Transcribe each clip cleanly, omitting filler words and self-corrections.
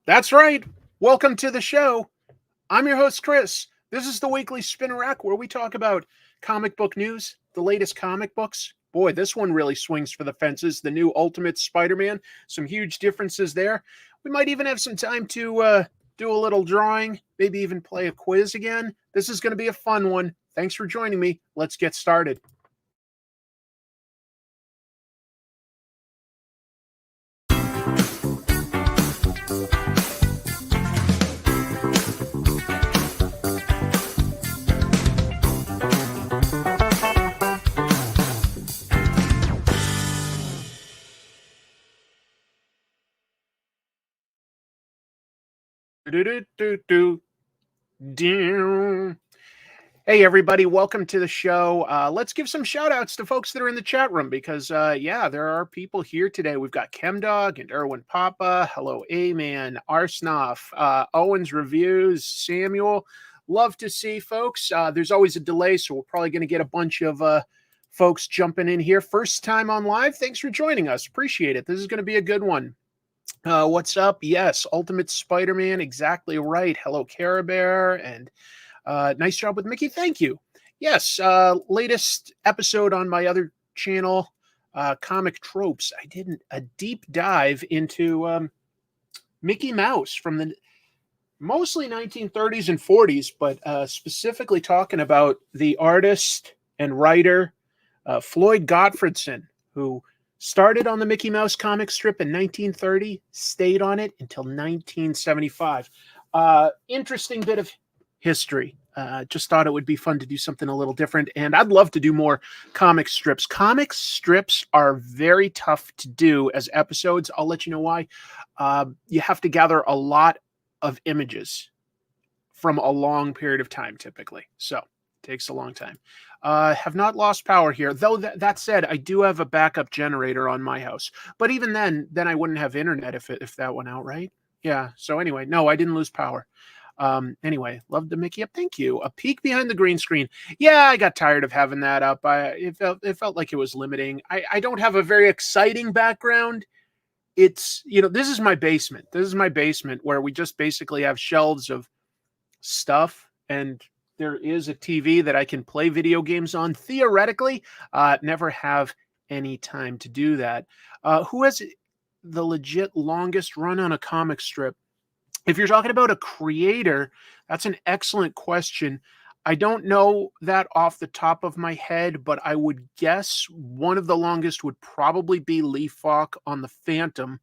That's right. Welcome to the show. I'm your host, Chris. This is the weekly Spinner Rack where we talk about comic book news, the latest comic books. Boy, this one really swings for the fences. The new Ultimate Spider-Man. Some huge differences there. We might even have some time to do a little drawing, maybe even play a quiz again. This is going to be a fun one. Thanks for joining me. Let's get started. Hey, everybody, welcome to the show. Let's give some shout outs to folks that are in the chat room because, there are people here today. We've got Chemdog and Erwin Papa. Hello, A-Man, Arsnoff, Owens Reviews, Samuel. Love to see folks. There's always a delay, so we're probably going to get a bunch of folks jumping in here. First time on live. Thanks for joining us. Appreciate it. This is going to be a good one. What's up? Yes, Ultimate Spider-Man. Exactly right. Hello, Care Bear. And nice job with Mickey. Thank you. Yes, latest episode on my other channel, Comic Tropes. I did a deep dive into Mickey Mouse from the mostly 1930s and 40s, but specifically talking about the artist and writer Floyd Gottfredson, who started on the Mickey Mouse comic strip in 1930, stayed on it until 1975. Interesting bit of history. Just thought it would be fun to do something a little different, and I'd love to do more comic strips. Comic strips are very tough to do as episodes. I'll let you know why. You have to gather a lot of images from a long period of time, typically. So takes a long time. Have not lost power here, though. That said, I do have a backup generator on my house. But even then I wouldn't have internet if that went out, right? Yeah. So anyway, no, I didn't lose power. Anyway, love the Mickey up. Thank you. A peek behind the green screen. Yeah, I got tired of having that up. It felt like it was limiting. I don't have a very exciting background. It's, this is my basement. This is my basement where we just basically have shelves of stuff, and there is a TV that I can play video games on theoretically. Never have any time to do that. Who has the legit longest run on a comic strip? If you're talking about a creator, that's an excellent question. I don't know that off the top of my head, but I would guess one of the longest would probably be Lee Falk on the Phantom,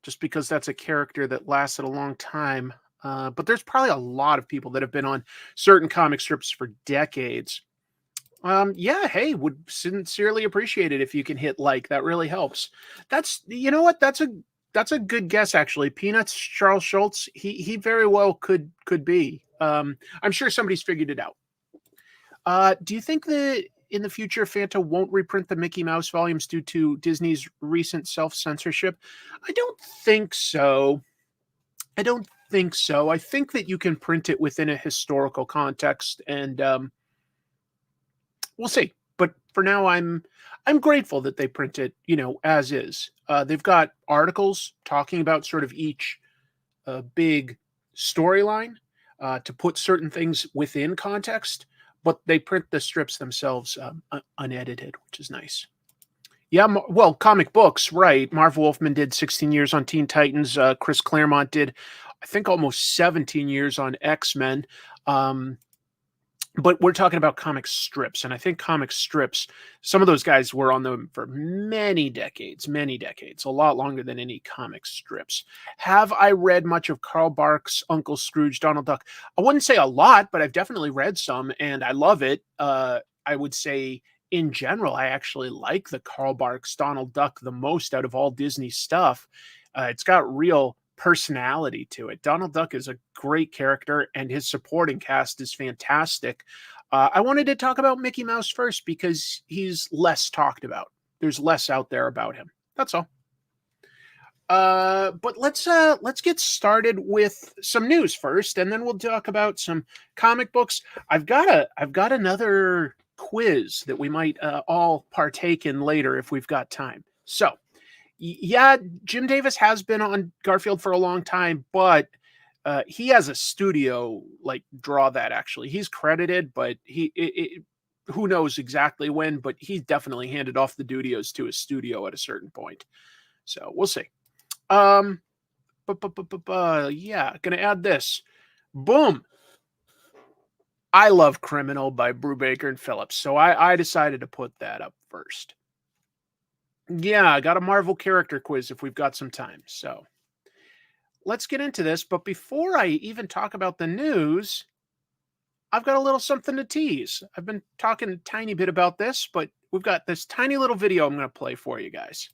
just because that's a character that lasted a long time. But there's probably a lot of people that have been on certain comic strips for decades. Hey, would sincerely appreciate it if you can hit like. That really helps. That's, you know what? That's a good guess, actually. Peanuts, Charles Schultz. He very well could be. I'm sure somebody's figured it out. Do you think that in the future Fanta won't reprint the Mickey Mouse volumes due to Disney's recent self-censorship? I don't think so. I think that you can print it within a historical context, and we'll see. But for now, I'm grateful that they print it, as is. They've got articles talking about sort of each big storyline to put certain things within context, but they print the strips themselves unedited, which is nice. Yeah, well, comic books, right. Marv Wolfman did 16 years on Teen Titans. Chris Claremont did, I think, almost 17 years on X-Men. But we're talking about comic strips, and I think comic strips, some of those guys were on them for many decades, a lot longer than any comic strips. Have I read much of Carl Barks' Uncle Scrooge, Donald Duck? I wouldn't say a lot, but I've definitely read some, and I love it. I would say, in general, I actually like the Carl Barks Donald Duck the most out of all Disney stuff. It's got real personality to it. Donald Duck is a great character, and his supporting cast is fantastic. I wanted to talk about Mickey Mouse first because he's less talked about. There's less out there about him. That's all. But let's get started with some news first, and then we'll talk about some comic books. I've got another quiz that we might all partake in later if we've got time. So Yeah, Jim Davis has been on Garfield for a long time, but he has a studio like draw that actually. He's credited, but who knows exactly when, but he definitely handed off the studios to his studio at a certain point. So we'll see. Um, yeah, gonna add this. Boom. I love Criminal by Brubaker and Phillips, so I decided to put that up first. Yeah, I got a Marvel character quiz if we've got some time. So let's get into this. But before I even talk about the news, I've got a little something to tease. I've been talking a tiny bit about this, but we've got this tiny little video I'm going to play for you guys.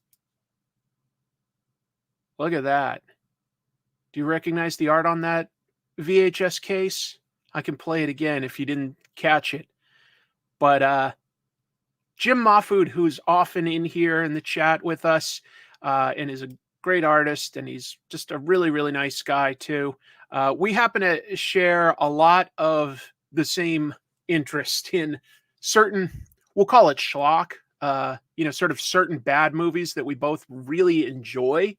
Look at that. Do you recognize the art on that VHS case? I can play it again if you didn't catch it. But Jim Mahfood, who's often in here in the chat with us, and is a great artist, and he's just a really, really nice guy too. We happen to share a lot of the same interest in certain, we'll call it schlock, sort of certain bad movies that we both really enjoy.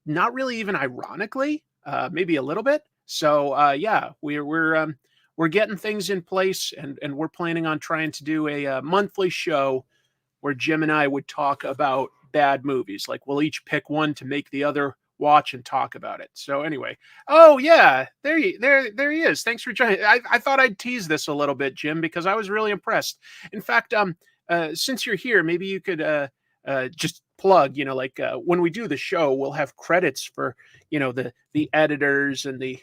Not really even ironically, maybe a little bit. So yeah, we're getting things in place, and we're planning on trying to do a monthly show where Jim and I would talk about bad movies. Like we'll each pick one to make the other watch and talk about it. So anyway, oh yeah, there he is. Thanks for joining. I thought I'd tease this a little bit, Jim, because I was really impressed. In fact, since you're here, maybe you could just plug, when we do the show, we'll have credits for, the editors and the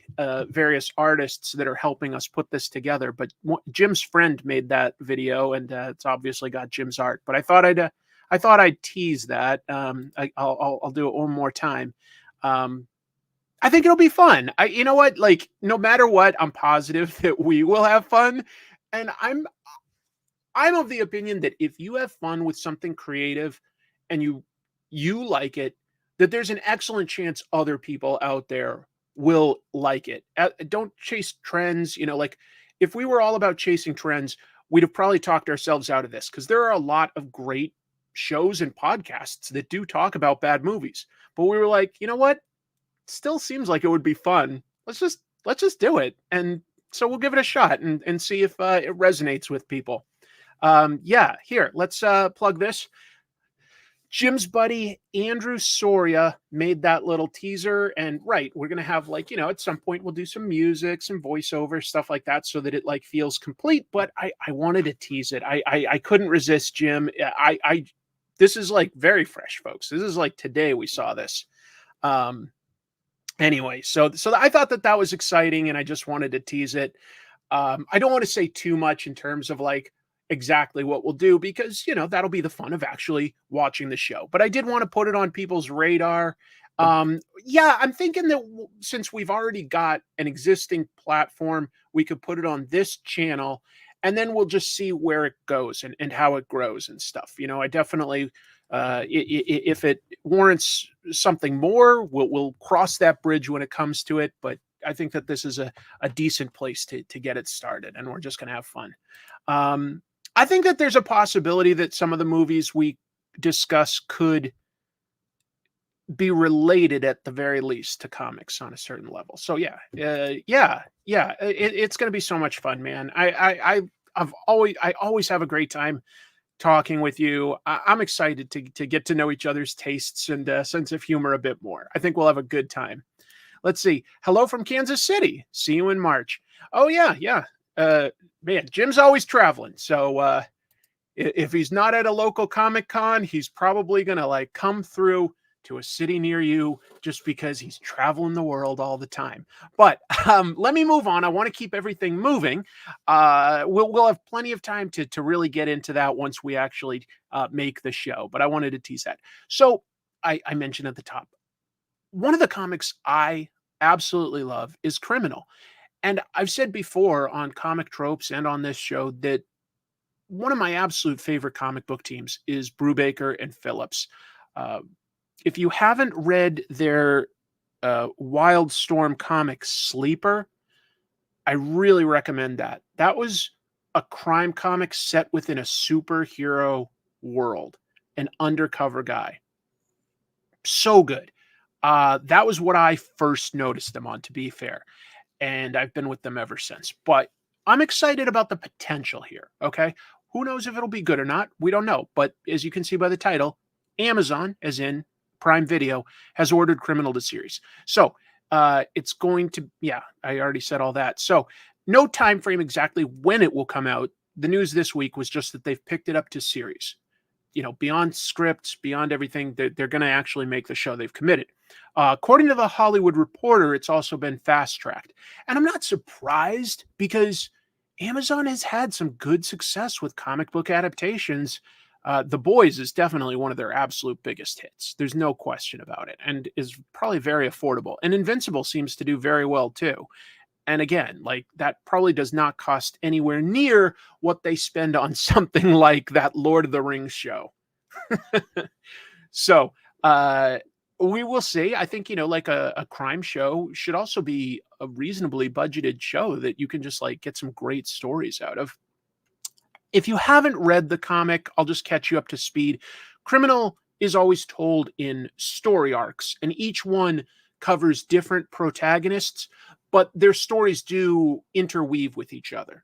various artists that are helping us put this together. But Jim's friend made that video, and it's obviously got Jim's art. But I thought I'd tease that. I'll do it one more time. I think it'll be fun. You know what? Like, no matter what, I'm positive that we will have fun. And I'm of the opinion that if you have fun with something creative and you like it, that there's an excellent chance other people out there will like it. Don't chase trends. Like if we were all about chasing trends, we'd have probably talked ourselves out of this, because there are a lot of great shows and podcasts that do talk about bad movies. But we were like, you know what? Still seems like it would be fun. Let's just do it. And so we'll give it a shot and see if it resonates with people. Yeah, here, let's plug this. Jim's buddy Andrew Soria made that little teaser, and right, we're gonna have at some point we'll do some music, some voiceover stuff like that, so that it like feels complete. But I wanted to tease it. I couldn't resist, Jim. I this is like very fresh, folks. This is like today we saw this. Anyway, so I thought that was exciting, and I just wanted to tease it. I don't want to say too much in terms of like exactly what we'll do, because that'll be the fun of actually watching the show. But I did want to put it on people's radar. Yeah, I'm thinking that since we've already got an existing platform, we could put it on this channel, and then we'll just see where it goes and how it grows and stuff. I definitely, if it warrants something more, we'll cross that bridge when it comes to it. But I think that this is a decent place to get it started, and we're just going to have fun. I think that there's a possibility that some of the movies we discuss could be related at the very least to comics on a certain level. So yeah, it's going to be so much fun, man. I always have a great time talking with you. I'm excited to get to know each other's tastes and sense of humor a bit more. I think we'll have a good time. Let's see. Hello from Kansas City. See you in March. Oh yeah. Man, Jim's always traveling. So if he's not at a local Comic Con, he's probably going to like come through to a city near you just because he's traveling the world all the time. But let me move on. I want to keep everything moving. We'll have plenty of time to really get into that once we actually make the show. But I wanted to tease that. So I mentioned at the top, one of the comics I absolutely love is Criminal. And I've said before on Comic Tropes and on this show that one of my absolute favorite comic book teams is Brubaker and Phillips. If you haven't read their Wildstorm comic Sleeper, I really recommend that. That was a crime comic set within a superhero world, an undercover guy. So good. That was what I first noticed them on, to be fair. And I've been with them ever since. But I'm excited about the potential here. Okay. Who knows if it'll be good or not? We don't know. But as you can see by the title, Amazon, as in Prime Video, has ordered Criminal the series. So it's going to, yeah, I already said all that. So no time frame exactly when it will come out. The news this week was just that they've picked it up to series. You know, beyond scripts, beyond everything, they're going to actually make the show. They've committed. According to the Hollywood Reporter, it's also been fast-tracked. And I'm not surprised because Amazon has had some good success with comic book adaptations. The Boys is definitely one of their absolute biggest hits. There's no question about it, and is probably very affordable. And Invincible seems to do very well, too. And again, like that probably does not cost anywhere near what they spend on something like that Lord of the Rings show. So we will see. I think, like a crime show should also be a reasonably budgeted show that you can just like get some great stories out of. If you haven't read the comic, I'll just catch you up to speed. Criminal is always told in story arcs, and each one covers different protagonists, but their stories do interweave with each other.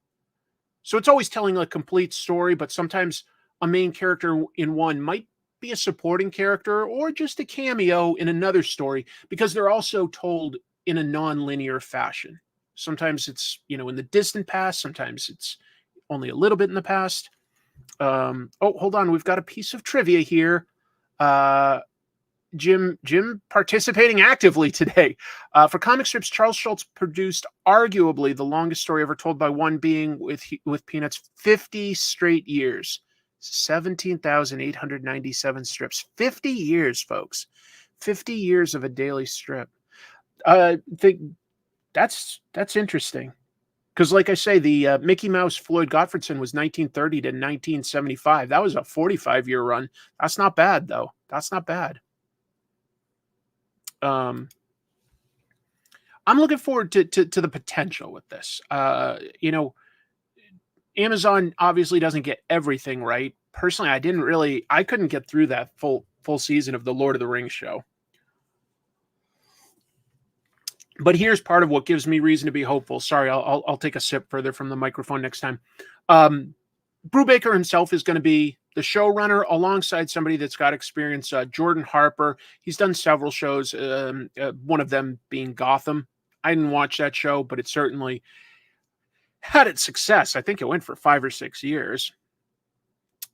So it's always telling a complete story, but sometimes a main character in one might be a supporting character or just a cameo in another story because they're also told in a non-linear fashion. Sometimes it's, in the distant past. Sometimes it's only a little bit in the past. Oh, hold on. We've got a piece of trivia here. Jim participating actively today. For comic strips, Charles Schulz produced arguably the longest story ever told, by one being with Peanuts, 50 straight years, 17,897 strips. 50 years, folks. 50 years of a daily strip. I think that's interesting. Because like I say, the Mickey Mouse Floyd Gottfredson was 1930 to 1975. That was a 45-year run. That's not bad, though. That's not bad. I'm looking forward to the potential with this. Amazon obviously doesn't get everything right. Personally, I couldn't get through that full season of the Lord of the Rings show. But here's part of what gives me reason to be hopeful. Sorry, I'll take a sip further from the microphone next time. Brubaker himself is going to be the showrunner alongside somebody that's got experience, Jordan Harper. He's done several shows, one of them being Gotham. I didn't watch that show, but it certainly had its success. I think it went for 5 or 6 years.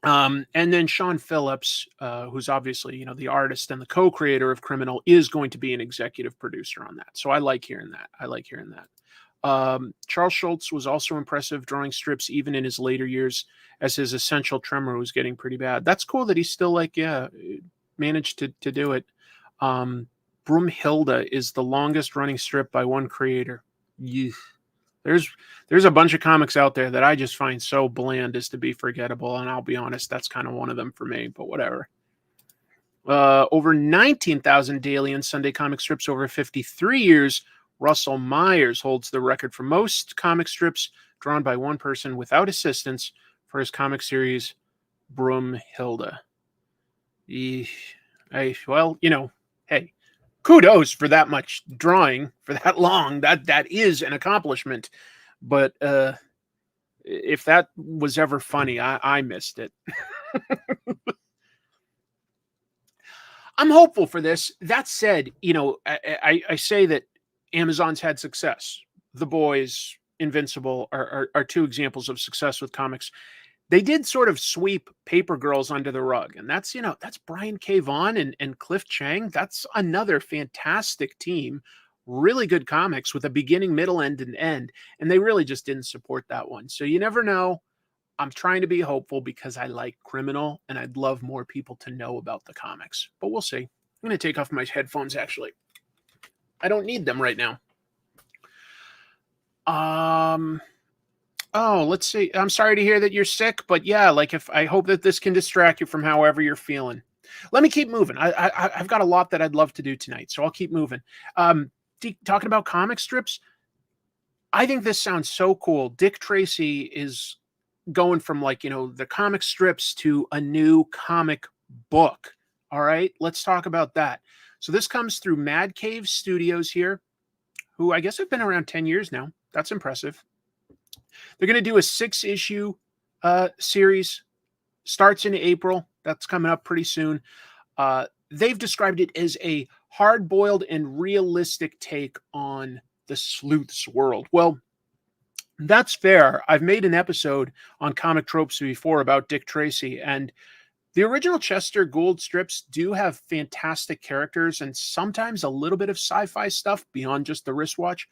And then Sean Phillips, who's obviously, the artist and the co-creator of Criminal, is going to be an executive producer on that. So I like hearing that. Charles Schulz was also impressive drawing strips even in his later years, as his Essential Tremor was getting pretty bad. That's cool that he's still managed to do it. Broomhilda is the longest running strip by one creator. There's a bunch of comics out there that I just find so bland as to be forgettable, and I'll be honest, that's kind of one of them for me, but whatever. Over 19,000 daily and Sunday comic strips over 53 years. Russell Myers holds the record for most comic strips drawn by one person without assistance for his comic series, Broomhilda. Well, hey, kudos for that much drawing for that long. That is an accomplishment. But if that was ever funny, I missed it. I'm hopeful for this. That said, I say that Amazon's had success. The Boys, Invincible are two examples of success with comics. They did sort of sweep Paper Girls under the rug, and that's Brian K. Vaughan and Cliff Chiang. That's another fantastic team. Really good comics with a beginning, middle, end, and end, and they really just didn't support that one. So you never know. I'm trying to be hopeful because I like Criminal, and I'd love more people to know about the comics. But we'll see. I'm going to take off my headphones, actually. I don't need them right now. Oh, let's see. I'm sorry to hear that you're sick, but yeah, I hope that this can distract you from however you're feeling. Let me keep moving. I've got a lot that I'd love to do tonight, so I'll keep moving. Talking about comic strips, I think this sounds so cool. Dick Tracy is going from the comic strips to a new comic book. All right, let's talk about that. So this comes through Mad Cave Studios here, who I guess have been around 10 years now. That's impressive. They're going to do a 6-issue series. Starts in April. That's coming up pretty soon. They've described it as a hard-boiled and realistic take on the sleuth's world. Well, that's fair. I've made an episode on comic tropes before about Dick Tracy, and the original Chester Gould strips do have fantastic characters and sometimes a little bit of sci-fi stuff beyond just the wristwatch,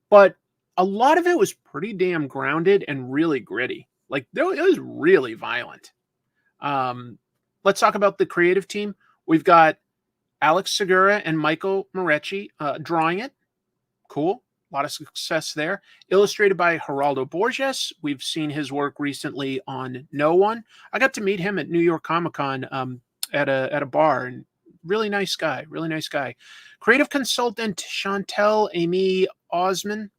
but a lot of it was pretty damn grounded and really gritty. Like, it was really violent. Let's talk about the creative team. We've got Alex Segura and Michael Morecci drawing it. Cool. A lot of success there. Illustrated by Geraldo Borges. We've seen his work recently on No One. I got to meet him at New York Comic Con at a bar, and really nice guy. Really nice guy. Creative consultant Chantel Amy Osman.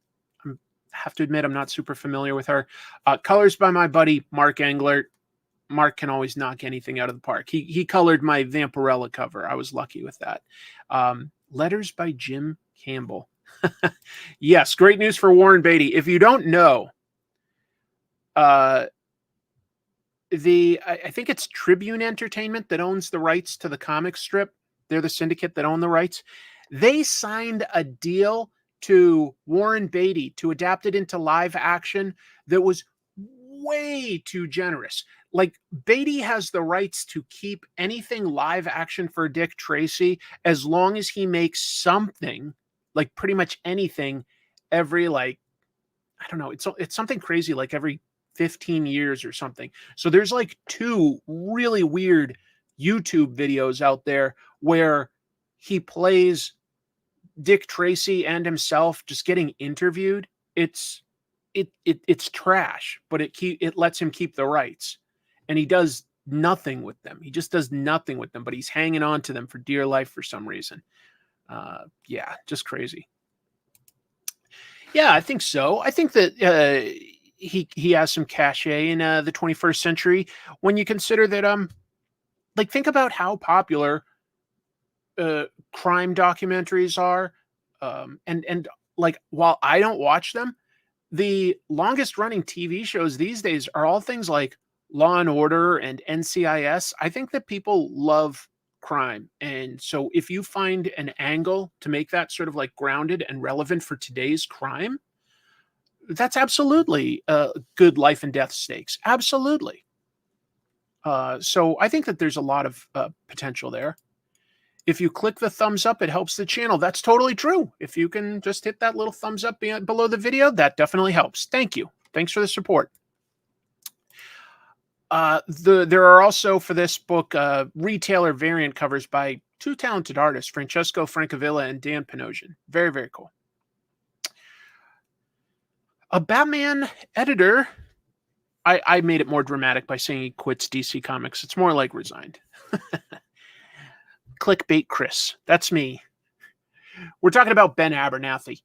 I have to admit, I'm not super familiar with her. Colors by my buddy Mark Englert. Mark can always knock anything out of the park. He colored my Vampirella cover. I was lucky with that. Letters by Jim Campbell. Yes, great news for Warren Beatty. If you don't know, I think it's Tribune Entertainment that owns the rights to the comic strip. They're the syndicate that own the rights. They signed a deal to Warren Beatty to adapt it into live action that was way too generous. Like, Beatty has the rights to keep anything live action for Dick Tracy as long as he makes something, like pretty much anything, every, like, I don't know, it's something crazy, like every 15 years or something. So there's like 2 really weird YouTube videos out there where he plays Dick Tracy and himself just getting interviewed. It's trash, but it lets him keep the rights, and he does nothing with them. He just does nothing with them, but he's hanging on to them for dear life for some reason. Yeah, just crazy. Yeah, I think so. I think that he has some cachet in the 21st century when you consider that like, think about how popular crime documentaries are, and like, while I don't watch them, the longest running TV shows these days are all things like Law and Order and NCIS. I think that people love crime. And so if you find an angle to make that sort of like grounded and relevant for today's crime, that's absolutely good life and death stakes. Absolutely. So I think that there's a lot of potential there. If you click the thumbs up, it helps the channel. That's totally true. If you can just hit that little thumbs up below the video, that definitely helps. Thank you. Thanks for the support. There are also, for this book, retailer variant covers by 2 talented artists, Francesco Francavilla and Dan Panosian. Very, very cool. A Batman editor. I made it more dramatic by saying he quits DC Comics. It's more like resigned. Clickbait Chris. That's me. We're talking about Ben Abernathy.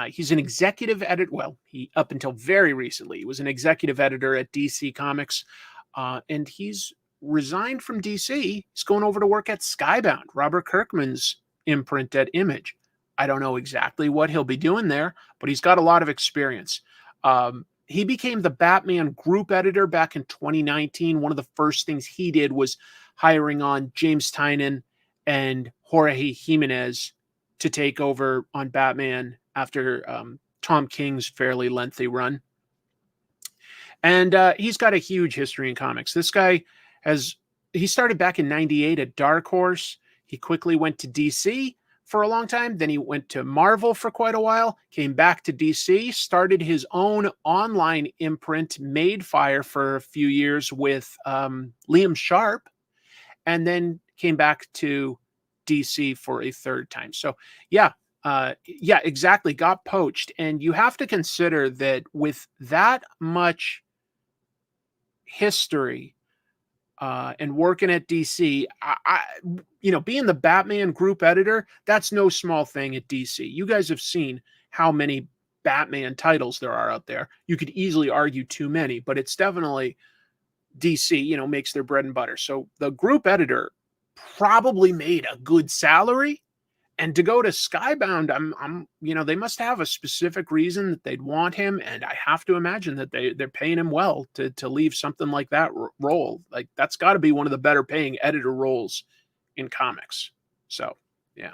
He's an executive editor. Well, up until very recently, he was an executive editor at DC Comics. And he's resigned from DC. He's going over to work at Skybound, Robert Kirkman's imprint at Image. I don't know exactly what he'll be doing there, but he's got a lot of experience. He became the Batman group editor back in 2019. One of the first things he did was hiring on James Tynion and Jorge Jimenez to take over on Batman after Tom King's fairly lengthy run. And he's got a huge history in comics. This guy he started back in 98 at Dark Horse. He quickly went to DC for a long time. Then he went to Marvel for quite a while, came back to DC, started his own online imprint, Madefire, for a few years with Liam Sharp, and then came back to DC for a third time. So yeah, exactly. Got poached. And you have to consider that with that much history and working at DC, being the Batman group editor, that's no small thing at DC. You guys have seen how many Batman titles there are out there. You could easily argue too many, but it's definitely DC, makes their bread and butter. So the group editor probably made a good salary. And to go to Skybound, they must have a specific reason that they'd want him, and I have to imagine that they're paying him well to leave something like that role. Like, that's got to be one of the better paying editor roles in comics. So, yeah.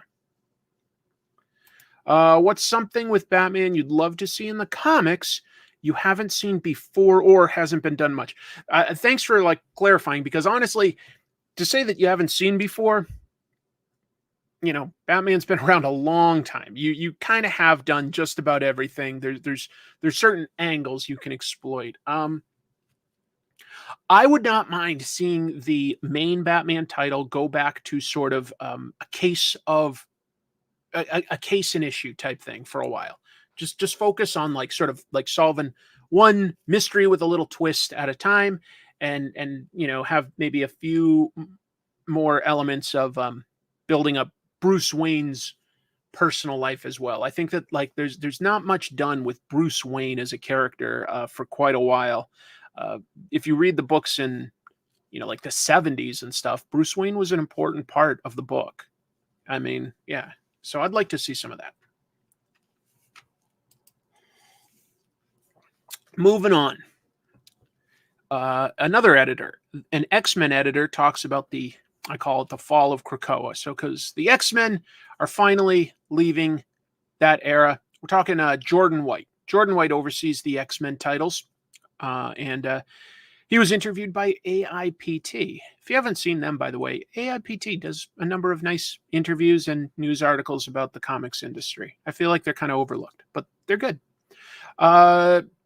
What's something with Batman you'd love to see in the comics you haven't seen before or hasn't been done much? Thanks for clarifying, because honestly, to say that you haven't seen before, Batman's been around a long time. You kind of have done just about everything. There's certain angles you can exploit. I would not mind seeing the main Batman title go back to sort of a case of a case and issue type thing for a while. Just focus on sort of solving one mystery with a little twist at a time, and have maybe a few more elements of building up Bruce Wayne's personal life as well. I think that there's not much done with Bruce Wayne as a character for quite a while. If you read the books in the 70s and stuff, Bruce Wayne was an important part of the book. I mean, yeah. So I'd like to see some of that. Moving on. Another editor, an XMen editor, talks about I call it the fall of Krakoa. So, because the X-Men are finally leaving that era. We're talking Jordan White. Jordan White oversees the X-Men titles. And he was interviewed by AIPT. If you haven't seen them, by the way, AIPT does a number of nice interviews and news articles about the comics industry. I feel like they're kind of overlooked, but they're good.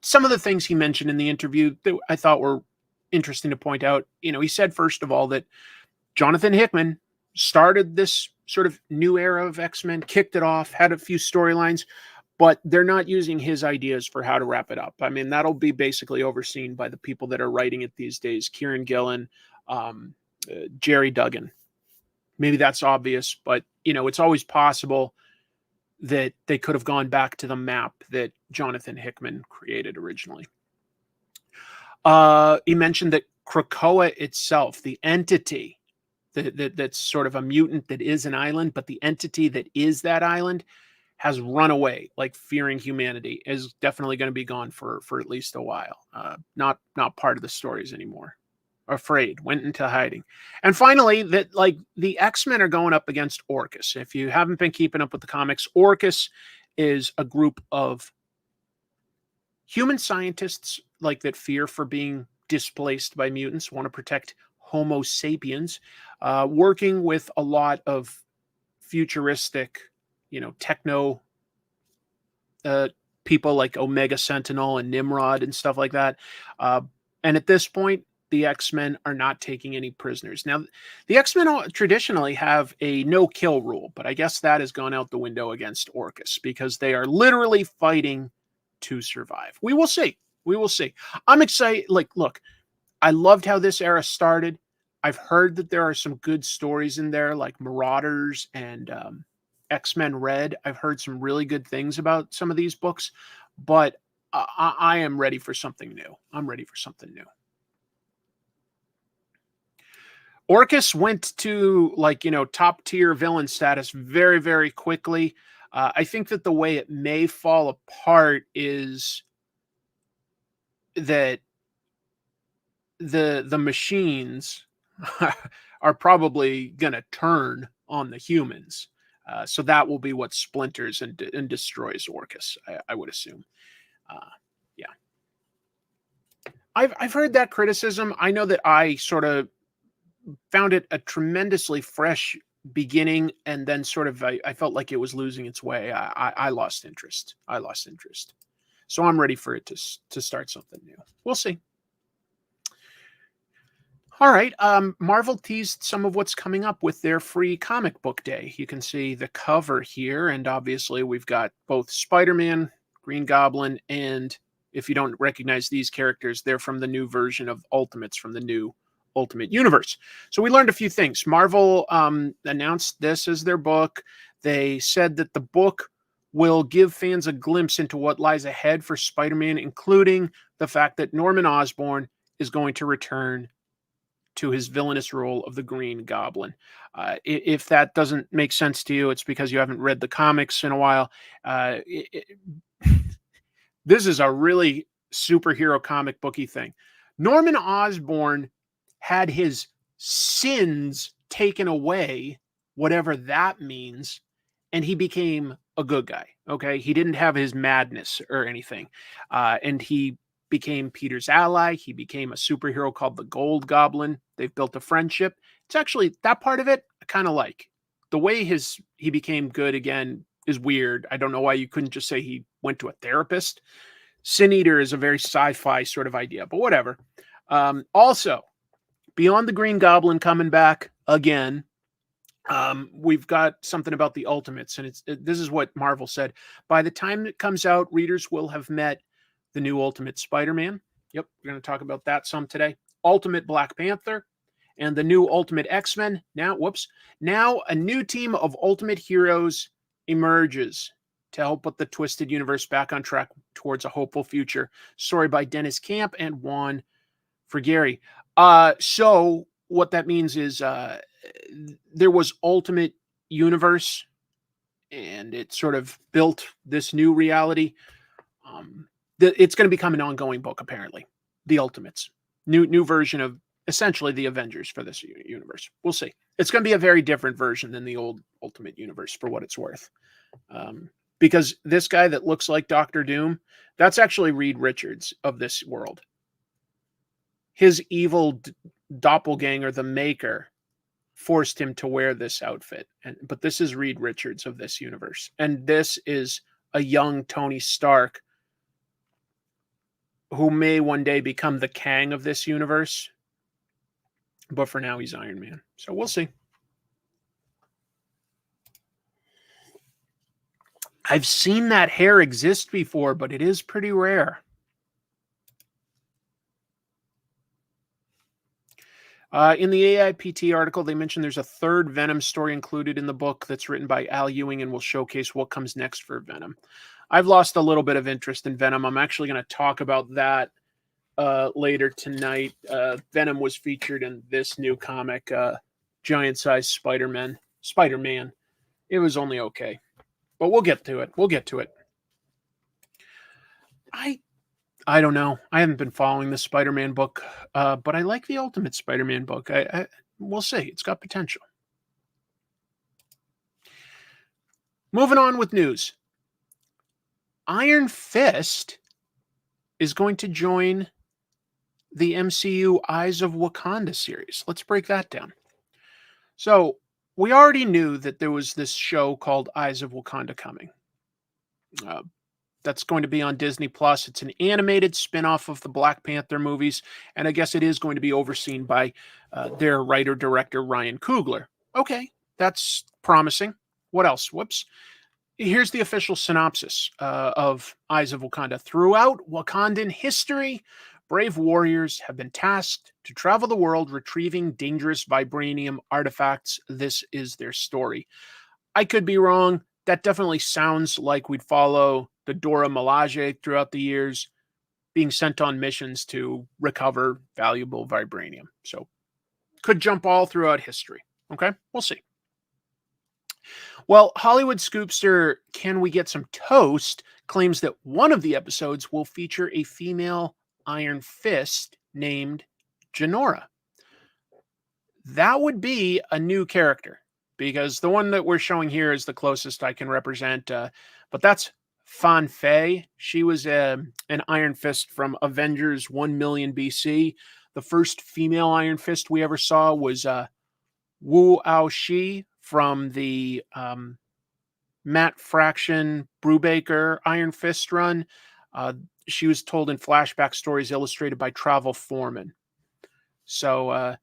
Some of the things he mentioned in the interview that I thought were interesting to point out. He said, first of all, that Jonathan Hickman started this sort of new era of X-Men, kicked it off, had a few storylines, but they're not using his ideas for how to wrap it up. I mean, that'll be basically overseen by the people that are writing it these days, Kieran Gillen, Jerry Duggan. Maybe that's obvious, but, it's always possible that they could have gone back to the map that Jonathan Hickman created originally. He mentioned that Krakoa itself, the entity that's sort of a mutant that is an island, but the entity that is that island has run away, fearing humanity, is definitely going to be gone for at least a while. Not part of the stories anymore. Afraid, went into hiding. And finally, that the X-Men are going up against Orcus. If you haven't been keeping up with the comics, Orcus is a group of human scientists that fear for being displaced by mutants, want to protect Homo sapiens, working with a lot of futuristic, techno people like Omega Sentinel and Nimrod and stuff like that. And at this point, the X-Men are not taking any prisoners. Now, the X-Men traditionally have a no-kill rule, but I guess that has gone out the window against Orcus because they are literally fighting to survive. We will see. We will see. I'm excited. Look, I loved how this era started. I've heard that there are some good stories in there, like Marauders and X-Men Red. I've heard some really good things about some of these books, but I am ready for something new. I'm ready for something new. Orcus went to top tier villain status very, very quickly. I think that the way it may fall apart is that the machines are probably going to turn on the humans. So that will be what splinters and destroys Orcus, I would assume. Yeah. I've heard that criticism. I know that I sort of found it a tremendously fresh beginning, and then sort of I felt like it was losing its way. I lost interest. So I'm ready for it to start something new. We'll see. All right. Marvel teased some of what's coming up with their free comic book day. You can see the cover here, and obviously we've got both Spider-Man, Green Goblin, and if you don't recognize these characters, they're from the new version of Ultimates from the new Ultimate Universe. So we learned a few things. Marvel announced this as their book. They said that the book will give fans a glimpse into what lies ahead for Spider-Man, including the fact that Norman Osborn is going to return to his villainous role of the Green Goblin. If that doesn't make sense to you, it's because you haven't read the comics in a while. Uh, it, this is a really superhero comic booky thing. Norman Osborn had his sins taken away, whatever that means, and he became a good guy. Okay. He didn't have his madness or anything. And he became Peter's ally. He became a superhero called the Gold Goblin. They've built a friendship. It's actually that part of it I kind of like. The way he became good again is weird. I don't know why you couldn't just say he went to a therapist. Sin Eater is a very sci-fi sort of idea, but whatever. Also, beyond the Green Goblin coming back again, we've got something about the Ultimates, and this is what Marvel said. By the time it comes out, readers will have met the new Ultimate Spider-Man. Yep, we're going to talk about that some today. Ultimate Black Panther, and the new Ultimate X-Men. Now a new team of Ultimate heroes emerges to help put the twisted universe back on track towards a hopeful future. Story by Dennis Camp and Juan Frigeri. So what that means is there was Ultimate Universe, and it sort of built this new reality. It's going to become an ongoing book, apparently. The Ultimates. New version of essentially the Avengers for this universe. We'll see. It's going to be a very different version than the old Ultimate Universe, for what it's worth. Because this guy that looks like Doctor Doom, that's actually Reed Richards of this world. His evil doppelganger, the Maker, forced him to wear this outfit. But this is Reed Richards of this universe. And this is a young Tony Stark who may one day become the Kang of this universe. But for now, he's Iron Man. So we'll see. I've seen that hair exist before, but it is pretty rare. In the AIPT article, they mentioned there's a third Venom story included in the book that's written by Al Ewing and will showcase what comes next for Venom. I've lost a little bit of interest in Venom. I'm actually going to talk about that later tonight. Venom was featured in this new comic, giant-sized Spider-Man. It was only okay. But we'll get to it. I don't know. I haven't been following the Spider-Man book, but I like the Ultimate Spider-Man book. We'll see. It's got potential. Moving on with news. Iron Fist is going to join the MCU Eyes of Wakanda series. Let's break that down. So, we already knew that there was this show called Eyes of Wakanda coming. That's going to be on Disney Plus. It's an animated spin-off of the Black Panther movies, and I guess it is going to be overseen by their writer-director Ryan Coogler. Okay, that's promising. What else? Whoops. Here's the official synopsis of Eyes of Wakanda. Throughout Wakandan history, brave warriors have been tasked to travel the world retrieving dangerous vibranium artifacts. This is their story. I could be wrong. That definitely sounds like we'd follow the Dora Milaje throughout the years, being sent on missions to recover valuable vibranium. So, could jump all throughout history. Okay, we'll see. Well, Hollywood scoopster Can We Get Some Toast claims that one of the episodes will feature a female Iron Fist named Janora. That would be a new character, because the one that we're showing here is the closest I can represent. But that's Fan Fei. She was an Iron Fist from Avengers 1 million BC. The first female Iron Fist we ever saw was Wu Aoshi from the Matt Fraction Brubaker Iron Fist run. She was told in flashback stories illustrated by Travel Foreman. So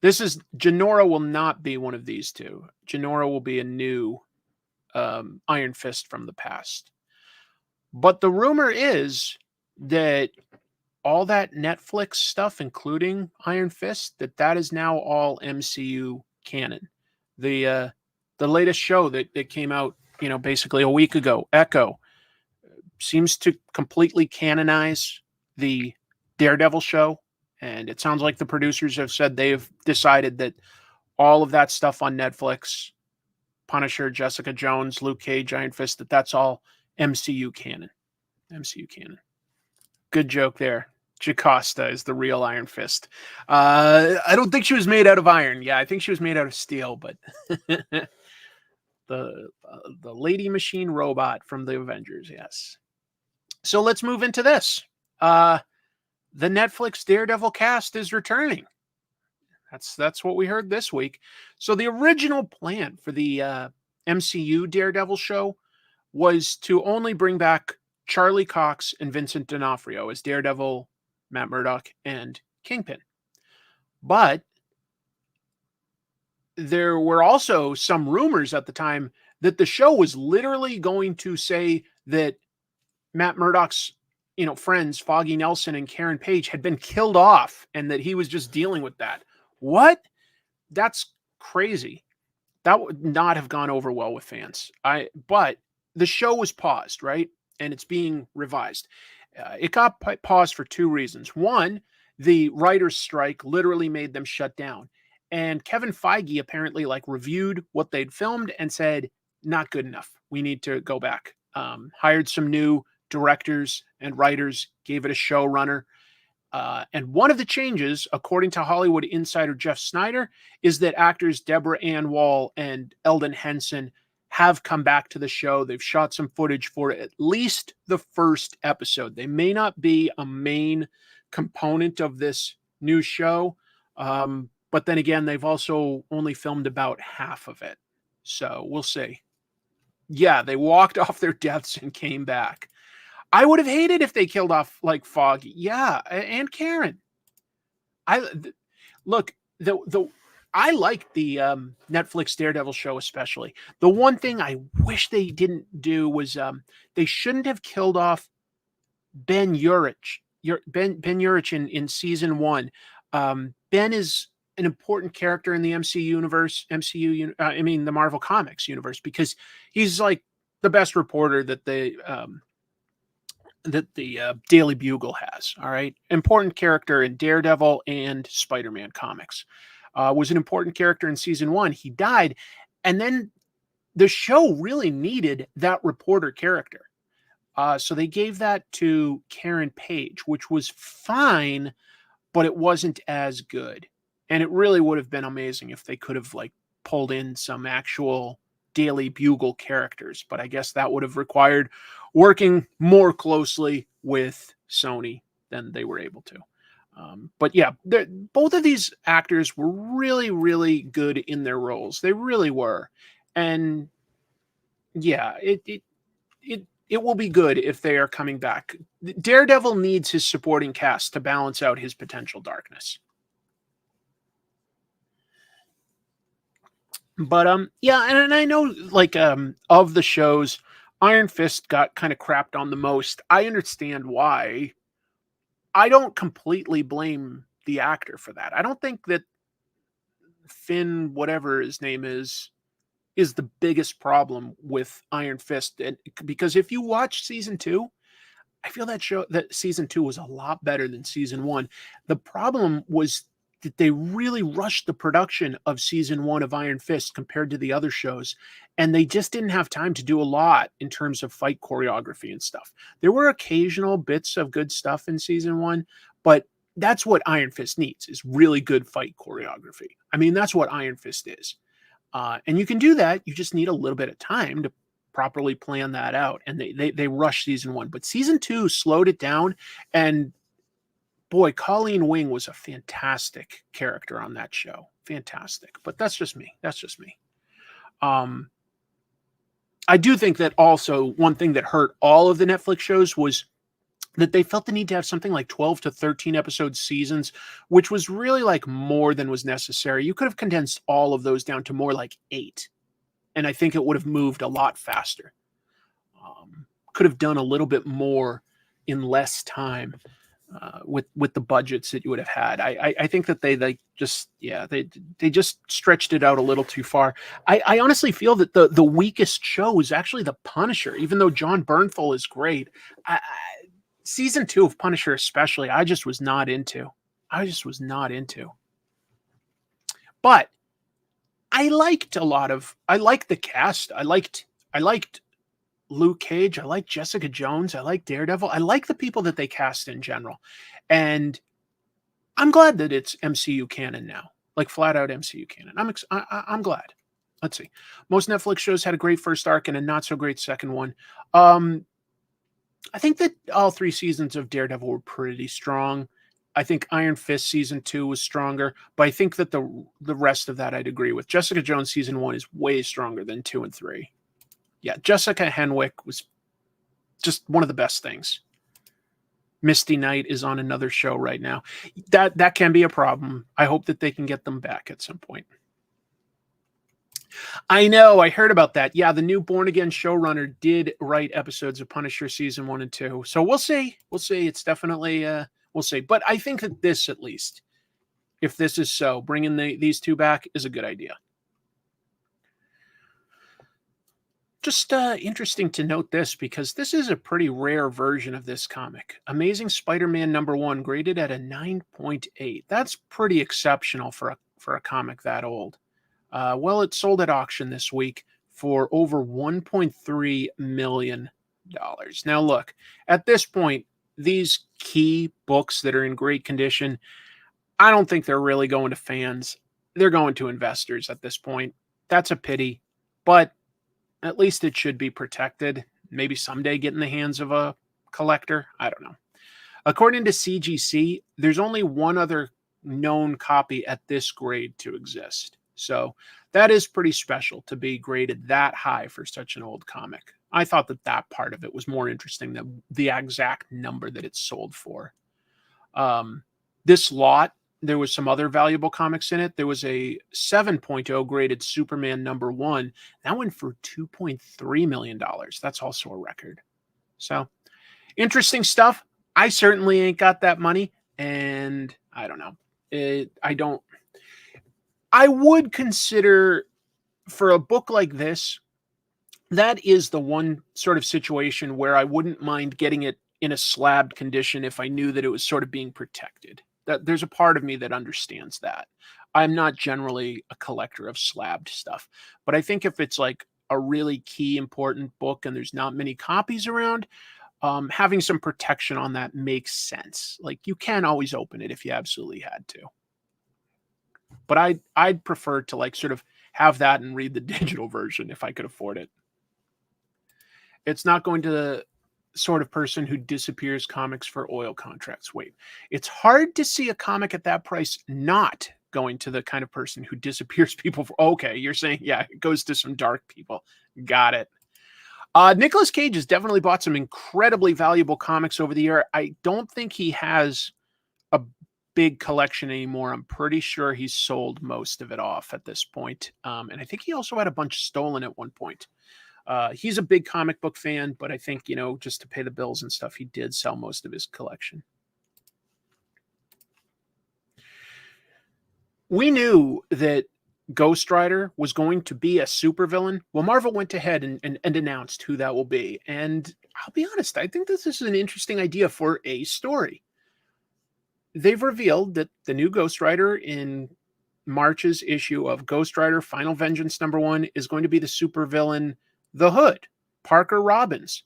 this is Janora will not be one of these two. Janora will be a new Iron Fist from the past. But the rumor is that all that Netflix stuff, including Iron Fist, that is now all MCU canon. The latest show that came out, basically a week ago, Echo, seems to completely canonize the Daredevil show And it sounds like the producers have said they've decided that all of that stuff on Netflix, Punisher, Jessica Jones, Luke Cage, Iron Fist, that's all MCU canon. MCU canon. Good joke there. Jocasta is the real Iron Fist. I don't think she was made out of iron. Yeah, I think she was made out of steel, but the lady machine robot from the Avengers, yes. So let's move into this. The Netflix Daredevil cast is returning. That's what we heard this week. So the original plan for the MCU Daredevil show was to only bring back Charlie Cox and Vincent D'Onofrio as Daredevil, Matt Murdock, and Kingpin. But there were also some rumors at the time that the show was literally going to say that Matt Murdock's friends, Foggy Nelson and Karen Page, had been killed off and that he was just dealing with that. What? That's crazy. That would not have gone over well with fans. But the show was paused, right? And it's being revised. It got paused for two reasons. One, the writer's strike literally made them shut down. And Kevin Feige apparently reviewed what they'd filmed and said, not good enough. We need to go back. Hired some new directors and writers, gave it a showrunner. And one of the changes, according to Hollywood insider Jeff Snyder, is that actors Deborah Ann Wall and Eldon Henson have come back to the show. They've shot some footage for at least the first episode. They may not be a main component of this new show, but then again, they've also only filmed about half of it. So we'll see. Yeah, they walked off their deaths and came back. I would have hated if they killed off Foggy. Yeah, and Karen. I like the Netflix Daredevil show especially. The one thing I wish they didn't do was they shouldn't have killed off Ben Urich. Ben Urich in season 1. Ben is an important character in the MCU universe. The Marvel Comics universe, because he's the best reporter that the Daily Bugle has. All right, important character in Daredevil and Spider-Man comics. Was an important character in season 1. He died, and then the show really needed that reporter character. So they gave that to Karen Page, which was fine, but it wasn't as good. And it really would have been amazing if they could have pulled in some actual Daily Bugle characters. But I guess that would have required working more closely with Sony than they were able to. But yeah, both of these actors were really, really good in their roles. They really were. And yeah, it will be good if they are coming back. Daredevil needs his supporting cast to balance out his potential darkness. But yeah, and I know of the shows, Iron Fist got kind of crapped on the most. I understand why. I don't completely blame the actor for that. I don't think that Finn, whatever his name is the biggest problem with Iron Fist. And because if you watch season 2, I feel that season 2 was a lot better than season 1. The problem was that they really rushed the production of season 1 of Iron Fist compared to the other shows. And they just didn't have time to do a lot in terms of fight choreography and stuff. There were occasional bits of good stuff in season 1, but that's what Iron Fist needs, is really good fight choreography. I mean, that's what Iron Fist is. And you can do that. You just need a little bit of time to properly plan that out. And they rushed season 1, but season 2 slowed it down. And boy, Colleen Wing was a fantastic character on that show. Fantastic. But that's just me. I do think that also one thing that hurt all of the Netflix shows was that they felt the need to have something like 12 to 13 episode seasons, which was really more than was necessary. You could have condensed all of those down to more like 8. And I think it would have moved a lot faster. Could have done a little bit more in less time. With the budgets that you would have had. I think that they just stretched it out a little too far. I honestly feel that the weakest show is actually The Punisher, even though John Bernthal is great. Season 2 of Punisher especially, I just was not into. I just was not into. But I liked the cast. I liked Luke Cage. I liked Jessica Jones. I liked Daredevil. I like the people that they cast in general. And I'm glad that it's MCU canon now, like flat out MCU canon. I'm glad. Let's see. Most Netflix shows had a great first arc and a not so great second one. I think that all 3 seasons of Daredevil were pretty strong. I think Iron Fist season 2 was stronger, but I think that the rest of that I'd agree with. Jessica Jones season 1 is way stronger than 2 and 3. Yeah, Jessica Henwick was just one of the best things. Misty Knight is on another show right now. That can be a problem. I hope that they can get them back at some point. I know, I heard about that. Yeah, the new Born Again showrunner did write episodes of Punisher season 1 and 2. So we'll see. We'll see. It's definitely, we'll see. But I think that this, at least, if this is so, bringing these 2 back is a good idea. Just interesting to note this, because this is a pretty rare version of this comic. Amazing Spider-Man #1 graded at a 9.8. That's pretty exceptional for a comic that old. Well, it sold at auction this week for over $1.3 million. Now, look, at this point, these key books that are in great condition, I don't think they're really going to fans. They're going to investors at this point. That's a pity, but at least it should be protected. Maybe someday get in the hands of a collector. I don't know. According to CGC, there's only one other known copy at this grade to exist. So that is pretty special to be graded that high for such an old comic. I thought that part of it was more interesting than the exact number that it's sold for. This lot, there was some other valuable comics in it. There was a 7.0 graded Superman #1. That went for $2.3 million. That's also a record. So interesting stuff. I certainly ain't got that money, and I don't know. I would consider, for a book like this, that is the one sort of situation where I wouldn't mind getting it in a slabbed condition if I knew that it was sort of being protected. That there's a part of me that understands that. I'm not generally a collector of slabbed stuff, but I think if it's like a really key important book and there's not many copies around, having some protection on that makes sense. Like, you can always open it if you absolutely had to. But I'd prefer to like sort of have that and read the digital version if I could afford it. It's not going to the sort of person who disappears comics for oil contracts. Wait, it's hard to see a comic at that price not going to the kind of person who disappears people for. Okay, you're saying, yeah, it goes to some dark people. Got it. Nicolas Cage has definitely bought some incredibly valuable comics over the year. I don't think he has a big collection anymore. I'm pretty sure he's sold most of it off at this point. And I think he also had a bunch stolen at one point. He's a big comic book fan, but I think, just to pay the bills and stuff, he did sell most of his collection. We knew that Ghost Rider was going to be a supervillain. Well, Marvel went ahead and announced who that will be. And I'll be honest, I think this is an interesting idea for a story. They've revealed that the new Ghost Rider in March's issue of Ghost Rider Final Vengeance #1 is going to be the supervillain, the Hood, Parker Robbins.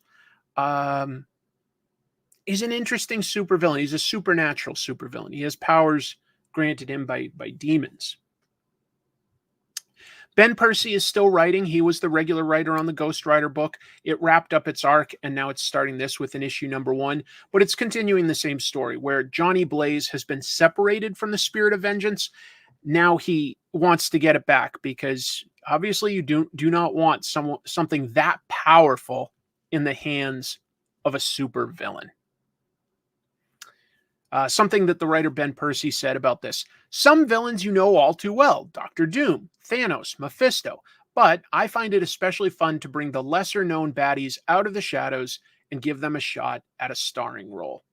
He's an interesting supervillain. He's a supernatural supervillain. He has powers granted him by demons. Ben Percy is still writing. He was the regular writer on the Ghost Rider book. It wrapped up its arc, and now it's starting this with an issue #1. But it's continuing the same story, where Johnny Blaze has been separated from the Spirit of Vengeance. Now he wants to get it back, because obviously you do not want something that powerful in the hands of a super villain. Something that the writer Ben Percy said about this: some villains you know all too well, Doctor Doom, Thanos, Mephisto, but I find it especially fun to bring the lesser known baddies out of the shadows and give them a shot at a starring role.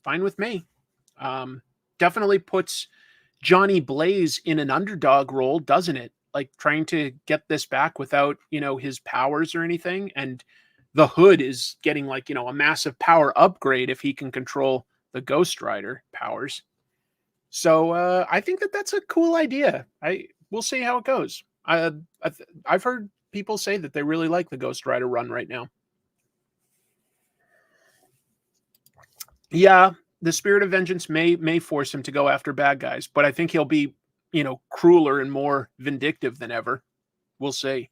Fine with me. Definitely puts Johnny Blaze in an underdog role, doesn't it? Like, trying to get this back without, his powers or anything. And the Hood is getting like, a massive power upgrade if he can control the Ghost Rider powers. So I think that that's a cool idea. We'll see how it goes. I've heard people say that they really like the Ghost Rider run right now. Yeah, the Spirit of Vengeance may force him to go after bad guys, but I think he'll be, crueler and more vindictive than ever. We'll see.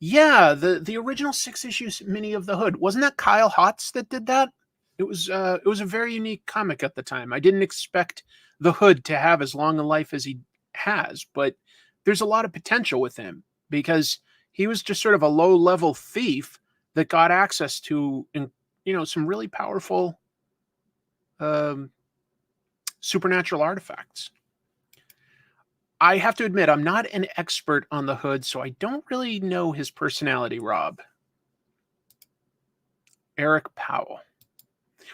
Yeah, the original 6 issues mini of the Hood, wasn't that Kyle Hotz that did that? It was a very unique comic at the time. I didn't expect the Hood to have as long a life as he has, but there's a lot of potential with him because he was just sort of a low level thief that got access to, some really powerful um, supernatural artifacts. I have to admit, I'm not an expert on the Hood, so I don't really know his personality, Rob. Eric Powell.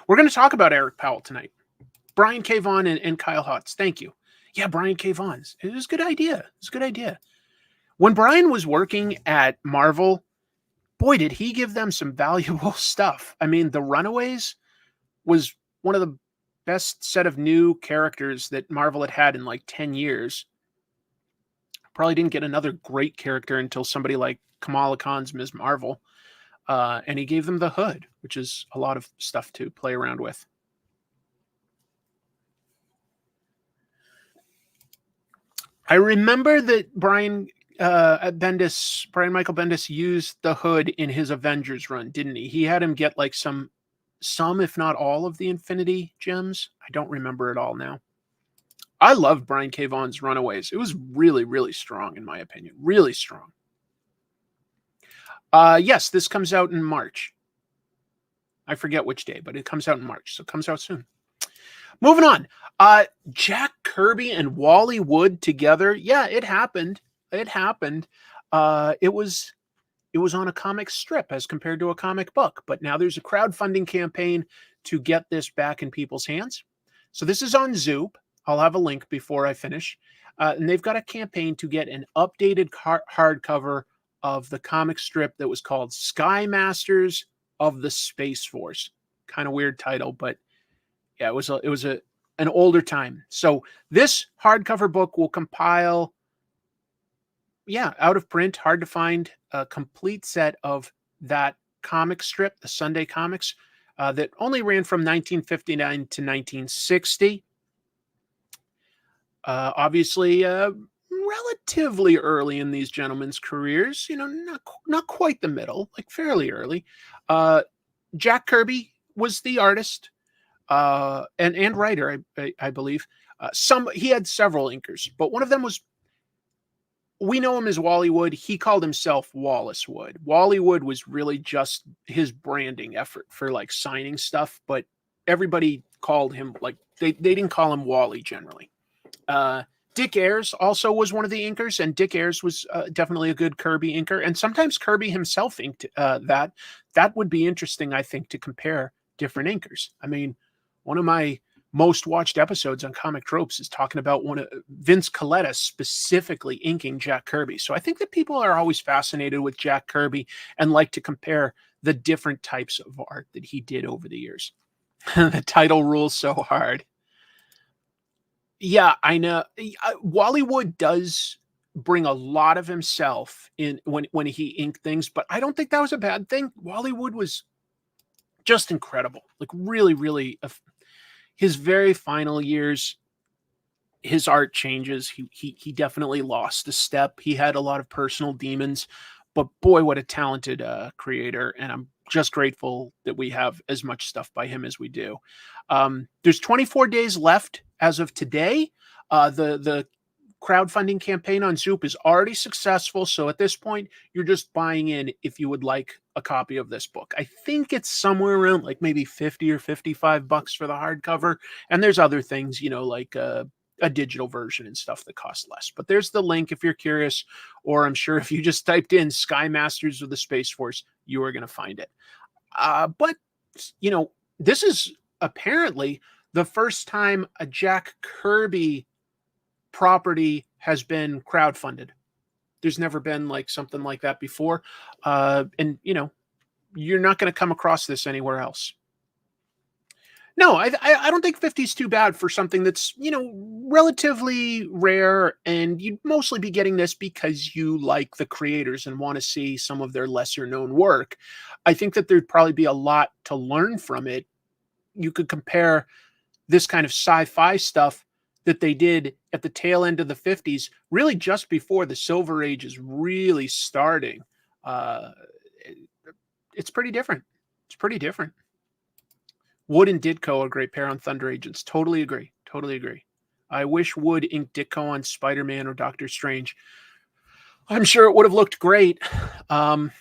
We're going to talk about Eric Powell tonight. Brian K. Vaughan and Kyle Hotz. Thank you. Yeah, Brian K. Vaughan's. It was a good idea. It's a good idea. When Brian was working at Marvel, boy, did he give them some valuable stuff. I mean, the Runaways was one of the best set of new characters that Marvel had in like 10 years. Probably didn't get another great character until somebody like Kamala Khan's Ms. Marvel. And he gave them the Hood, which is a lot of stuff to play around with. I remember that Brian Michael Bendis used the Hood in his Avengers run, didn't he? He had him get like some, if not all, of the Infinity Gems. I don't remember it all now. I loved Brian K. Vaughan's Runaways. It was really, really strong, in my opinion. Really strong. Yes, this comes out in March. I forget which day, but it comes out in March, so it comes out soon. Moving on. Jack Kirby and Wally Wood together. Yeah, it happened. It happened. It was on a comic strip as compared to a comic book, but now there's a crowdfunding campaign to get this back in people's hands. So this is on Zoop. I'll have a link before I finish. And they've got a campaign to get an updated hardcover of the comic strip that was called Sky Masters of the Space Force. Kind of weird title, but yeah, it was an older time. So this hardcover book will compile, out of print, hard to find, a complete set of that comic strip, the Sunday comics, that only ran from 1959 to 1960. Obviously, relatively early in these gentlemen's careers, not quite the middle, like fairly early. Jack Kirby was the artist and writer, I believe. He had several inkers, but one of them was, we know him as Wally Wood. He called himself Wallace Wood. Wally Wood was really just his branding effort for like signing stuff, but everybody called him like they didn't call him Wally generally. Dick Ayers also was one of the inkers, and Dick Ayers was definitely a good Kirby inker, and sometimes Kirby himself inked that. That would be interesting, I think, to compare different inkers. I mean, one of my most watched episodes on Comic Tropes is talking about one of Vince Coletta specifically inking Jack Kirby. So I think that people are always fascinated with Jack Kirby and like to compare the different types of art that he did over the years. The title rules so hard. Yeah, I know. Wally Wood does bring a lot of himself in when he inked things, but I don't think that was a bad thing. Wally Wood was just incredible. Like really, really, his very final years, his art changes. He definitely lost a step. He had a lot of personal demons, but boy, what a talented creator! And I'm just grateful that we have as much stuff by him as we do. There's 24 days left as of today. The crowdfunding campaign on Zoop is already successful. So at this point, you're just buying in if you would like a copy of this book. I think it's somewhere around like maybe 50 or 55 bucks for the hardcover. And there's other things, like a digital version and stuff that cost less. But there's the link if you're curious, or I'm sure if you just typed in Sky Masters of the Space Force, you are going to find it. But, this is apparently the first time a Jack Kirby property has been crowdfunded. There's never been like something like that before. And you're not going to come across this anywhere else. No, I don't think 50 is too bad for something that's, relatively rare, and you'd mostly be getting this because you like the creators and want to see some of their lesser known work. I think that there'd probably be a lot to learn from it. You could compare this kind of sci-fi stuff that they did at the tail end of the 50s, really just before the Silver Age is really starting. Uh, it- it's pretty different. It's pretty different. Wood and Ditko are a great pair on Thunder Agents. Totally agree. Totally agree. I wish Wood inked Ditko on Spider-Man or Doctor Strange. I'm sure it would have looked great. Um,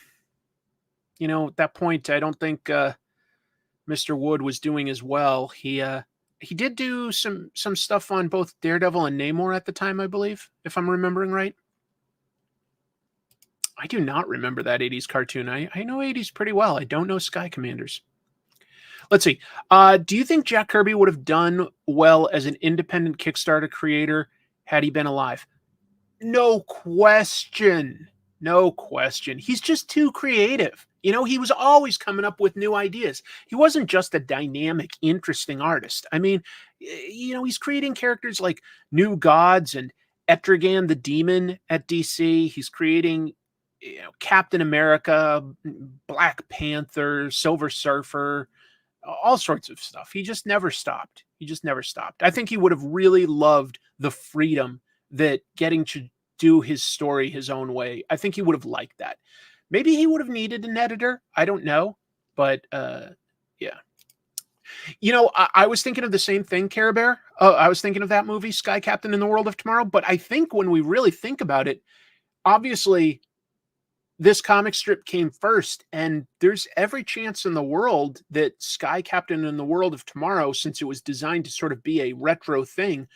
at that point, I don't think Mr. Wood was doing as well. He did do some stuff on both Daredevil and Namor at the time, I believe, if I'm remembering right. I do not remember that 80s cartoon. I know 80s pretty well. I don't know Sky Commanders. Let's see. Do you think Jack Kirby would have done well as an independent Kickstarter creator had he been alive? No question. No question. He's just too creative. He was always coming up with new ideas. He wasn't just a dynamic, interesting artist. I mean, he's creating characters like New Gods and Etrigan the Demon at DC. He's creating, Captain America, Black Panther, Silver Surfer, all sorts of stuff. He just never stopped. He just never stopped. I think he would have really loved the freedom that getting to do his story his own way. I think he would have liked that. Maybe he would have needed an editor. I don't know. But yeah. I was thinking of the same thing, Care Bear. I was thinking of that movie, Sky Captain in the World of Tomorrow. But I think when we really think about it, obviously this comic strip came first, and there's every chance in the world that Sky Captain in the World of Tomorrow, since it was designed to sort of be a retro thing,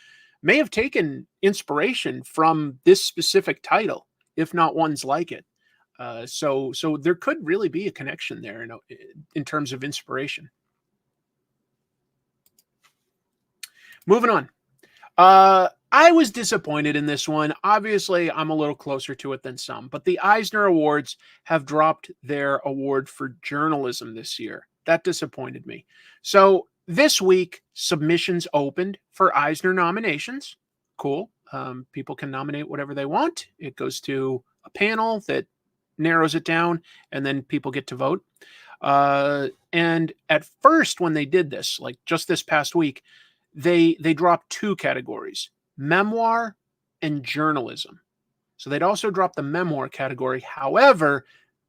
may have taken inspiration from this specific title, if not ones like it. So there could really be a connection there in terms of inspiration. Moving on. I was disappointed in this one. Obviously, I'm a little closer to it than some, but the Eisner Awards have dropped their award for journalism this year. That disappointed me. So this week, submissions opened for Eisner nominations. Cool. People can nominate whatever they want. It goes to a panel that narrows it down, and then people get to vote. And at first, when they did this, like just this past week, they dropped two categories: memoir and journalism. So they'd also dropped the memoir category. However,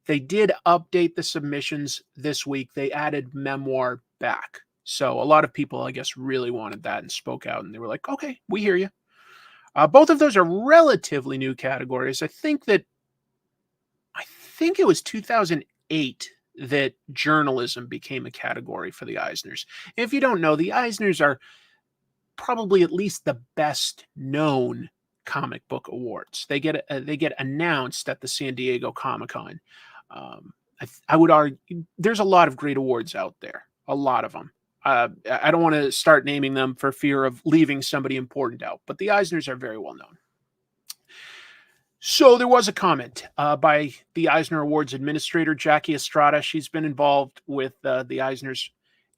they did update the submissions this week. They added memoir back. So a lot of people, I guess, really wanted that and spoke out, and they were like, okay, we hear you. Both of those are relatively new categories. I think it was 2008 that journalism became a category for the Eisners. If you don't know, the Eisners are probably at least the best known comic book awards. They get announced at the San Diego Comic-Con. I would argue there's a lot of great awards out there, a lot of them. I don't want to start naming them for fear of leaving somebody important out, but the Eisners are very well known. So there was a comment by the Eisner Awards administrator, Jackie Estrada. She's been involved with the Eisners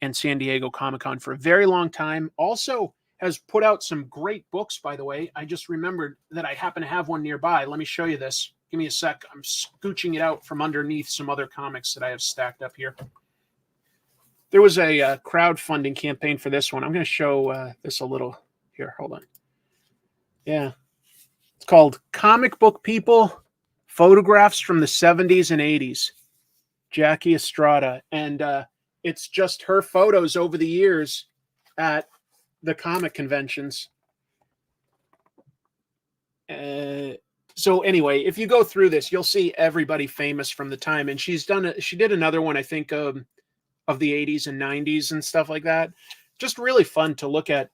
and San Diego Comic-Con for a very long time. Also has put out some great books, by the way. I just remembered that I happen to have one nearby. Let me show you this. Give me a sec. I'm scooching it out from underneath some other comics that I have stacked up here. There was a crowdfunding campaign for this one. I'm going to show this a little here. Hold on. Yeah. It's called Comic Book People, Photographs from the 70s and 80s. Jackie Estrada. And it's just her photos over the years at the comic conventions. So anyway, if you go through this, you'll see everybody famous from the time. And she did another one, I think, of the 80s and 90s and stuff like that. Just really fun to look at,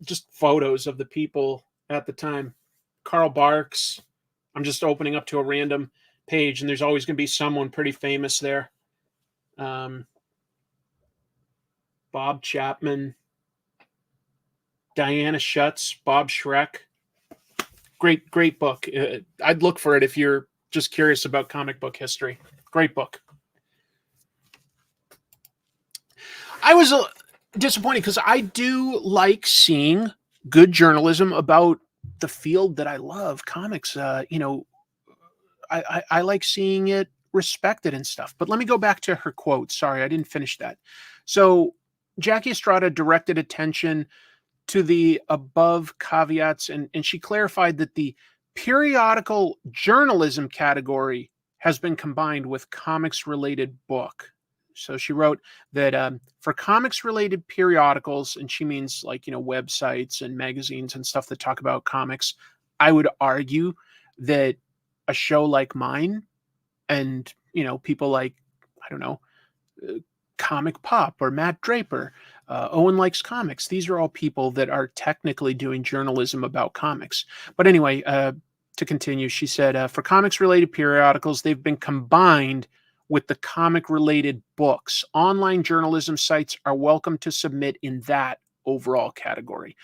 just photos of the people at the time. Carl Barks. I'm just opening up to a random page, and there's always going to be someone pretty famous there. Bob Chapman, Diana Schutz, Bob Schreck. Great book. I'd look for it if you're just curious about comic book history. Great book. disappointing because I do like seeing good journalism about the field that I love, comics. I like seeing it respected and stuff. But let me go back to her quote. Sorry, I didn't finish that. So Jackie Estrada directed attention to the above caveats, and she clarified that the periodical journalism category has been combined with comics related book. So she wrote that for comics related periodicals, and she means like, websites and magazines and stuff that talk about comics, I would argue that a show like mine and, people like, I don't know, Comic Pop or Matt Draper, Owen Likes Comics. These are all people that are technically doing journalism about comics. But anyway, to continue, she said, for comics related periodicals, they've been combined with the comic related books. Online journalism sites are welcome to submit in that overall category.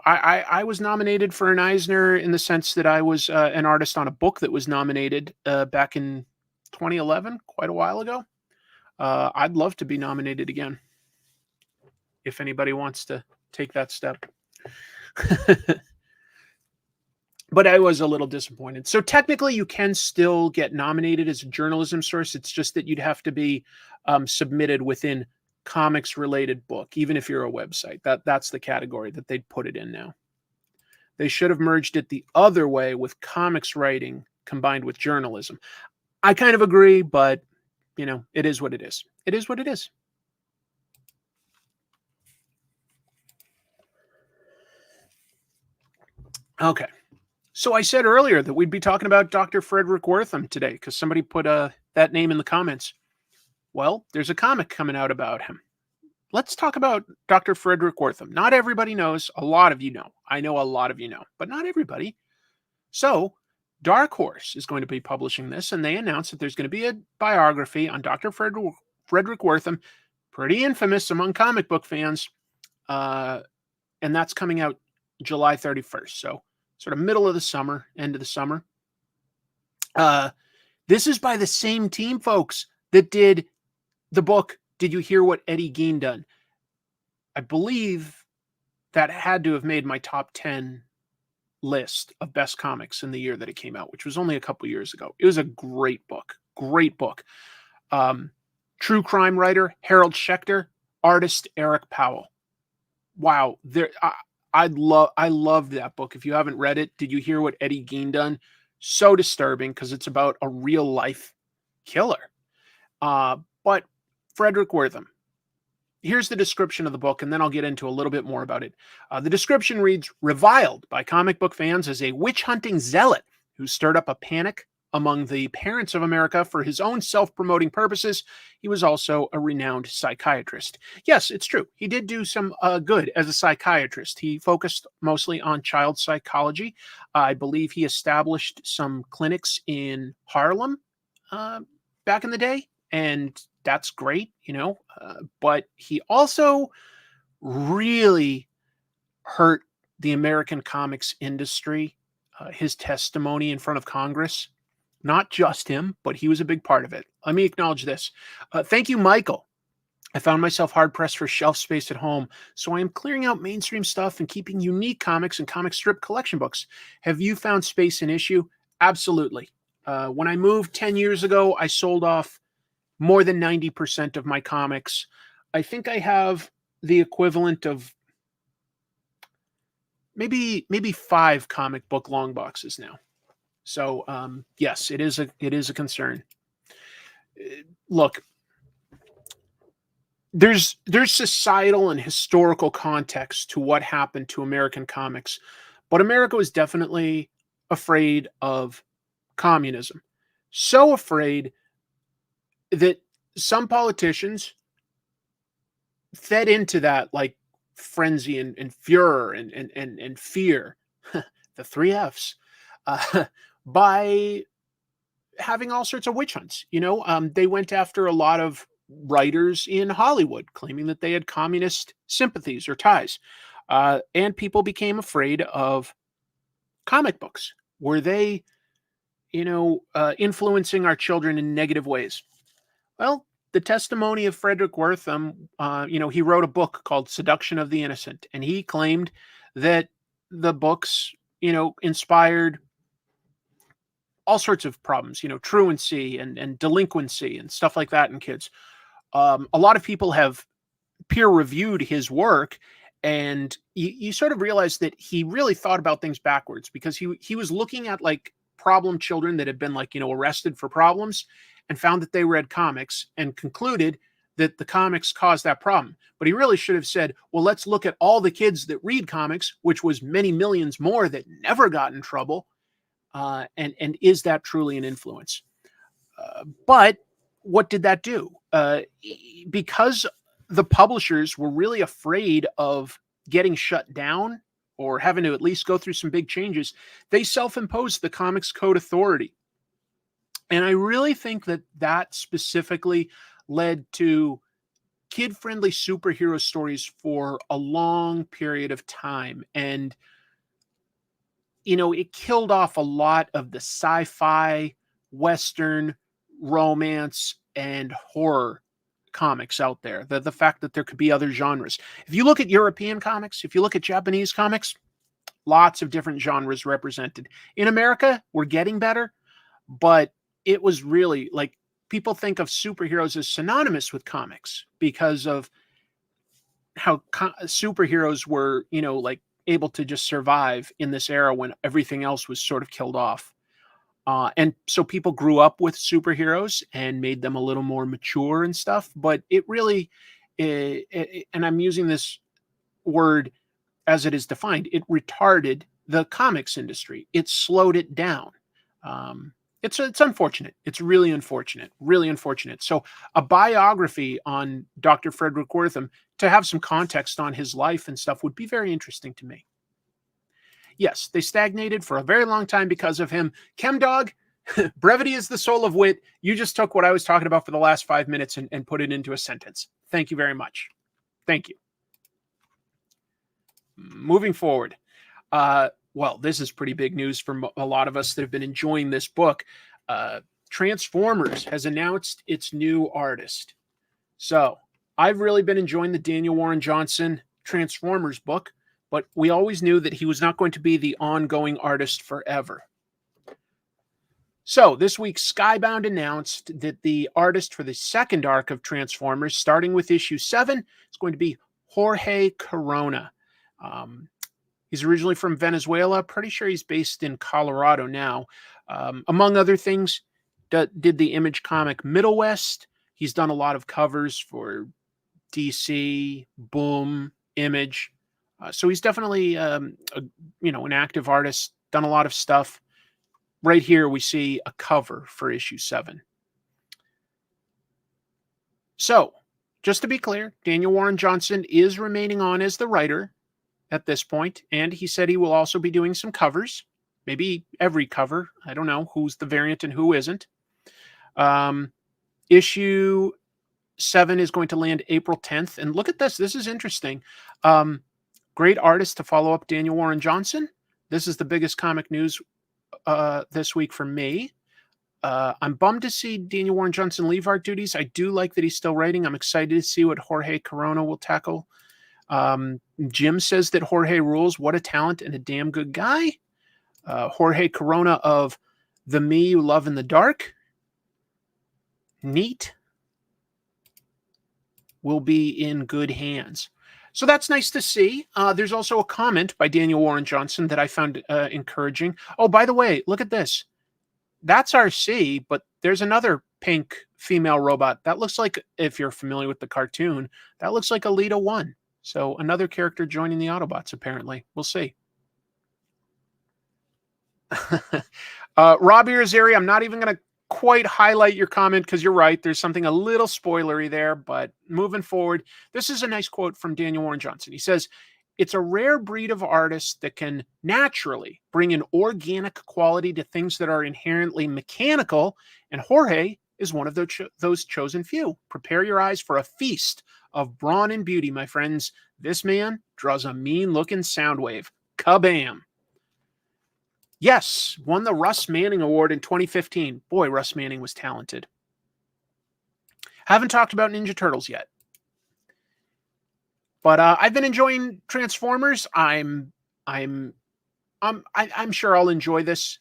I was nominated for an Eisner in the sense that I was an artist on a book that was nominated back in 2011, quite a while ago. I'd love to be nominated again if anybody wants to take that step. But I was a little disappointed. So technically, you can still get nominated as a journalism source. It's just that you'd have to be submitted within comics related book, even if you're a website. That's the category that they'd put it in now. They should have merged it the other way with comics writing combined with journalism. I kind of agree, but it is what it is. It is what it is. Okay. So I said earlier that we'd be talking about Dr. Frederick Wortham today because somebody put that name in the comments. Well, there's a comic coming out about him. Let's talk about Dr. Frederick Wortham. Not everybody knows. A lot of you know. I know a lot of you know, but not everybody. So Dark Horse is going to be publishing this, and they announced that there's going to be a biography on Dr. Frederick Wortham, pretty infamous among comic book fans, and that's coming out July 31st. So sort of middle of the summer, end of the summer. This is by the same team, folks, that did the book, Did You Hear What Eddie Gein Done? I believe that had to have made my top 10 list of best comics in the year that it came out, which was only a couple years ago. It was a great book. Great book. True crime writer, Harold Schechter, artist, Eric Powell. Wow. I loved that book. If you haven't read it, Did You Hear What Eddie Gein Done? So disturbing because it's about a real life killer. But Frederick Wortham, here's the description of the book, and then I'll get into a little bit more about it. The description reads, reviled by comic book fans as a witch-hunting zealot who stirred up a panic among the parents of America for his own self-promoting purposes, he was also a renowned psychiatrist. Yes, it's true. He did do some good as a psychiatrist. He focused mostly on child psychology. I believe he established some clinics in Harlem back in the day, and that's great, but he also really hurt the American comics industry. His testimony in front of Congress, not just him, but he was a big part of it. Let me acknowledge this. Thank you, Michael. I found myself hard-pressed for shelf space at home, so I am clearing out mainstream stuff and keeping unique comics and comic strip collection books. Have you found space an issue? Absolutely. When I moved 10 years ago, I sold off more than 90% of my comics. I think I have the equivalent of maybe 5 comic book long boxes now. So yes, it is a concern. Look, there's societal and historical context to what happened to American comics, but America was definitely afraid of communism. So afraid that some politicians fed into that like frenzy and furor and fear, the 3 F's, by having all sorts of witch hunts. They went after a lot of writers in Hollywood, claiming that they had communist sympathies or ties. And people became afraid of comic books. Were they, influencing our children in negative ways? Well, the testimony of Frederick Wortham, he wrote a book called Seduction of the Innocent, and he claimed that the books, inspired all sorts of problems, truancy and delinquency and stuff like that in kids. A lot of people have peer reviewed his work, and you sort of realize that he really thought about things backwards, because he was looking at like problem children that had been arrested for problems, and found that they read comics and concluded that the comics caused that problem. But he really should have said, well, let's look at all the kids that read comics, which was many millions more that never got in trouble. And is that truly an influence? But what did that do? Because the publishers were really afraid of getting shut down or having to at least go through some big changes, they self-imposed the Comics Code Authority. And I really think that specifically led to kid-friendly superhero stories for a long period of time. And, it killed off a lot of the sci-fi, Western, romance, and horror comics out there. The fact that there could be other genres. If you look at European comics, if you look at Japanese comics, lots of different genres represented. In America, we're getting better, but it was really like, people think of superheroes as synonymous with comics because of how superheroes were, able to just survive in this era when everything else was sort of killed off. And so people grew up with superheroes and made them a little more mature and stuff. But it really, and I'm using this word as it is defined, it retarded the comics industry. It slowed it down. It's unfortunate. It's really unfortunate. Really unfortunate. So a biography on Dr. Frederick Wortham, to have some context on his life and stuff, would be very interesting to me. Yes, they stagnated for a very long time because of him. Chemdog, brevity is the soul of wit. You just took what I was talking about for the last 5 minutes and put it into a sentence. Thank you very much. Thank you. Moving forward. Well, this is pretty big news for a lot of us that have been enjoying this book. Transformers has announced its new artist. So I've really been enjoying the Daniel Warren Johnson Transformers book, but we always knew that he was not going to be the ongoing artist forever. So this week, Skybound announced that the artist for the second arc of Transformers, starting with issue 7, is going to be Jorge Corona. He's originally from Venezuela. Pretty sure he's based in Colorado now. Among other things, did the Image comic Middle West. He's done a lot of covers for DC, Boom, Image. So he's definitely, an active artist, done a lot of stuff. Right here, we see a cover for issue 7. So, just to be clear, Daniel Warren Johnson is remaining on as the writer at this point, and he said he will also be doing some covers, maybe every cover. I don't know who's the variant and who isn't. Issue 7 is going to land April 10th, and look at this. This is interesting. Great artist to follow up Daniel Warren Johnson. This is the biggest comic news this week for me. I'm bummed to see Daniel Warren Johnson leave art duties. I do like that he's still writing. I'm excited to see what Jorge Corona will tackle. Jim says that Jorge rules. What a talent and a damn good guy. Jorge Corona of The Me You Love in the Dark. Neat. Will be in good hands. So that's nice to see. There's also a comment by Daniel Warren Johnson that I found encouraging. Oh, by the way, look at this. That's RC, but there's another pink female robot. That looks like, if you're familiar with the cartoon, that looks like Alita 1. So another character joining the Autobots, apparently. We'll see. Rob Irizarry, I'm not even going to quite highlight your comment because you're right. There's something a little spoilery there, but moving forward, this is a nice quote from Daniel Warren Johnson. He says, "It's a rare breed of artists that can naturally bring an organic quality to things that are inherently mechanical, and Jorge is one of those chosen few. Prepare your eyes for a feast of brawn and beauty, my friends. This man draws a mean-looking sound wave. Kabam." Yes, won the Russ Manning Award in 2015. Boy, Russ Manning was talented. Haven't talked about Ninja Turtles yet. But I've been enjoying Transformers. I'm sure I'll enjoy this.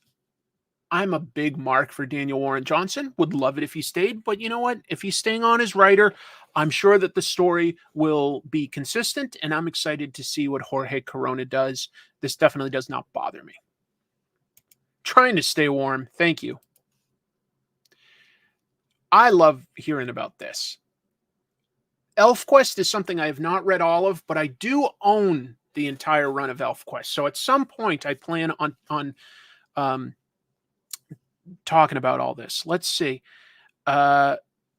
I'm a big mark for Daniel Warren Johnson. Would love it if he stayed, but you know what? If he's staying on as writer, I'm sure that the story will be consistent, and I'm excited to see what Jorge Corona does. This definitely does not bother me. Trying to stay warm. Thank you. I love hearing about this. ElfQuest is something I have not read all of, but I do own the entire run of ElfQuest. So at some point, I plan on talking about all this. Let's see.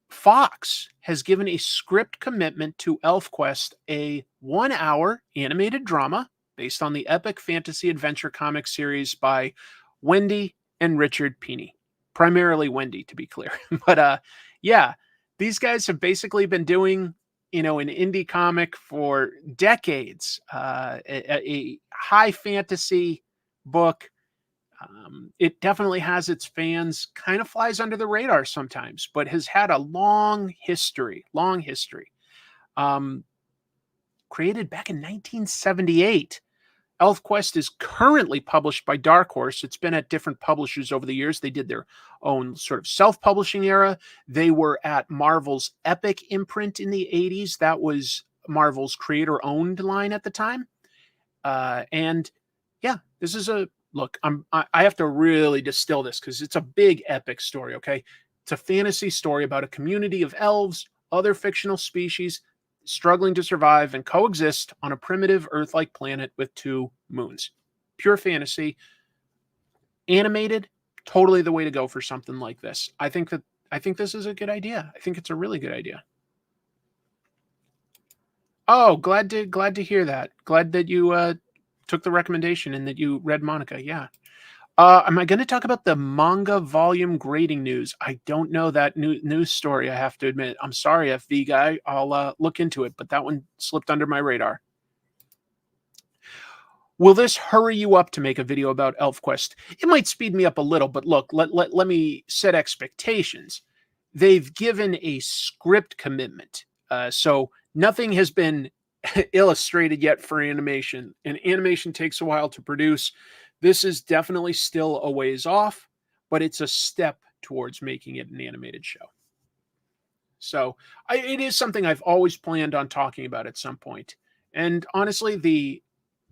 Fox has given a script commitment to ElfQuest, a 1-hour animated drama based on the epic fantasy adventure comic series by Wendy and Richard Pini. Primarily Wendy, to be clear. But yeah, these guys have basically been doing, an indie comic for decades. A high fantasy book. It definitely has its fans, kind of flies under the radar sometimes, but has had a long history. Created back in 1978. ElfQuest is currently published by Dark Horse. It's been at different publishers over the years. They did their own sort of self-publishing era. They were at Marvel's Epic imprint in the 80s. That was Marvel's creator-owned line at the time. And yeah, this is look, I have to really distill this because it's a big epic story, okay? It's a fantasy story about a community of elves, other fictional species, struggling to survive and coexist on a primitive Earth-like planet with 2 moons. Pure fantasy. Animated, totally the way to go for something like this. I think this is a good idea. I think it's a really good idea. Oh, glad to hear that. Glad that you took the recommendation and that you read Monica. Yeah. Am I going to talk about the manga volume grading news? I don't know that news story, I have to admit. I'm sorry, FV guy. I'll look into it, but that one slipped under my radar. Will this hurry you up to make a video about ElfQuest? It might speed me up a little, but look, let me set expectations. They've given a script commitment. So nothing has been illustrated yet for animation, and animation takes a while to produce. This is definitely still a ways off, but it's a step towards making it an animated show. So it is something I've always planned on talking about at some point. And honestly, the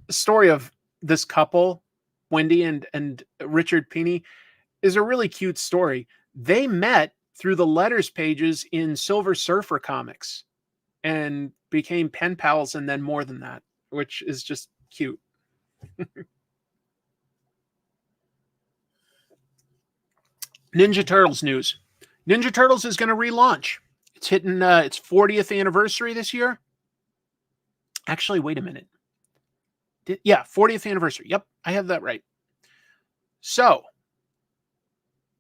story of this couple, Wendy and Richard Pini, is a really cute story. They met through the letters pages in Silver Surfer comics and became pen pals, and then more than that, which is just cute. Ninja Turtles news. Ninja Turtles is going to relaunch. It's hitting its 40th anniversary this year. Actually, wait a minute. Yeah, 40th anniversary. Yep, I have that right. So,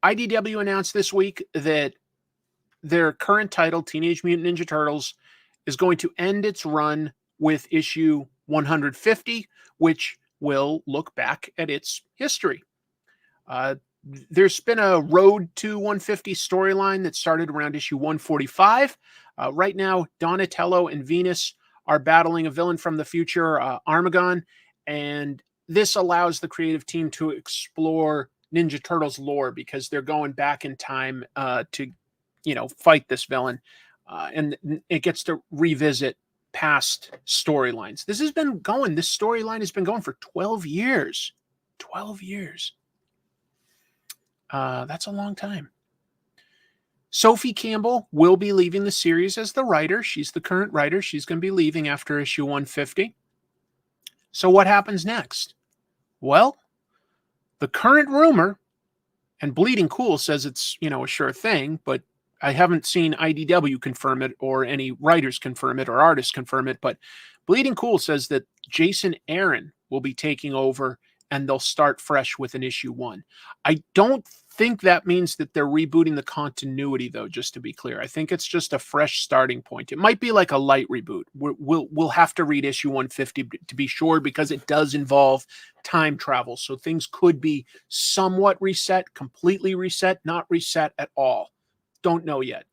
IDW announced this week that their current title, Teenage Mutant Ninja Turtles, is going to end its run with issue 150, which will look back at its history. There's been a Road to 150 storyline that started around issue 145. Right now, Donatello and Venus are battling a villain from the future, Armagon, and this allows the creative team to explore Ninja Turtles lore because they're going back in time to, fight this villain, and it gets to revisit past storylines. This storyline has been going for 12 years. 12 years. That's a long time. Sophie Campbell will be leaving the series as the writer. She's the current writer. She's going to be leaving after issue 150. So what happens next? Well, the current rumor, and Bleeding Cool says it's, a sure thing, but I haven't seen IDW confirm it or any writers confirm it or artists confirm it, but Bleeding Cool says that Jason Aaron will be taking over and they'll start fresh with an issue 1. I don't think that means that they're rebooting the continuity, though, just to be clear. I think it's just a fresh starting point. It might be like a light reboot. We'll have to read issue 150 to be sure, because it does involve time travel. So things could be somewhat reset, completely reset, not reset at all. Don't know yet.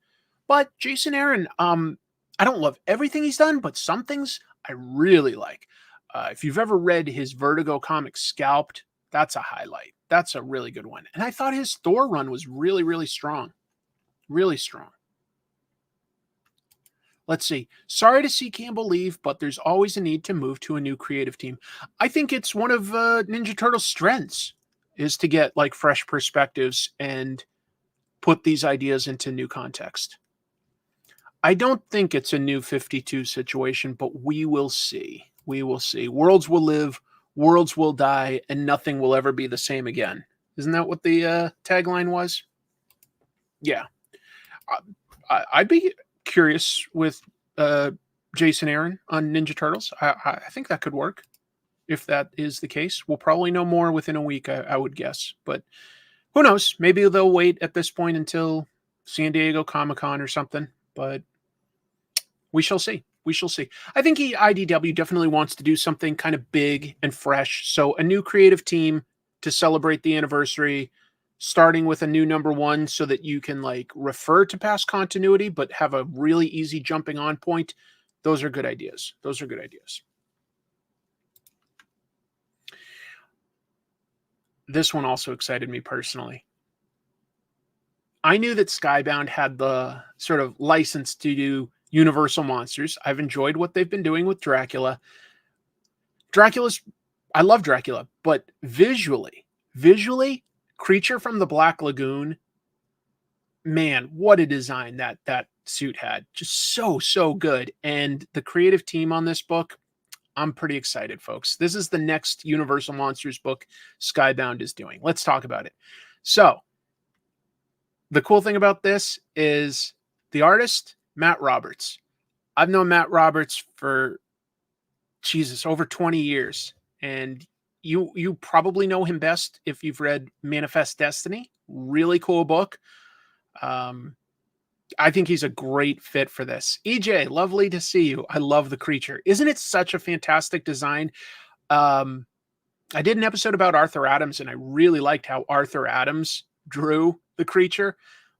But Jason Aaron, I don't love everything he's done, but some things I really like. If you've ever read his Vertigo comic Scalped, that's a highlight. That's a really good one. And I thought his Thor run was really, really strong. Really strong. Let's see. Sorry to see Campbell leave, but there's always a need to move to a new creative team. I think it's one of Ninja Turtles' strengths is to get like fresh perspectives and put these ideas into new context. I don't think it's a new 52 situation, but we will see. We will see. Worlds will live, worlds will die, and nothing will ever be the same again. Isn't that what the tagline was? Yeah. I'd be curious with Jason Aaron on Ninja Turtles. I think that could work. If that is the case, we'll probably know more within a week, I would guess. But who knows? Maybe they'll wait at this point until San Diego Comic-Con or something. But we shall see. We shall see. I think IDW definitely wants to do something kind of big and fresh. So a new creative team to celebrate the anniversary, starting with a new #1 so that you can like refer to past continuity, but have a really easy jumping on point. Those are good ideas. Those are good ideas. This one also excited me personally. I knew that Skybound had the sort of license to do Universal Monsters. I've enjoyed what they've been doing with Dracula. I love Dracula, but visually, Creature from the Black Lagoon, man, what a design that suit had. Just so good. And the creative team on this book, I'm pretty excited, folks. This is the next Universal Monsters book Skybound is doing. Let's talk about it. So, the cool thing about this is the artist, Matt Roberts. I've known Matt Roberts for, over 20 years. And you probably know him best if you've read Manifest Destiny. Really cool book. I think he's a great fit for this. EJ, lovely to see you. I love the creature. Isn't it such a fantastic design? I did an episode about Arthur Adams, and I really liked how Arthur Adams drew the creature.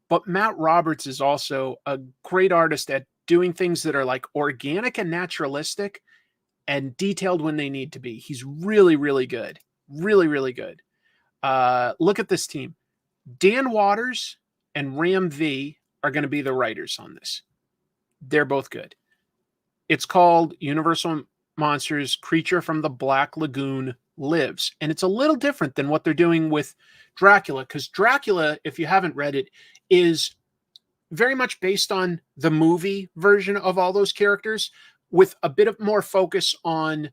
But Matt Roberts is also a great artist at doing things that are like organic and naturalistic and detailed when they need to be. He's really, really good. Really good. Look at this team. Dan Waters and Ram V are going to be the writers on this. They're both good. It's called Universal Monsters Creature from the Black Lagoon Lives. And it's a little different than what they're doing with Dracula, because Dracula, if you haven't read it, is very much based on the movie version of all those characters with a bit of more focus on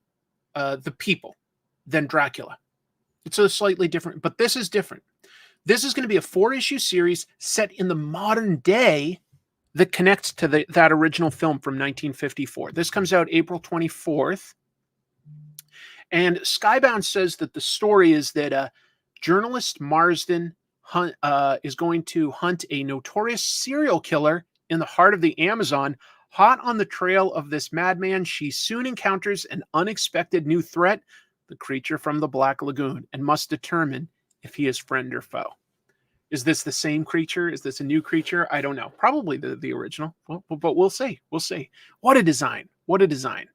the people than Dracula. It's a slightly different, but this is different. This is going to be a 4-issue series set in the modern day that connects to that original film from 1954. This comes out April 24th. And Skybound says that the story is that journalist Marsden is going to hunt a notorious serial killer in the heart of the Amazon. Hot on the trail of this madman, she soon encounters an unexpected new threat, the creature from the Black Lagoon, and must determine if he is friend or foe. Is this the same creature? Is this a new creature? I don't know. Probably the original, but we'll see. We'll see. What a design. What a design.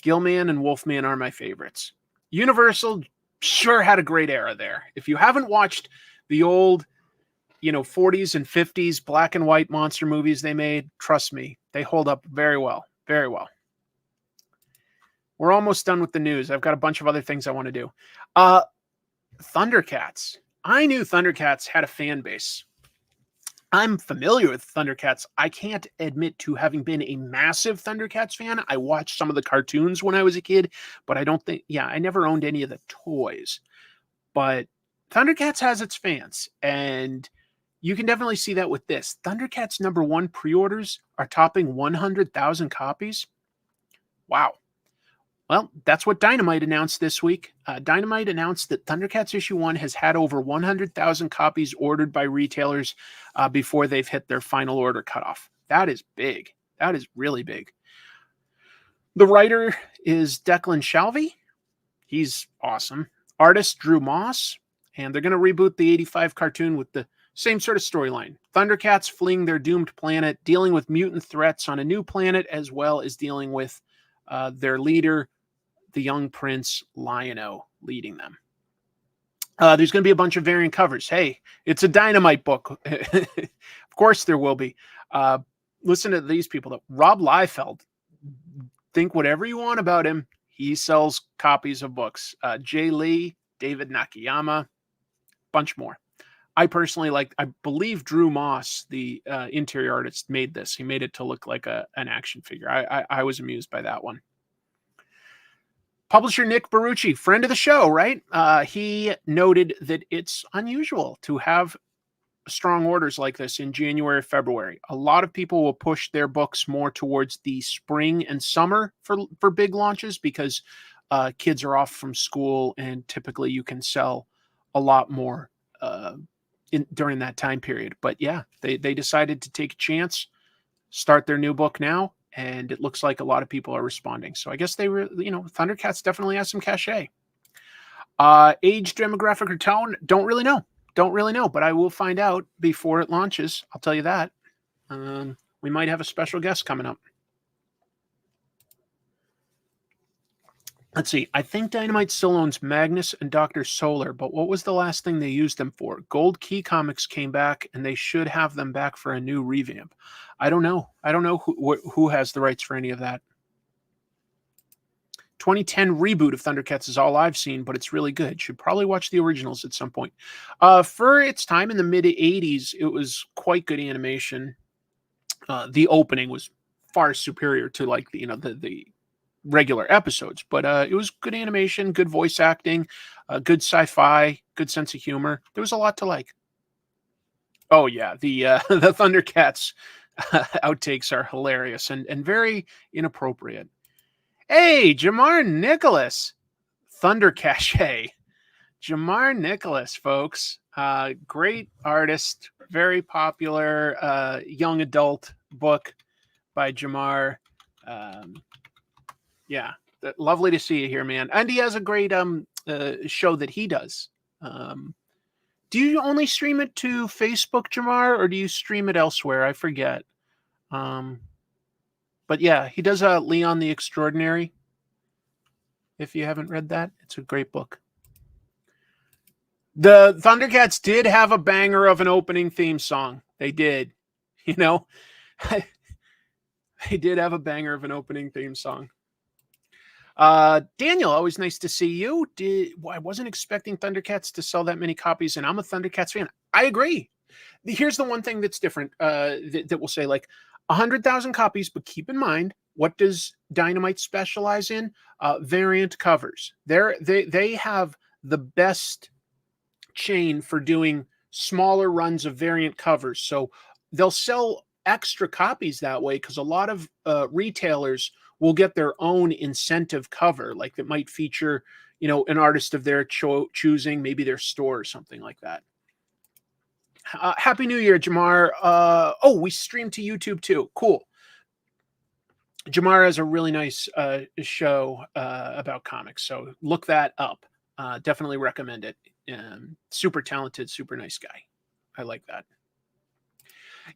Gilman and Wolfman are my favorites. Universal sure had a great era there. If you haven't watched the old, 40s and 50s black and white monster movies they made, trust me, they hold up very well. Very well. We're almost done with the news. I've got a bunch of other things I want to do. Thundercats. I knew Thundercats had a fan base. I'm familiar with Thundercats. I can't admit to having been a massive Thundercats fan. I watched some of the cartoons when I was a kid, but I never owned any of the toys. But Thundercats has its fans, and you can definitely see that with this. Thundercats #1 pre-orders are topping 100,000 copies. Wow. Well, that's what Dynamite announced this week. Dynamite announced that Thundercats issue 1 has had over 100,000 copies ordered by retailers before they've hit their final order cutoff. That is big. That is really big. The writer is Declan Shalvey. He's awesome. Artist Drew Moss. And they're going to reboot the 85 cartoon with the Same sort of storyline. Thundercats fleeing their doomed planet, dealing with mutant threats on a new planet, as well as dealing with their leader, the young prince Lion-O, leading them. There's going to be a bunch of variant covers. Hey, it's a Dynamite book. Of course there will be. Listen to these people. Rob Liefeld, think whatever you want about him. He sells copies of books. Jay Lee, David Nakayama, bunch more. I personally like, I believe Drew Moss, the interior artist, made this. He made it to look like an action figure. I was amused by that one. Publisher Nick Barucci, friend of the show, right? He noted that it's unusual to have strong orders like this in January, February. A lot of people will push their books more towards the spring and summer for big launches because kids are off from school and typically you can sell a lot more during that time period. But yeah, they decided to take a chance, start their new book now, and it looks like a lot of people are responding. So I guess they were, Thundercats definitely has some cachet. Age, demographic, or tone, don't really know, but I will find out before it launches. I'll tell you that. We might have a special guest coming up. Let's see. I think Dynamite still owns Magnus and Dr. Solar, but what was the last thing they used them for? Gold Key Comics came back, and they should have them back for a new revamp. I don't know. I don't know who has the rights for any of that. 2010 reboot of Thundercats is all I've seen, but it's really good. Should probably watch the originals at some point. For its time in the mid-'80s, it was quite good animation. The opening was far superior to like the regular episodes, but it was good animation, good voice acting, good sci-fi, good sense of humor. There was a lot to like. Oh yeah, the the Thundercats outtakes are hilarious and very inappropriate. Hey, Jamar Nicholas, Thunder Cachet. Jamar Nicholas, folks. Great artist, very popular young adult book by Jamar. Yeah, lovely to see you here, man. And he has a great show that he does. Do you only stream it to Facebook, Jamar, or do you stream it elsewhere? I forget. But yeah, he does Leon the Extraordinary. If you haven't read that, it's a great book. The Thundercats did have a banger of an opening theme song. They did. They did have a banger of an opening theme song. Daniel, always nice to see you. I wasn't expecting Thundercats to sell that many copies, and I'm a Thundercats fan. I agree. Here's the one thing that's different that will say, like, 100,000 copies, but keep in mind, what does Dynamite specialize in? Variant covers. They have the best chain for doing smaller runs of variant covers. So they'll sell extra copies that way because a lot of retailers will get their own incentive cover, like that might feature, an artist of their choosing, maybe their store or something like that. Happy New Year, Jamar. We stream to YouTube too. Cool. Jamar has a really nice show about comics, so look that up. Definitely recommend it. Super talented, super nice guy. I like that.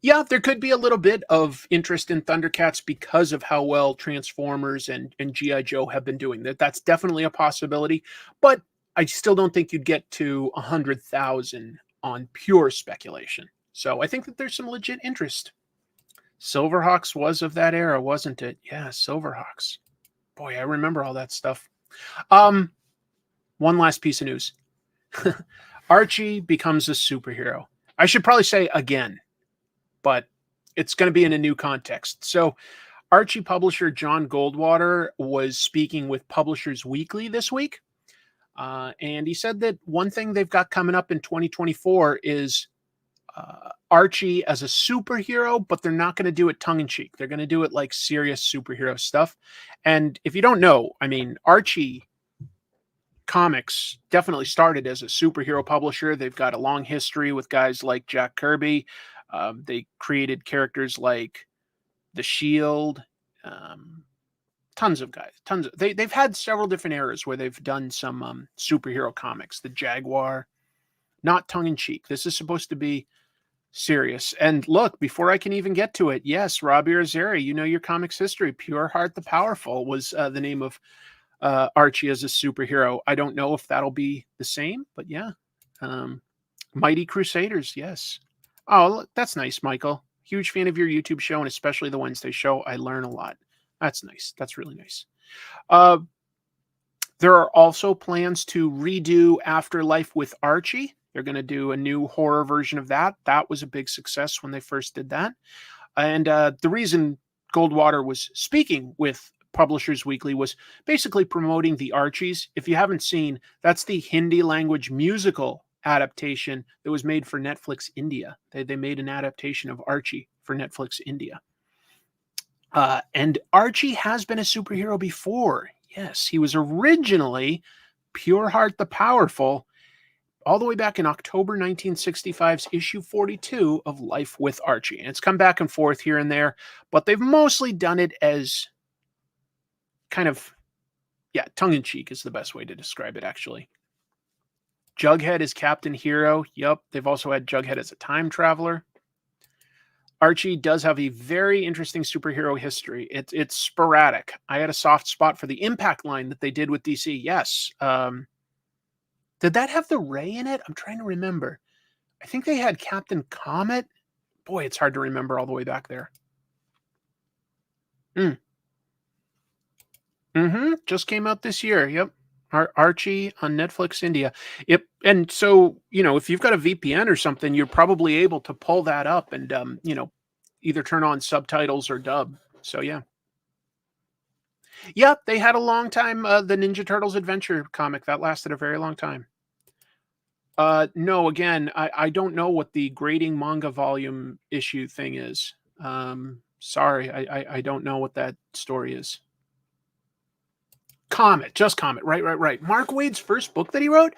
Yeah, there could be a little bit of interest in Thundercats because of how well Transformers and G.I. Joe have been doing. That's definitely a possibility, but I still don't think you'd get to 100,000 on pure speculation. So I think that there's some legit interest. Silverhawks was of that era, wasn't it? Yeah, Silverhawks. Boy, I remember all that stuff. One last piece of news. Archie becomes a superhero. I should probably say again, but it's going to be in a new context. So Archie publisher John Goldwater was speaking with Publishers Weekly this week. And he said that one thing they've got coming up in 2024 is Archie as a superhero, but they're not going to do it tongue-in-cheek. They're going to do it like serious superhero stuff. And if you don't know, I mean, Archie Comics definitely started as a superhero publisher. They've got a long history with guys like Jack Kirby. They created characters like the Shield, tons of guys, they've had several different eras where they've done some superhero comics. The Jaguar, not tongue-in-cheek. This is supposed to be Serious. And look, before I can even get to it, yes, Robbie Irizarry, you know your comics history. Pure Heart the Powerful was the name of Archie as a superhero. I don't know if that'll be the same, but yeah. Um, Mighty Crusaders, yes. Oh, that's nice, Michael. Huge fan of your YouTube show and especially the Wednesday show. I learn a lot. That's nice. That's really nice. Uh, there are also plans to redo Afterlife with Archie. They're going to do a new horror version of that. That was a big success when they first did that. And the reason Goldwater was speaking with Publishers Weekly was basically promoting the Archies. If you haven't seen, that's the Hindi language musical adaptation that was made for Netflix India. They made an adaptation of Archie for Netflix India. And Archie has been a superhero before. Yes, he was originally Pure Heart the Powerful, all the way back in October 1965's issue 42 of Life with Archie. And it's come back and forth here and there, but they've mostly done it as kind of, yeah, tongue-in-cheek is the best way to describe it, actually. Jughead is Captain Hero. Yep, they've also had Jughead as a time traveler. Archie does have a very interesting superhero history. It's sporadic. I had a soft spot for the Impact line that they did with DC. Yes. Did that have the Ray in it? I'm trying to remember. I think they had Captain Comet. Boy, it's hard to remember all the way back there. Just came out this year. Yep. Archie on Netflix India. Yep. And so, if you've got a VPN or something, you're probably able to pull that up and, either turn on subtitles or dub. So, yeah. Yep. They had a long time, the Ninja Turtles Adventure comic. That lasted a very long time. No, again, I don't know what the grading manga volume issue thing is. Sorry, I don't know what that story is. Just Comet. Right. Mark Waid's first book that he wrote?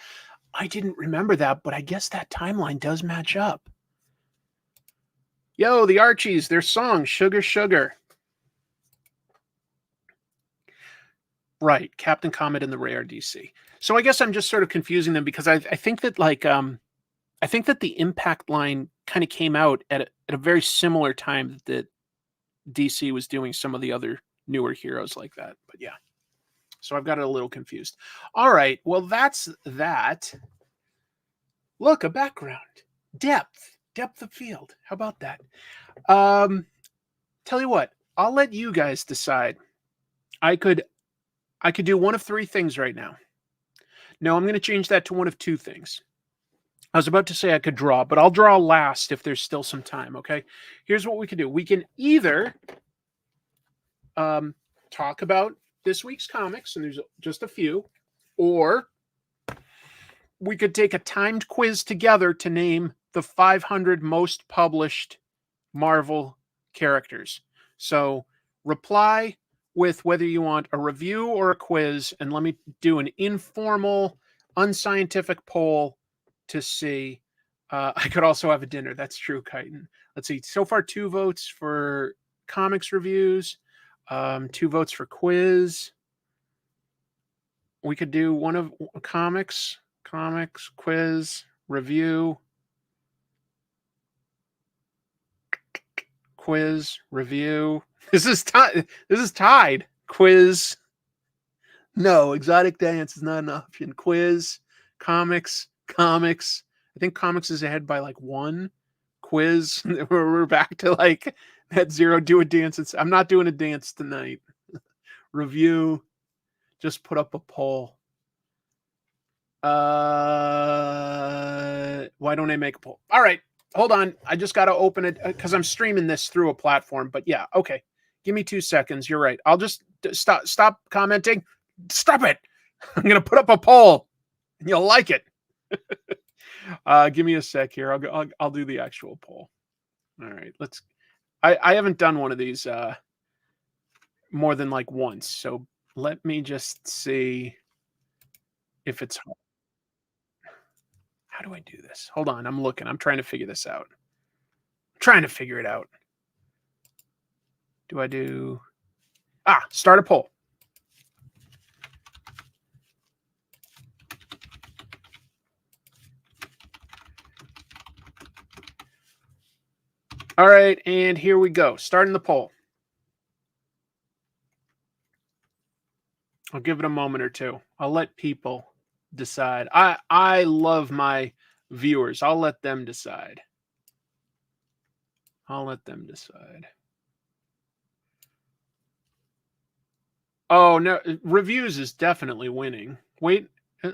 I didn't remember that, but I guess that timeline does match up. Yo, the Archies, their song, Sugar Sugar. Right, Captain Comet and the Ray are DC. So I guess I'm just sort of confusing them because I think that I think that the Impact line kind of came out at a very similar time that DC was doing some of the other newer heroes like that. But yeah. So I've got it a little confused. All right. Well, that's that. Look, a background. Depth of field. How about that? Tell you what, I'll let you guys decide. I could do one of three things right now. No, I'm going to change that to one of two things. I was about to say I could draw, but I'll draw last if there's still some time, okay? Here's what we can do. We can either talk about this week's comics, and there's just a few, or we could take a timed quiz together to name the 500 most published Marvel characters. So reply with whether you want a review or a quiz, and let me do an informal, unscientific poll to see. I could also have a dinner. That's true, Chitin. Let's see. So far, 2 votes for comics reviews, 2 votes for quiz. We could do one of comics, quiz, review, quiz, review. This is tied. Quiz. No, exotic dance is not an option. Quiz, comics. I think comics is ahead by like 1. Quiz. We're back to like that 0. Do a dance. I'm not doing a dance tonight. Review. Just put up a poll. Why don't I make a poll? All right. Hold on. I just got to open it because I'm streaming this through a platform. But yeah, okay. Give me 2 seconds. You're right. I'll just stop commenting. Stop it. I'm going to put up a poll and you'll like it. Give me a sec here. I'll do the actual poll. All right. I haven't done one of these more than like once. So let me just see if it's hard. How do I do this? Hold on. I'm looking. I'm trying to figure this out. I'm trying to figure it out. Do I do... start a poll. All right, and here we go. Starting the poll. I'll give it a moment or two. I'll let people decide. I love my viewers. I'll let them decide. I'll let them decide. Oh, no. Reviews is definitely winning. Wait,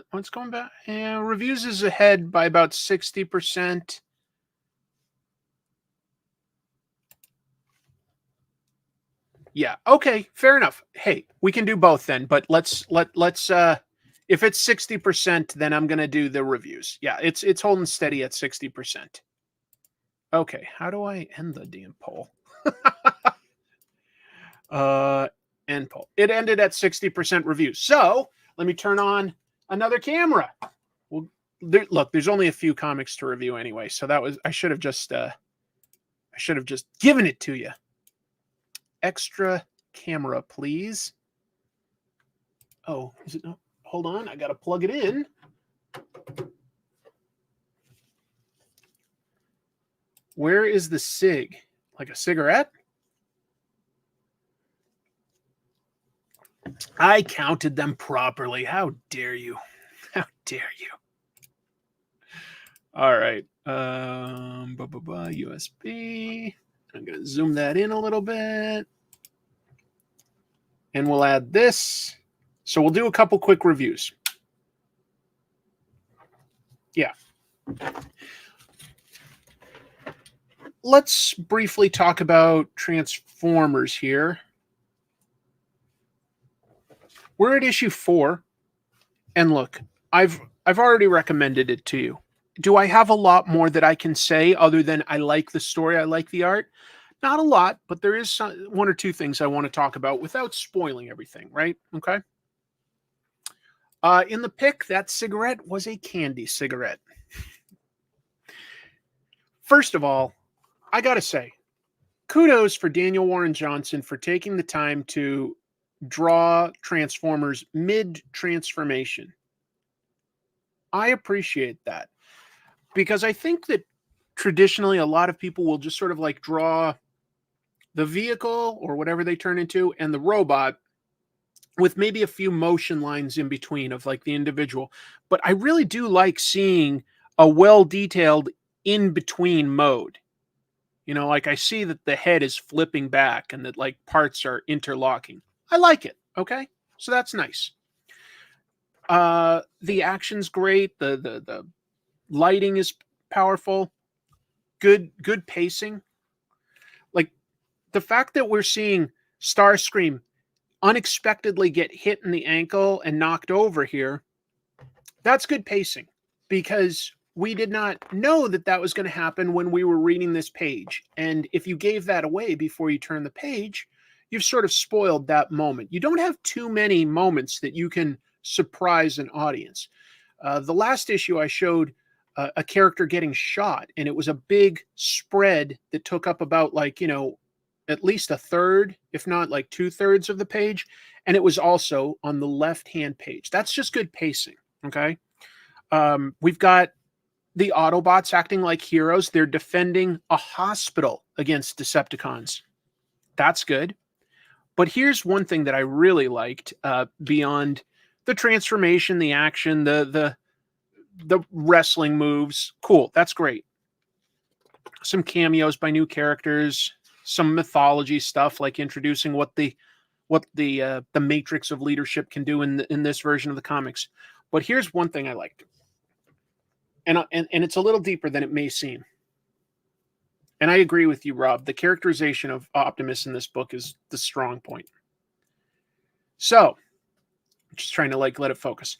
what's going back? Yeah, reviews is ahead by about 60%. Yeah. Okay. Fair enough. Hey, we can do both then, but let's if it's 60%, then I'm gonna do the reviews. Yeah, it's holding steady at 60%. Okay, how do I end the damn poll? End poll. It ended at 60% reviews. So let me turn on another camera. Well, look, there's only a few comics to review anyway, so that was I should have just given it to you. Extra camera, please. Oh, is it? No, hold on, I gotta plug it in. Where is the cig? Like a cigarette? I counted them properly. How dare you? How dare you? All right. USB. I'm going to zoom that in a little bit. And we'll add this. So we'll do a couple quick reviews. Yeah. Let's briefly talk about Transformers here. We're at issue 4. And look, I've already recommended it to you. Do I have a lot more that I can say other than I like the story, I like the art? Not a lot, but there is one or two things I want to talk about without spoiling everything, right? Okay. In the pick, that cigarette was a candy cigarette. First of all, I got to say, kudos for Daniel Warren Johnson for taking the time to draw Transformers mid-transformation. I appreciate that because I think that traditionally a lot of people will just sort of like draw the vehicle or whatever they turn into and the robot with maybe a few motion lines in between of like the individual. But I really do like seeing a well-detailed in-between mode. You know, like I see that the head is flipping back and that like parts are interlocking. I like it. Okay. So that's nice. The action's great. The lighting is powerful. Good pacing. Like the fact that we're seeing Starscream unexpectedly get hit in the ankle and knocked over here, that's good pacing because we did not know that that was going to happen when we were reading this page. And if you gave that away before you turn the page, you've sort of spoiled that moment. You don't have too many moments that you can surprise an audience. The last issue I showed a character getting shot, and it was a big spread that took up about like, at least a third, if not like 2/3 of the page. And it was also on the left-hand page. That's just good pacing. Okay. We've got the Autobots acting like heroes. They're defending a hospital against Decepticons. That's good. But here's one thing that I really liked beyond the transformation, the action, the wrestling moves. Cool. That's great. Some cameos by new characters, some mythology stuff like introducing what the matrix of leadership can do in this version of the comics. But here's one thing I liked. And it's a little deeper than it may seem. And I agree with you, Rob. The characterization of Optimus in this book is the strong point. So, I'm just trying to like let it focus.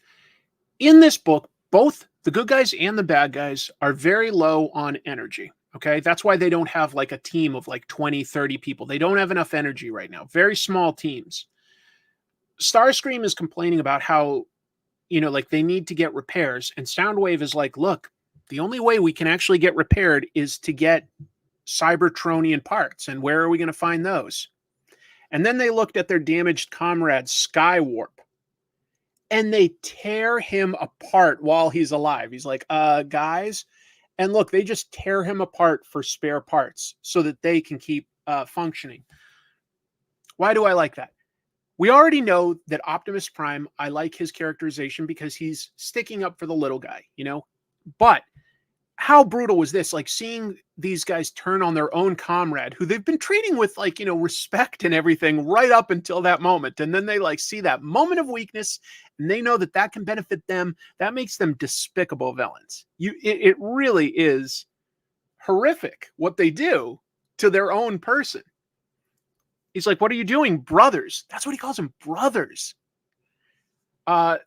In this book, both the good guys and the bad guys are very low on energy. Okay. That's why they don't have like a team of like 20, 30 people. They don't have enough energy right now. Very small teams. Starscream is complaining about how, like they need to get repairs. And Soundwave is like, look, the only way we can actually get repaired is to get Cybertronian parts. And where are we going to find those? And then they looked at their damaged comrade, Skywarp, and they tear him apart while he's alive. He's like, guys, And look, they just tear him apart for spare parts so that they can keep functioning. Why do I like that? We already know that Optimus Prime, I like his characterization because he's sticking up for the little guy, you know? But how brutal was this? Like seeing these guys turn on their own comrade who they've been treating with like, respect and everything right up until that moment. And then they like see that moment of weakness and they know that that can benefit them. That makes them despicable villains. It really is horrific what they do to their own person. He's like, "What are you doing, brothers?" That's what he calls them, brothers. Uh,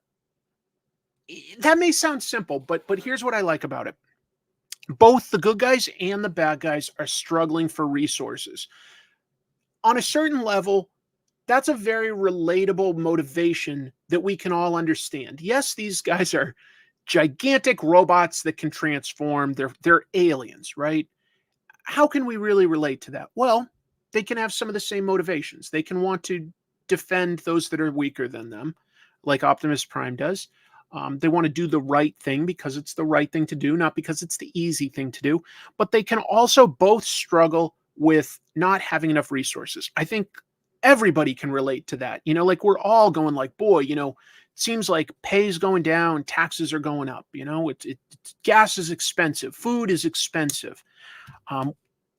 that may sound simple, but here's what I like about it. Both the good guys and the bad guys are struggling for resources. On a certain level, that's a very relatable motivation that we can all understand. Yes, these guys are gigantic robots that can transform. They're aliens, right? How can we really relate to that? Well, they can have some of the same motivations. They can want to defend those that are weaker than them, like Optimus Prime does. They want to do the right thing because it's the right thing to do, not because it's the easy thing to do. But they can also both struggle with not having enough resources. I think everybody can relate to that. Like we're all going like, boy, it seems like pay's going down, taxes are going up. Gas is expensive, food is expensive. Um,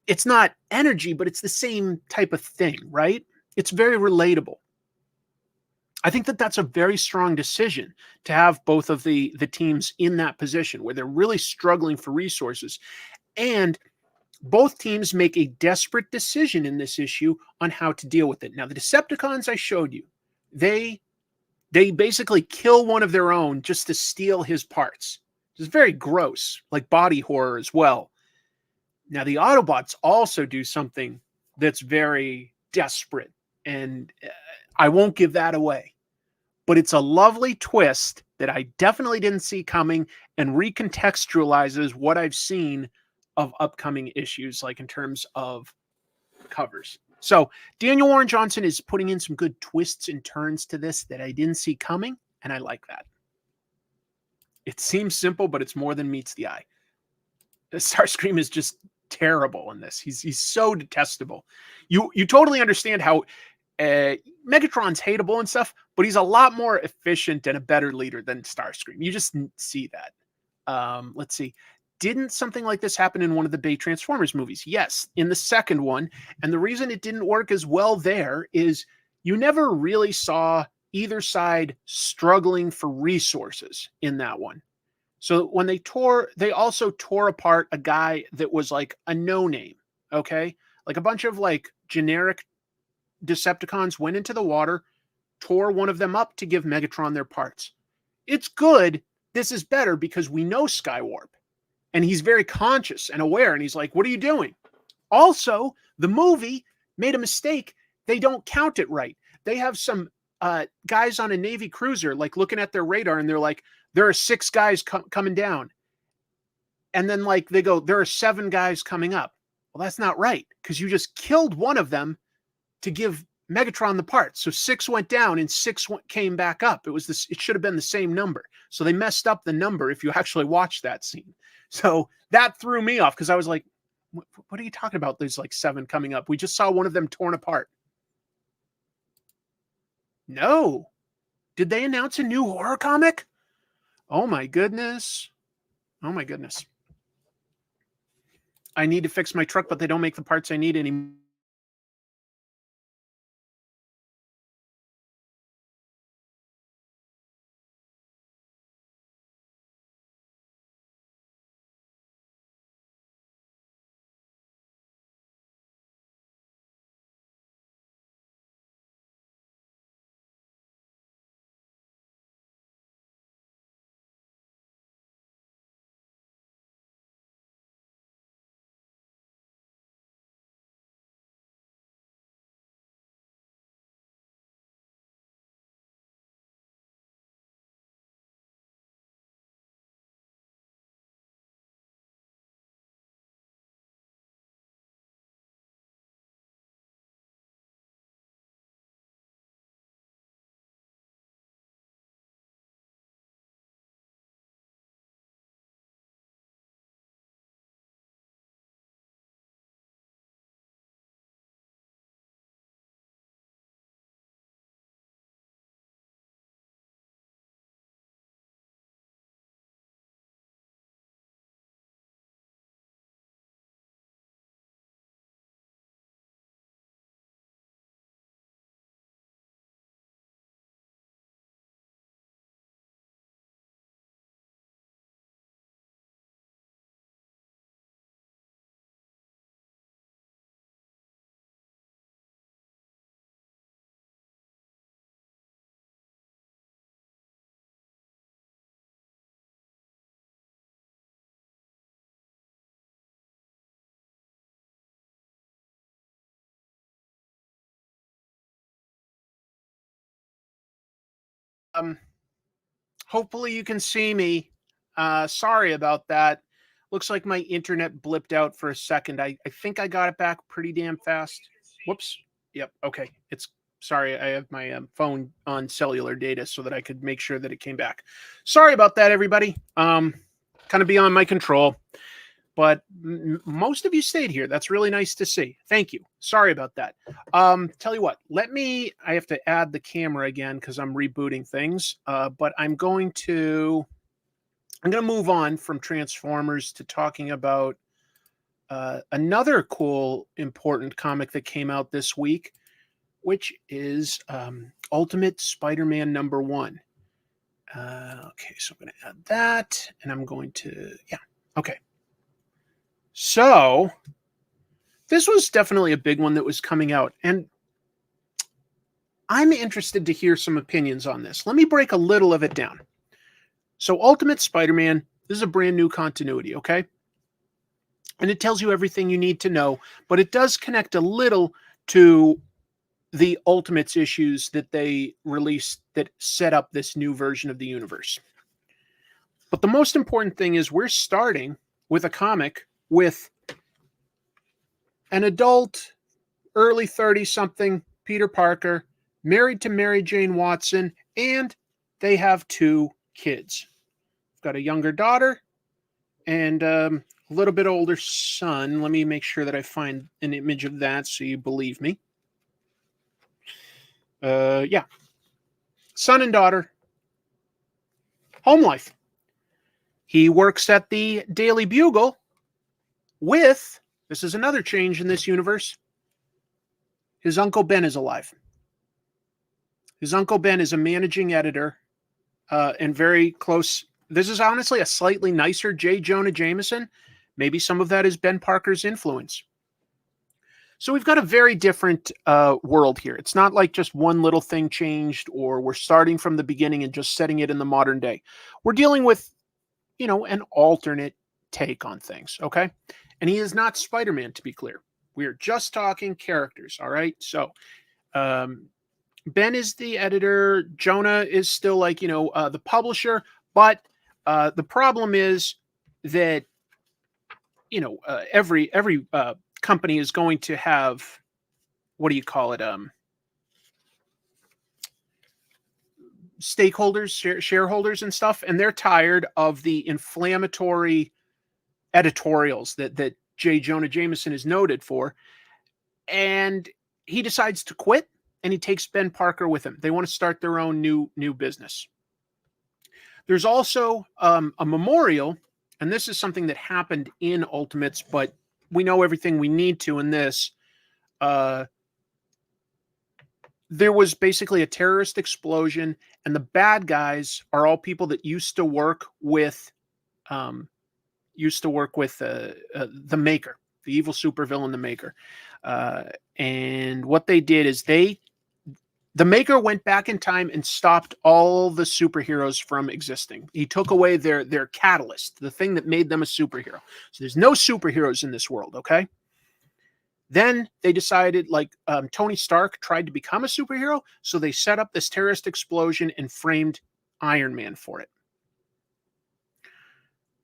it's not energy, but it's the same type of thing, right? It's very relatable. I think that that's a very strong decision to have both of the teams in that position where they're really struggling for resources, and both teams make a desperate decision in this issue on how to deal with it. Now, the Decepticons I showed you, they they basically kill one of their own just to steal his parts. It's very gross, like body horror as well. Now, the Autobots also do something that's very desperate, and I won't give that away. But it's a lovely twist that I definitely didn't see coming and recontextualizes what I've seen of upcoming issues, like in terms of covers. So Daniel Warren Johnson is putting in some good twists and turns to this that I didn't see coming, and I like that. It seems simple, but it's more than meets the eye. Starscream is just terrible in this. He's so detestable. You totally understand how Megatron's hateable and stuff, but he's a lot more efficient and a better leader than Starscream. You just see that. Let's see. Didn't something like this happen in one of the Bay Transformers movies? Yes, in the second one. And the reason it didn't work as well there is you never really saw either side struggling for resources in that one. So when they also tore apart a guy that was like a no name. Okay. Like a bunch of like generic Decepticons went into the water, tore one of them up to give Megatron their parts. It's good. This is better because we know Skywarp. And he's very conscious and aware. And he's like, what are you doing? Also, the movie made a mistake. They don't count it right. They have some guys on a Navy cruiser, like looking at their radar, and they're like, there are 6 guys coming down. And then, like, they go, there are 7 guys coming up. Well, that's not right because you just killed one of them to give Megatron the parts. So 6 went down and 6 came back up. It should have been the same number. So they messed up the number if you actually watch that scene. So that threw me off because I was like, what are you talking about? There's like 7 coming up. We just saw one of them torn apart. No. Did they announce a new horror comic? Oh my goodness. Oh my goodness. I need to fix my truck, but they don't make the parts I need anymore. hopefully you can see me. Sorry about that. Looks like my internet blipped out for a second. I think I got it back pretty damn fast. Whoops. Yep. Okay. It's sorry. I have my phone on cellular data so that I could make sure that it came back. Sorry about that, everybody. Kind of beyond my control. But most of you stayed here. That's really nice to see. Thank you. Sorry about that. Tell you what, I have to add the camera again because I'm rebooting things. But I'm going to move on from Transformers to talking about another cool, important comic that came out this week, which is Ultimate Spider-Man #1. Okay, so I'm going to add that, and I'm going to, okay. So this was definitely a big one that was coming out, and I'm interested to hear some opinions on this. Let me break a little of it down. So Ultimate Spider-Man, this is a brand new continuity, okay? And it tells you everything you need to know, but it does connect a little to the Ultimates issues that they released that set up this new version of the universe. But the most important thing is we're starting with a comic with an adult, early 30-something Peter Parker, married to Mary Jane Watson, and they have 2 kids. Got a younger daughter and a little bit older son. Let me make sure that I find an image of that so you believe me. Yeah. Son and daughter. Home life. He works at the Daily Bugle with, this is another change in this universe, his Uncle Ben is alive. His Uncle Ben is a managing editor and very close. This is honestly a slightly nicer J. Jonah Jameson. Maybe some of that is Ben Parker's influence. So we've got a very different world here. It's not like just one little thing changed or we're starting from the beginning and just setting it in the modern day. We're dealing with, an alternate take on things, okay? And he is not Spider-Man, to be clear. We are just talking characters, all right? So Ben is the editor. Jonah is still like, the publisher. But the problem is that, every company is going to have, what do you call it? Stakeholders, shareholders and stuff. And they're tired of the inflammatory editorials that J. Jonah Jameson is noted for. And he decides to quit and he takes Ben Parker with him. They want to start their own new business. There's also a memorial, and this is something that happened in Ultimates, but we know everything we need to in this. There was basically a terrorist explosion, and the bad guys are all people that used to work with the Maker, the evil supervillain, the Maker. And what they did is the Maker went back in time and stopped all the superheroes from existing. He took away their catalyst, the thing that made them a superhero. So there's no superheroes in this world, okay? Then they decided, Tony Stark tried to become a superhero, so they set up this terrorist explosion and framed Iron Man for it.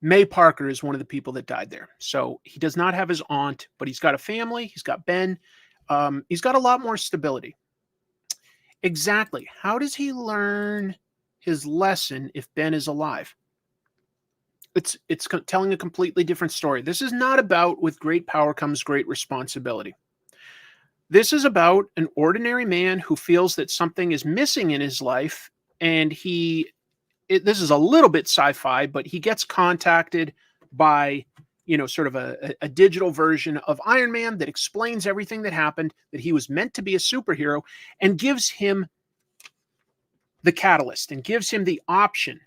May Parker is one of the people that died there. So he does not have his aunt, but he's got a family. He's got Ben. He's got a lot more stability. Exactly. How does he learn his lesson if Ben is alive? It's telling a completely different story. This is not about with great power comes great responsibility. This is about an ordinary man who feels that something is missing in his life, and this is a little bit sci-fi, but he gets contacted by, sort of a digital version of Iron Man that explains everything that happened, that he was meant to be a superhero, and gives him the catalyst and gives him the option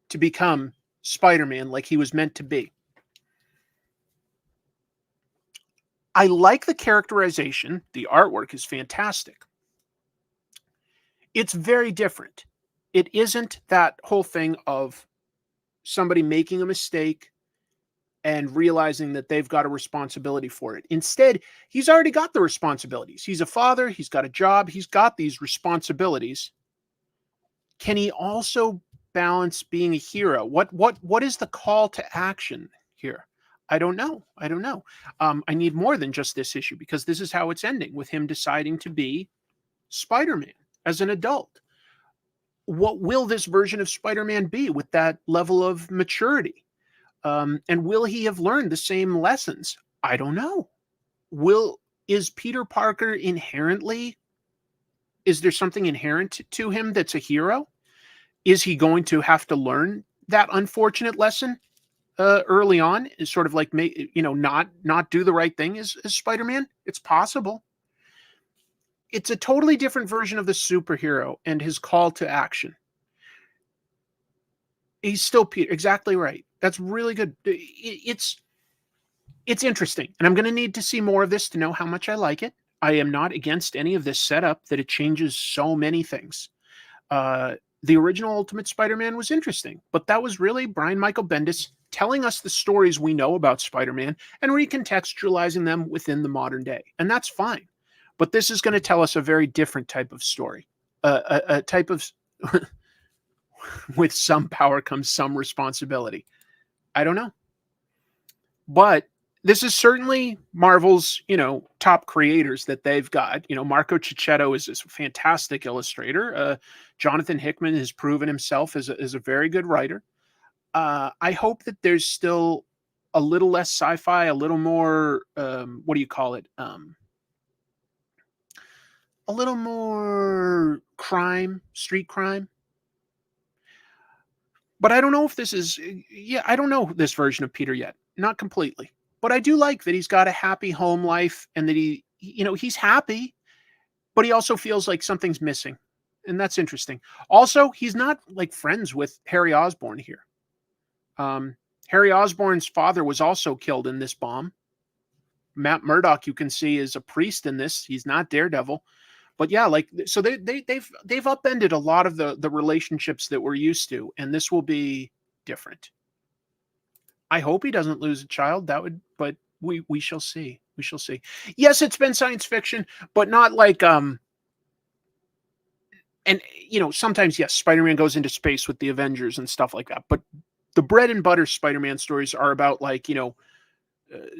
to become Spider-Man like he was meant to be. I like the characterization. The artwork is fantastic. It's very different. It isn't that whole thing of somebody making a mistake and realizing that they've got a responsibility for it. Instead, he's already got the responsibilities. He's a father. He's got a job. He's got these responsibilities. can he also balance being a hero? What is the call to action here? I don't know. I don't know. I need more than just this issue, because this is how it's ending, with him deciding to be Spider-Man as an adult. What will this version of Spider-Man be with that level of maturity? And will he have learned the same lessons? I don't know. Is Peter Parker inherently, is there something inherent to him that's a hero? Is he going to have to learn that unfortunate lesson early on? Is sort of like, not do the right thing as Spider-Man? It's possible. It's a totally different version of the superhero and his call to action. He's still Peter. Exactly right. That's really good. It's interesting, and I'm going to need to see more of this to know how much I like it. I am not against any of this setup, that it changes so many things. The original Ultimate Spider-Man was interesting, but that was really Brian Michael Bendis telling us the stories we know about Spider-Man and recontextualizing them within the modern day, and that's fine. But this is going to tell us a very different type of story, a type of with some power comes some responsibility. I don't know, but this is certainly Marvel's, top creators that they've got. Marco Checchetto is this fantastic illustrator. Jonathan Hickman has proven himself as a very good writer. I hope that there's still a little less sci-fi, a little more, what do you call it? A little more crime, street crime. But I don't know if this is, I don't know this version of Peter yet. Not completely. But I do like that he's got a happy home life, and that he's happy, but he also feels like something's missing. And that's interesting. Also, he's not like friends with Harry Osborn here. Harry Osborn's father was also killed in this bomb. Matt Murdock, you can see, is a priest in this. He's not Daredevil. But yeah, so they've upended a lot of the relationships that we're used to, and this will be different. I hope he doesn't lose a child. But we shall see. We shall see. Yes, it's been science fiction, but not like and sometimes, yes, Spider-Man goes into space with the Avengers and stuff like that. But the bread and butter Spider-Man stories are about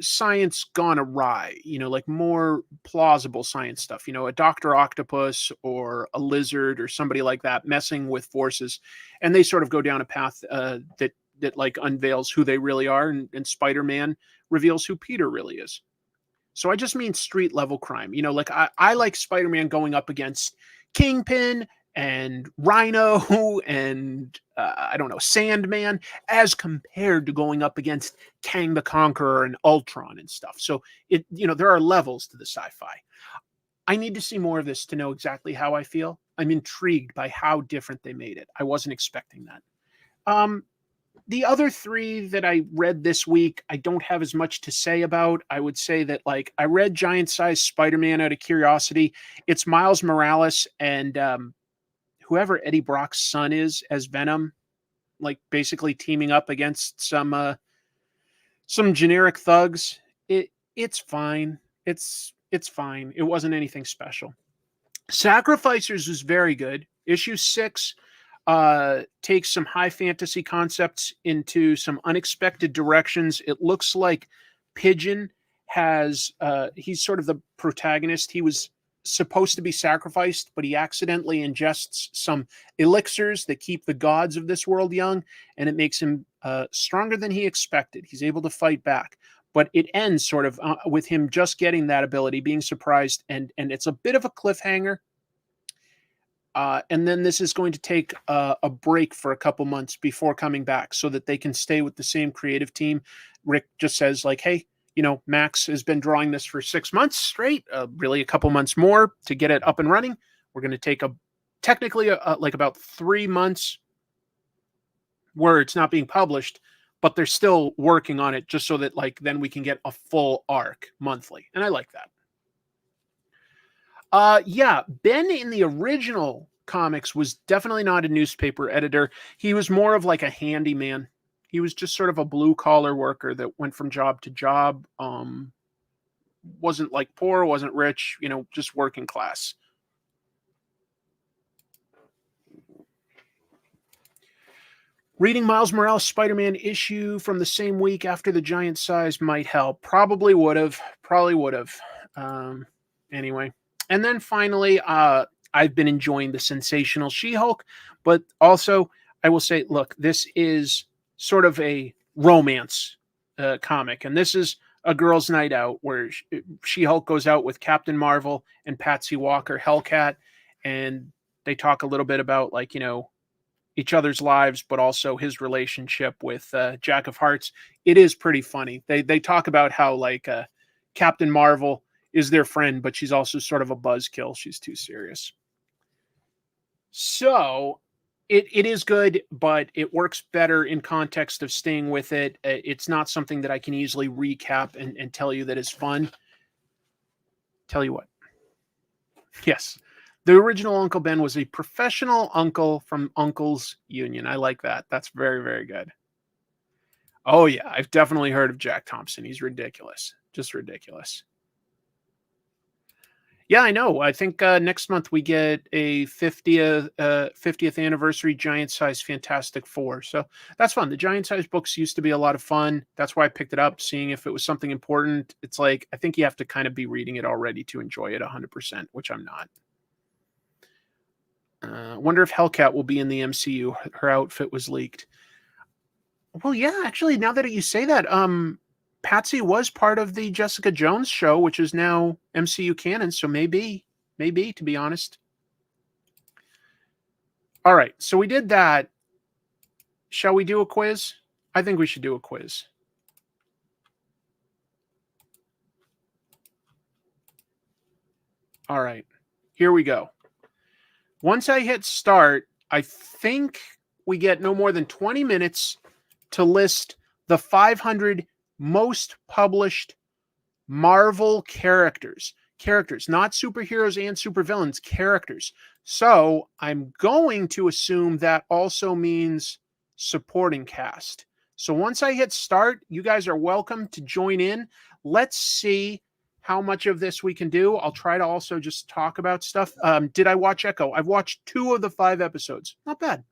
science gone awry, like more plausible science stuff, a Dr. Octopus or a lizard or somebody like that messing with forces, and they sort of go down a path that like unveils who they really are, and Spider-Man reveals who Peter really is. So I just mean street level crime, like I like Spider-Man going up against Kingpin and Rhino and I don't know, Sandman, as compared to going up against Kang the Conqueror and Ultron and stuff. So there are levels to the sci-fi. I need to see more of this to know exactly how I feel. I'm intrigued by how different they made it. I wasn't expecting that. The other three that I read this week, I don't have as much to say about. I would say that, I read Giant Size Spider-Man out of curiosity. It's Miles Morales and whoever Eddie Brock's son is as Venom, basically teaming up against some generic thugs. It's fine. It's fine. It wasn't anything special. Sacrificers was very good. Issue 6 takes some high fantasy concepts into some unexpected directions. It looks like Pigeon he's sort of the protagonist. He was supposed to be sacrificed, but he accidentally ingests some elixirs that keep the gods of this world young, and it makes him stronger than he expected. He's able to fight back, but it ends sort of with him just getting that ability, being surprised, and it's a bit of a cliffhanger. And then this is going to take a break for a couple months before coming back, so that they can stay with the same creative team. Rick just says, hey, Max has been drawing this for 6 months straight, really a couple months more to get it up and running. We're going to take technically about 3 months where it's not being published, but they're still working on it, just so that then we can get a full arc monthly. And I like that. Ben in the original comics was definitely not a newspaper editor. He was more of a handyman. He was just sort of a blue collar worker that went from job to job. Wasn't poor, wasn't rich, just working class. Reading Miles Morales Spider-Man issue from the same week after the giant size might help. Probably would have. Anyway. And then finally, I've been enjoying the Sensational She-Hulk, but also I will say, look, this is sort of a romance comic, and this is a girl's night out where She-Hulk goes out with Captain Marvel and Patsy Walker, Hellcat, and they talk a little bit about, like, each other's lives, but also his relationship with Jack of Hearts. It is pretty funny. They talk about how, like, Captain Marvel is their friend, but she's also sort of a buzzkill. She's too serious. So it is good, but it works better in context of staying with it. It's not something that I can easily recap and tell you that is fun. Tell you what. Yes. The original Uncle Ben was a professional uncle from Uncle's Union. I like that. That's very, very good. Oh, yeah. I've definitely heard of Jack Thompson. He's ridiculous. Just ridiculous. Yeah, I know. I think next month we get a 50th anniversary giant size Fantastic Four. So that's fun. The giant size books used to be a lot of fun. That's why I picked it up, seeing if it was something important. It's like, I think you have to kind of be reading it already to enjoy it 100%, which I'm not. Wonder if Hellcat will be in the MCU. Her outfit was leaked. Well, yeah, actually, now that you say that, Patsy was part of the Jessica Jones show, which is now MCU canon, so maybe, to be honest. All right, so we did that. Shall we do a quiz? I think we should do a quiz. All right, here we go. Once I hit start, I think we get no more than 20 minutes to list the 500 most published Marvel characters. Characters, not superheroes and supervillains, characters. So I'm going to assume that also means supporting cast. So once I hit start, you guys are welcome to join in. Let's see how much of this we can do. I'll try to also just talk about stuff. Did I watch Echo? I've watched 2 of the 5 episodes. Not bad.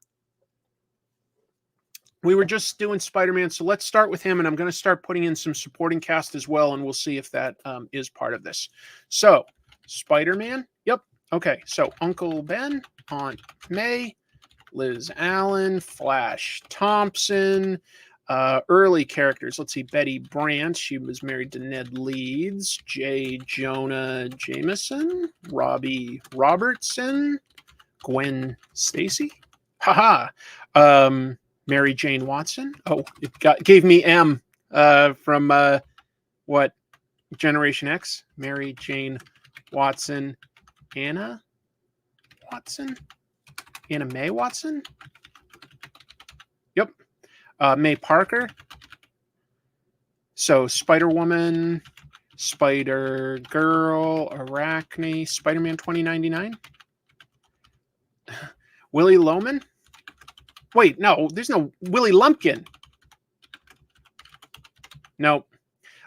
We were just doing Spider-Man, so let's start with him, and I'm going to start putting in some supporting cast as well, and we'll see if that is part of this. So, Spider-Man. Yep. Okay, so Uncle Ben, Aunt May, Liz Allen, Flash Thompson, early characters. Let's see, Betty Brant. She was married to Ned Leeds. J. Jonah Jameson. Robbie Robertson. Gwen Stacy. Haha. Mary Jane Watson. Oh, it gave me M from what? Generation X. Mary Jane Watson. Anna Watson. Anna Mae Watson. Yep. May Parker. So Spider-Woman, Spider-Girl, Arachne, Spider-Man 2099. Willie Loman. Wait, no, there's no Willie Lumpkin. Nope.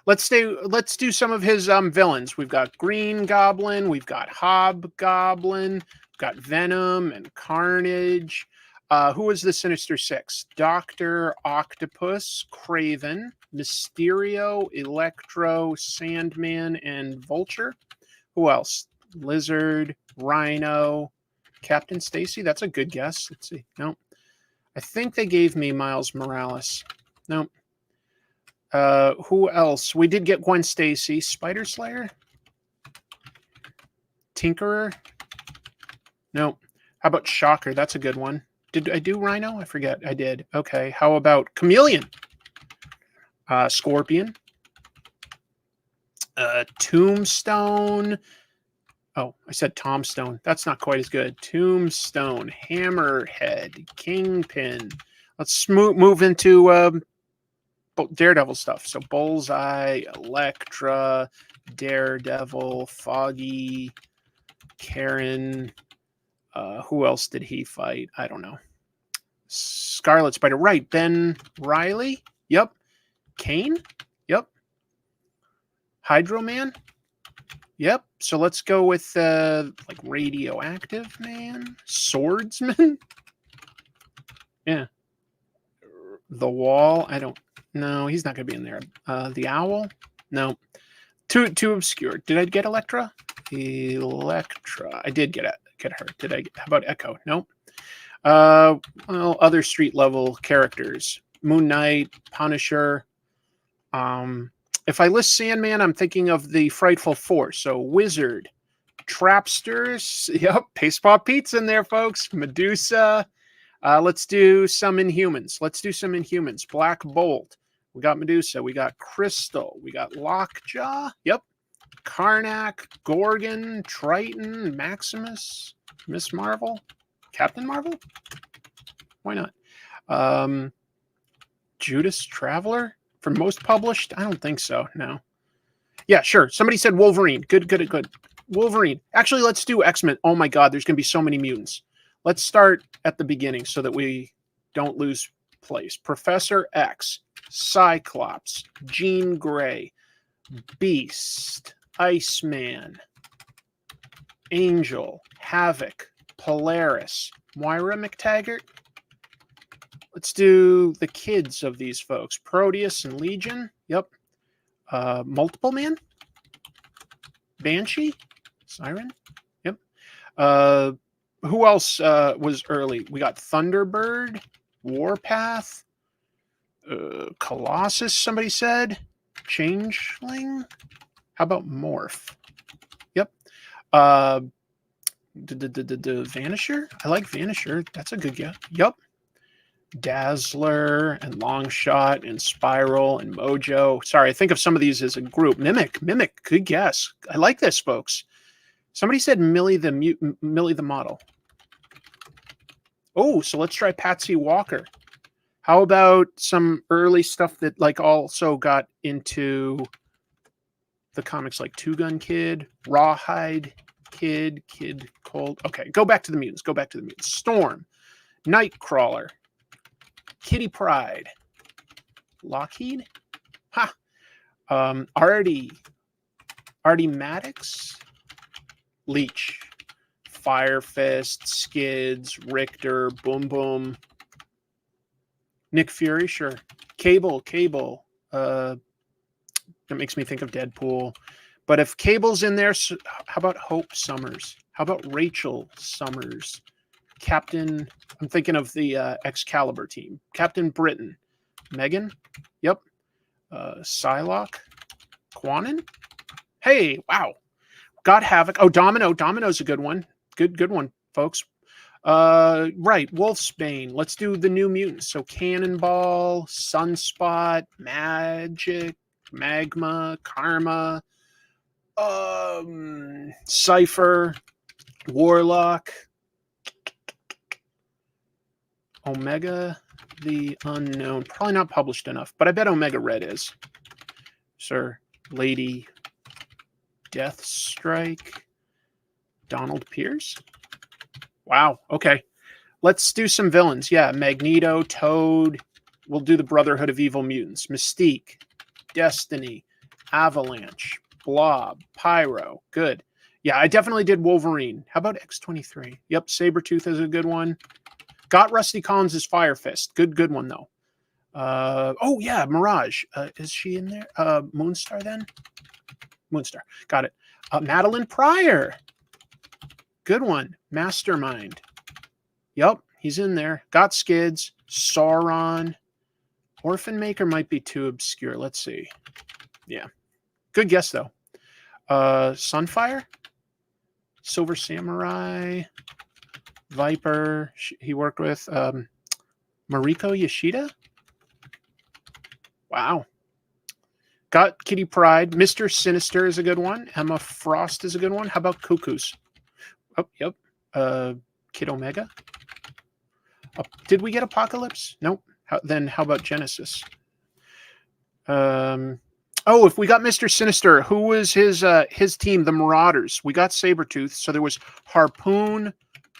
Let's do some of his villains. We've got Green Goblin, we've got Hobgoblin, we've got Venom and Carnage. Who was the Sinister Six? Dr. Octopus, Kraven, Mysterio, Electro, Sandman, and Vulture. Who else? Lizard, Rhino, Captain Stacy. That's a good guess. Let's see. No. I think they gave me Miles Morales. No. Who else? We did get Gwen Stacy. Spider Slayer? Tinkerer? No. How about Shocker? That's a good one. Did I do Rhino? I forget. I did. Okay. How about Chameleon? Scorpion? Tombstone? Oh, I said Tombstone. That's not quite as good. Tombstone, Hammerhead, Kingpin. Let's move into Daredevil stuff. So Bullseye, Elektra, Daredevil, Foggy, Karen. Who else did he fight? I don't know. Scarlet Spider. Right. Ben Riley. Yep. Kane. Yep. Hydro Man. Yep. So let's go with like Radioactive Man, Swordsman. Yeah. The Wall. I don't know. He's not going to be in there. The Owl. No. Too obscure. Did I get Elektra? Elektra. I did get her. Did I? How about Echo? Nope. Well, other street level characters. Moon Knight, Punisher. If I list Sandman, I'm thinking of the Frightful Four. So Wizard, Trapsters. Yep, Paste Pop Pete's in there, folks. Medusa. Let's do some Inhumans. Black Bolt. We got Medusa. We got Crystal. We got Lockjaw. Yep. Karnak, Gorgon, Triton, Maximus, Miss Marvel, Captain Marvel. Why not? Judas Traveler for most published. I don't think so. No. Yeah, sure. Somebody said Wolverine. Good. Wolverine. Actually, let's do X-Men. Oh my God, there's going to be so many mutants. Let's start at the beginning so that we don't lose place. Professor X, Cyclops, Jean Grey, Beast, Iceman, Angel, Havoc, Polaris, Moira McTaggart. Let's do the kids of these folks. Proteus and Legion. Yep. Multiple Man. Banshee. Siren. Yep. Who else was early? We got Thunderbird, Warpath, Colossus, somebody said. Changeling. How about Morph? Yep. Vanisher? I like Vanisher. That's a good guess. Yep. Dazzler and Longshot and Spiral and Mojo. Sorry, I think of some of these as a group. Mimic. Good guess. I like this, folks. Somebody said Millie the model. Oh, so let's try Patsy Walker. How about some early stuff that like also got into the comics, like Two Gun Kid, Rawhide Kid Cold. Okay, go back to the mutants. Storm, Nightcrawler, Kitty Pryde, Lockheed, Artie Maddox, Leech, Fire Fist, Skids, Richter, Boom Boom, Nick Fury, sure. Cable. That makes me think of Deadpool. But if Cable's in there, how about Hope Summers? How about Rachel Summers? Captain, I'm thinking of the Excalibur team. Captain Britain. Megan? Yep. Psylocke? Quanon? Hey, wow. Got Havoc. Oh, Domino. Domino's a good one. Good one, folks. Right. Wolfsbane. Let's do the New Mutants. So Cannonball, Sunspot, Magic, Magma, Karma, Cypher, Warlock, Omega the Unknown. Probably not published enough, but I bet Omega Red is. Sir, Lady Deathstrike, Donald Pierce. Wow. Okay. Let's do some villains. Yeah. Magneto, Toad. We'll do the Brotherhood of Evil Mutants. Mystique, Destiny, Avalanche, Blob, Pyro. Good. Yeah, I definitely did Wolverine. How about X-23? Yep. Sabretooth is a good one. Got Rusty Collins as Fire Fist. Good one, though. Oh, yeah. Mirage. Is she in there? Moonstar, then? Moonstar. Got it. Madeline Pryor. Good one. Mastermind. Yep, he's in there. Got Skids. Sauron. Orphan Maker might be too obscure. Let's see. Yeah. Good guess, though. Sunfire. Silver Samurai. Viper. He worked with Mariko Yoshida. Wow. Got Kitty Pryde. Mr. Sinister is a good one. Emma Frost is a good one. How about Cuckoos? Oh, yep. Kid Omega. Did we get Apocalypse? Nope. Then how about Genesis? Oh, if we got Mr. Sinister, who was his team? The Marauders. We got Sabretooth. So there was Harpoon,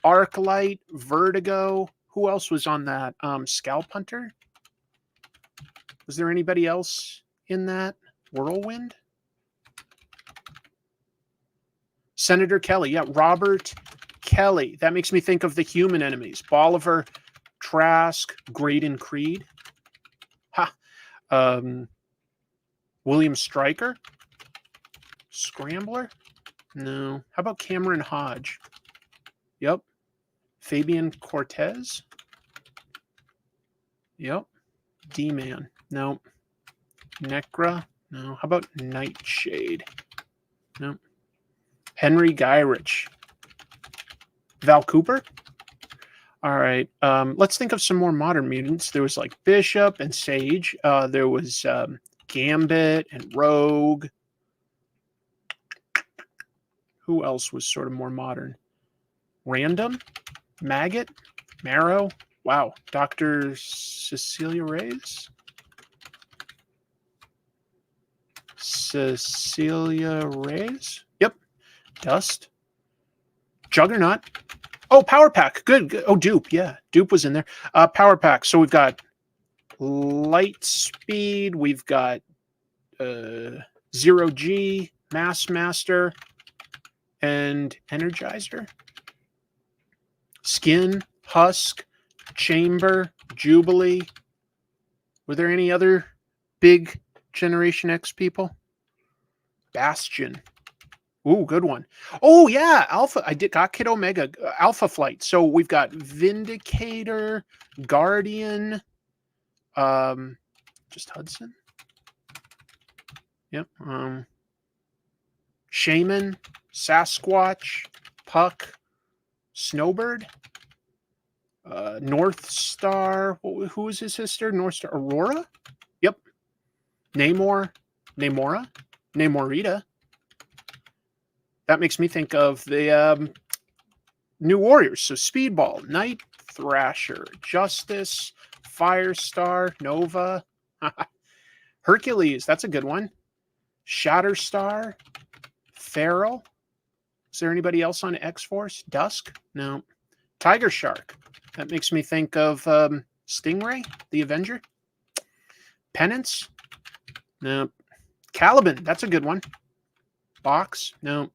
Arclight, Vertigo. Who else was on that? Scalp Hunter. Was there anybody else in that? Whirlwind. Senator Kelly. Yeah, Robert Kelly. That makes me think of the Human Enemies. Bolivar, Trask, Graydon Creed. William Stryker? Scrambler? No. How about Cameron Hodge? Yep. Fabian Cortez? Yep. D-Man? No. Necra? No. How about Nightshade? No. Henry Gyrich? Val Cooper? All right. Let's think of some more modern mutants. There was like Bishop and Sage. There was Gambit and Rogue. Who else was sort of more modern? Random? Maggot? Marrow? Wow. Dr. Cecilia Reyes? Cecilia Reyes? Yep. Dust? Juggernaut? Oh, Power Pack. Good. Oh, Dupe. Yeah. Dupe was in there. Power Pack. So we've got Light Speed. We've got Zero G, Mass Master, and Energizer. Skin, Husk, Chamber, Jubilee. Were there any other big Generation X people? Bastion. Ooh, good one. Oh, yeah, Alpha. Got Kid Omega, Alpha Flight. So we've got Vindicator, Guardian, just Hudson. Yep. Shaman, Sasquatch, Puck, Snowbird, North Star. Who was his sister? North Star. Aurora? Yep. Namor, Namora, Namorita. That makes me think of the New Warriors. So Speedball, Night Thrasher, Justice, Firestar, Nova, Hercules. That's a good one. Shatterstar, Feral. Is there anybody else on X-Force? Dusk? No. Tiger Shark. That makes me think of Stingray, the Avenger. Penance? No. Caliban. That's a good one. Box? No.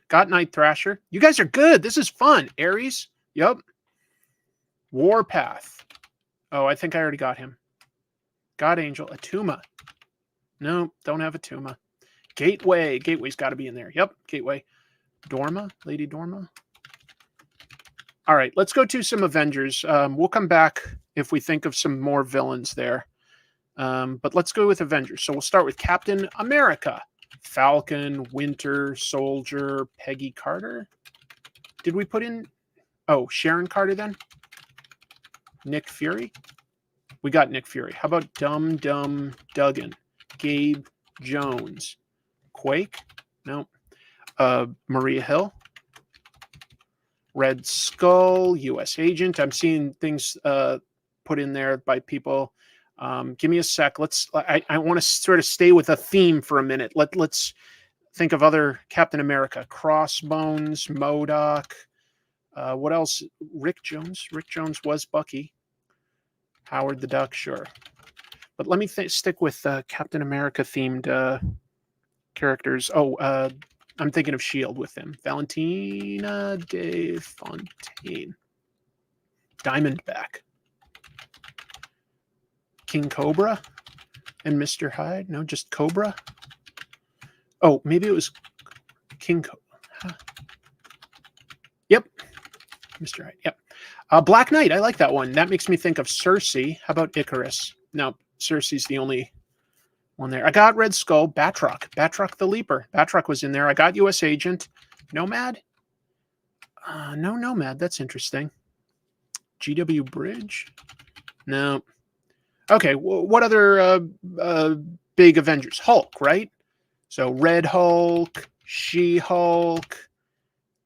Got Night Thrasher. You guys are good. This is fun. Ares? Yep. Warpath. Oh, I think I already got him. God Angel. Atuma. No, don't have Atuma. Gateway. Gateway's got to be in there. Yep, Gateway. Dorma. Lady Dorma. All right, let's go to some Avengers. We'll come back if we think of some more villains there. But let's go with Avengers. So we'll start with Captain America. Falcon, Winter Soldier, Peggy Carter. Did we put in... Oh, Sharon Carter then? Nick Fury? We got Nick Fury. How about Dum Dum Duggan? Gabe Jones. Quake? No. Maria Hill? Red Skull, U.S. Agent. I'm seeing things put in there by people. Give me a sec. I want to sort of stay with a theme for a minute. Let's think of other Captain America. Crossbones, MODOK. What else? Rick Jones. Rick Jones was Bucky. Howard the Duck, sure. But let me stick with Captain America themed characters. Oh, I'm thinking of S.H.I.E.L.D. with them. Valentina de Fontaine. Diamondback. King Cobra and Mr. Hyde. No, just Cobra. Oh, maybe it was King Cobra. Huh. Yep. Mr. Hyde. Yep. Black Knight. I like that one. That makes me think of Cersei. How about Icarus? No, Cersei's the only one there. I got Red Skull. Batroc. Batroc the Leaper. Batroc was in there. I got U.S. Agent. Nomad? No Nomad. That's interesting. GW Bridge? No. Okay, what other big Avengers? Hulk, right? So Red Hulk, She-Hulk.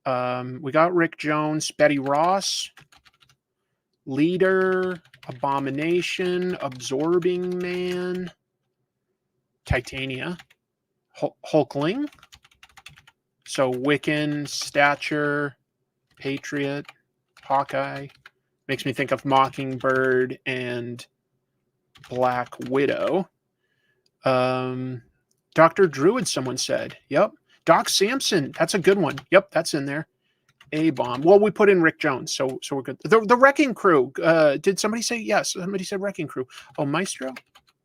We got Rick Jones, Betty Ross, Leader, Abomination, Absorbing Man, Titania, Hulkling. So Wiccan, Stature, Patriot, Hawkeye. Makes me think of Mockingbird and Black Widow. Dr. Druid, someone said. Yep. Doc Samson. That's a good one. Yep, that's in there. A-Bomb. Well, we put in Rick Jones, so we're good. The Wrecking Crew. Did somebody say yes? Somebody said Wrecking Crew. Oh, Maestro?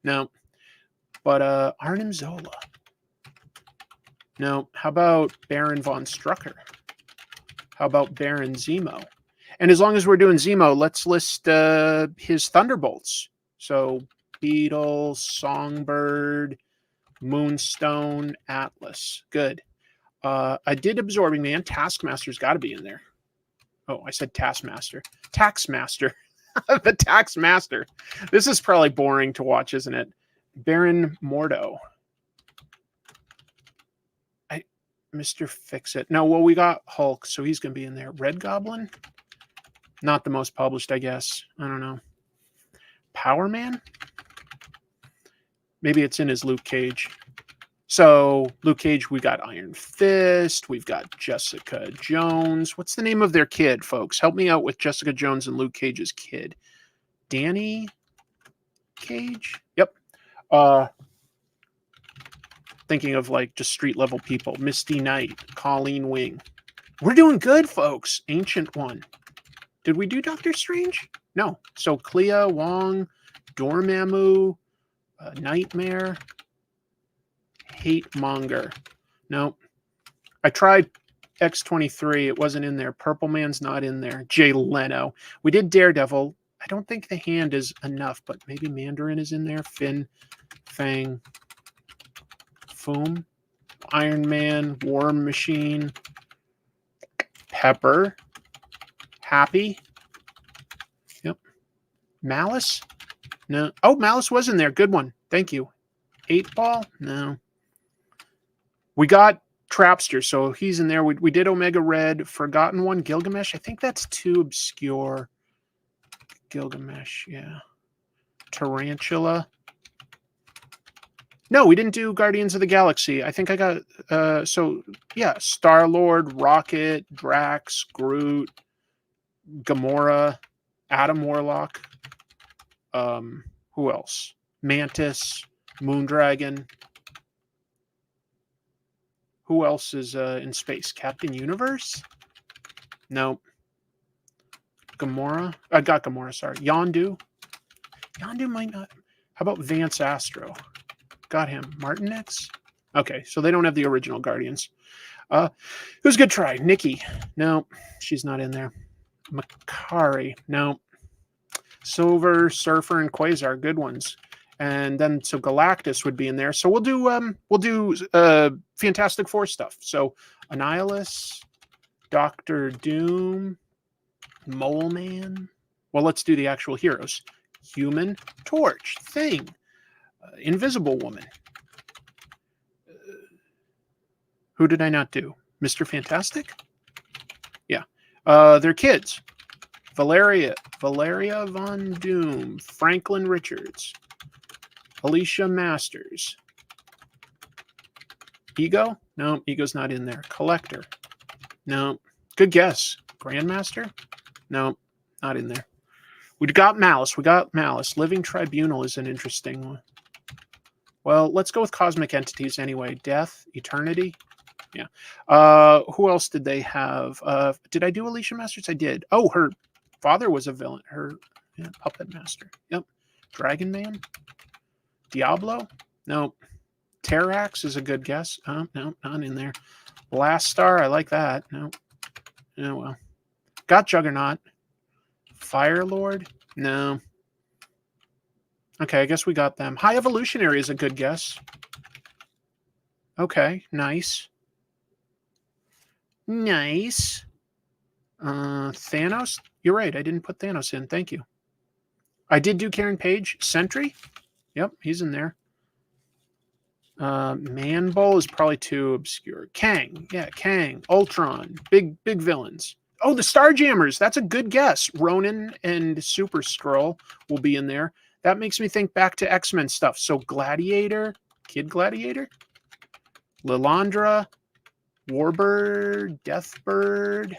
No. But Arnim Zola. No. How about Baron von Strucker? How about Baron Zemo? And as long as we're doing Zemo, let's list his Thunderbolts. So Beetle, Songbird, Moonstone, Atlas. Good. I did Absorbing Man. Taskmaster's got to be in there. Oh, I said Taskmaster. Taxmaster. The Taxmaster. This is probably boring to watch, isn't it? Baron Mordo. Mr. Fix-It. No, well, we got Hulk, so he's going to be in there. Red Goblin? Not the most published, I guess. I don't know. Power Man? Maybe it's in his Luke Cage. So, Luke Cage, we got Iron Fist. We've got Jessica Jones. What's the name of their kid, folks? Help me out with Jessica Jones and Luke Cage's kid. Danny Cage? Yep. Thinking of like just street level people. Misty Knight, Colleen Wing. We're doing good, folks. Ancient One. Did we do Doctor Strange? No. So Clea, Wong, Dormammu, Nightmare, Hate Monger. No. I tried X-23. It wasn't in there. Purple Man's not in there. Jay Leno. We did Daredevil. I don't think the Hand is enough, but maybe Mandarin is in there. Finn, Fang, Foom, Iron Man, War Machine, Pepper, Happy. Yep. Malice? No. Oh, Malice was in there. Good one. Thank you. 8-Ball? No. We got Trapster, so he's in there. We did Omega Red. Forgotten One, Gilgamesh. I think that's too obscure. Gilgamesh, yeah. Tarantula. No, we didn't do Guardians of the Galaxy. I think I got, yeah, Star-Lord, Rocket, Drax, Groot, Gamora, Adam Warlock. Who else? Mantis, Moondragon. Who else is in space? Captain Universe? No. Gamora? I got Gamora, sorry. Yondu? Yondu might not. How about Vance Astro? Got him. Martinex? Okay, so they don't have the original Guardians. It was a good try. Nikki? No, she's not in there. Makari? No. Silver Surfer and Quasar, good ones. And then so Galactus would be in there. So we'll do Fantastic Four stuff. So Annihilus, Doctor Doom, Mole Man. Well, let's do the actual heroes. Human Torch, Thing, Invisible Woman. Who did I not do? Mr. Fantastic? Yeah. They're kids. Valeria Von Doom, Franklin Richards, Alicia Masters. Ego? No, Ego's not in there. Collector? No. Good guess. Grandmaster? No, not in there. We got Malice. Living Tribunal is an interesting one. Well, let's go with Cosmic Entities anyway. Death, Eternity. Yeah. Who else did they have? Did I do Alicia Masters? I did. Oh, her father was a villain. Her Puppet Master. Yep. Dragon Man. Diablo? No. Terrax is a good guess. No, not in there. Blast Star, I like that. No. Oh, well. Got Juggernaut. Fire Lord? No. Okay, I guess we got them. High Evolutionary is a good guess. Okay, nice. Nice. Thanos? You're right, I didn't put Thanos in. Thank you. I did do Karen Page. Sentry? Yep, he's in there. Man Bull is probably too obscure. Kang. Yeah, Kang. Ultron. Big villains. Oh, the Starjammers. That's a good guess. Ronin and Super Skrull will be in there. That makes me think back to X-Men stuff. So Gladiator. Kid Gladiator. Lilandra. Warbird. Deathbird.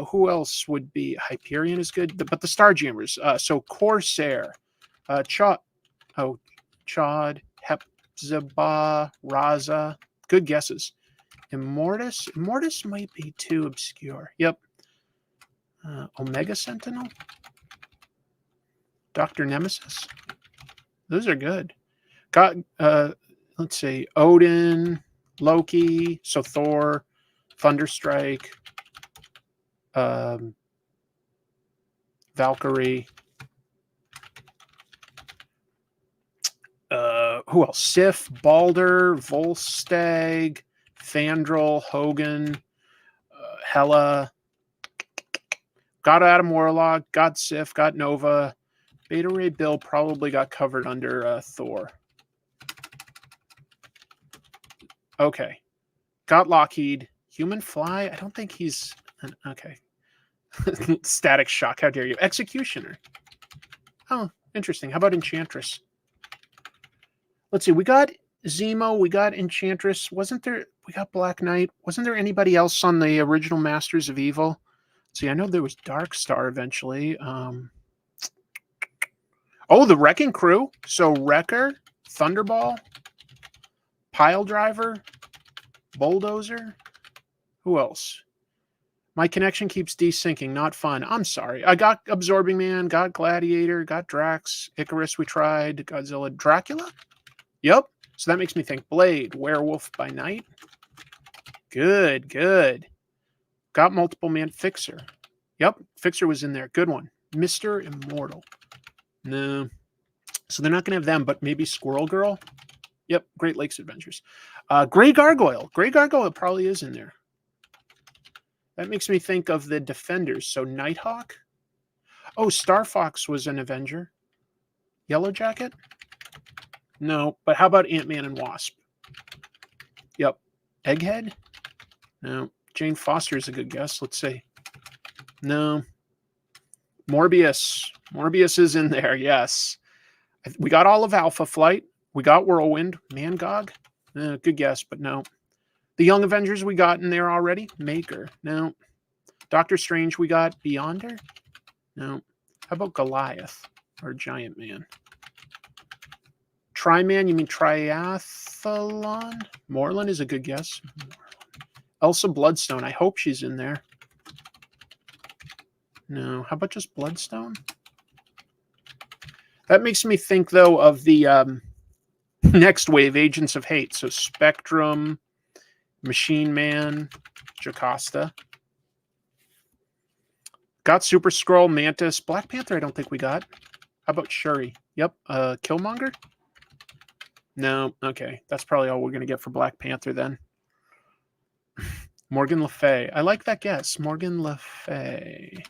Who else would be? Hyperion is good. But the Starjammers. So Corsair. Chod. Hepzibah. Raza. Good guesses. Immortus? Immortus might be too obscure. Yep. Omega Sentinel? Dr. Nemesis? Those are good. Got, let's see, Odin, Loki, so Thor, Thunderstrike, Valkyrie. Who else? Sif, Balder, Volstagg, Fandral, Hogan, Hela. Got Adam Warlock, got Sif, got Nova. Beta Ray Bill probably got covered under Thor. Okay. Got Lockheed. Human Fly? I don't think he's... Okay. Static Shock. How dare you. Executioner. Oh, interesting. How about Enchantress? Let's see. We got Zemo. We got Enchantress. Wasn't there... We got Black Knight. Wasn't there anybody else on the original Masters of Evil? Let's see. I know there was Darkstar eventually. Oh, the Wrecking Crew. So Wrecker, Thunderball, Pile Driver, Bulldozer. Who else? My connection keeps desyncing. Not fun. I'm sorry. I got Absorbing Man, got Gladiator, got Drax, Icarus we tried, Godzilla, Dracula? Yep. So that makes me think Blade, Werewolf by Night. Good, good. Got Multiple Man, Fixer. Yep, Fixer was in there. Good one. Mr. Immortal. No. So they're not going to have them, but maybe Squirrel Girl? Yep, Great Lakes Adventures. Grey Gargoyle. Grey Gargoyle probably is in there. That makes me think of the Defenders. So Nighthawk. Oh, Star Fox was an Avenger. Yellow Jacket? No, but how about Ant-Man and Wasp? Yep. Egghead? No. Jane Foster is a good guess. Let's see. No. Morbius. Morbius is in there, yes. We got all of Alpha Flight. We got Whirlwind. Mangog? Good guess, but no. The Young Avengers we got in there already. Maker. No. Doctor Strange we got. Beyonder? No. How about Goliath? Or Giant Man? Tri-Man, you mean Triathlon? Moreland is a good guess. Elsa Bloodstone. I hope she's in there. No. How about just Bloodstone? That makes me think, though, of the next wave, Agents of Hate. So Spectrum, Machine Man, Jocasta. Got Super Skrull, Mantis. Black Panther I don't think we got. How about Shuri? Yep. Killmonger? No. Okay. That's probably all we're going to get for Black Panther then. Morgan Le Fay. I like that guess. Morgan Le Fay.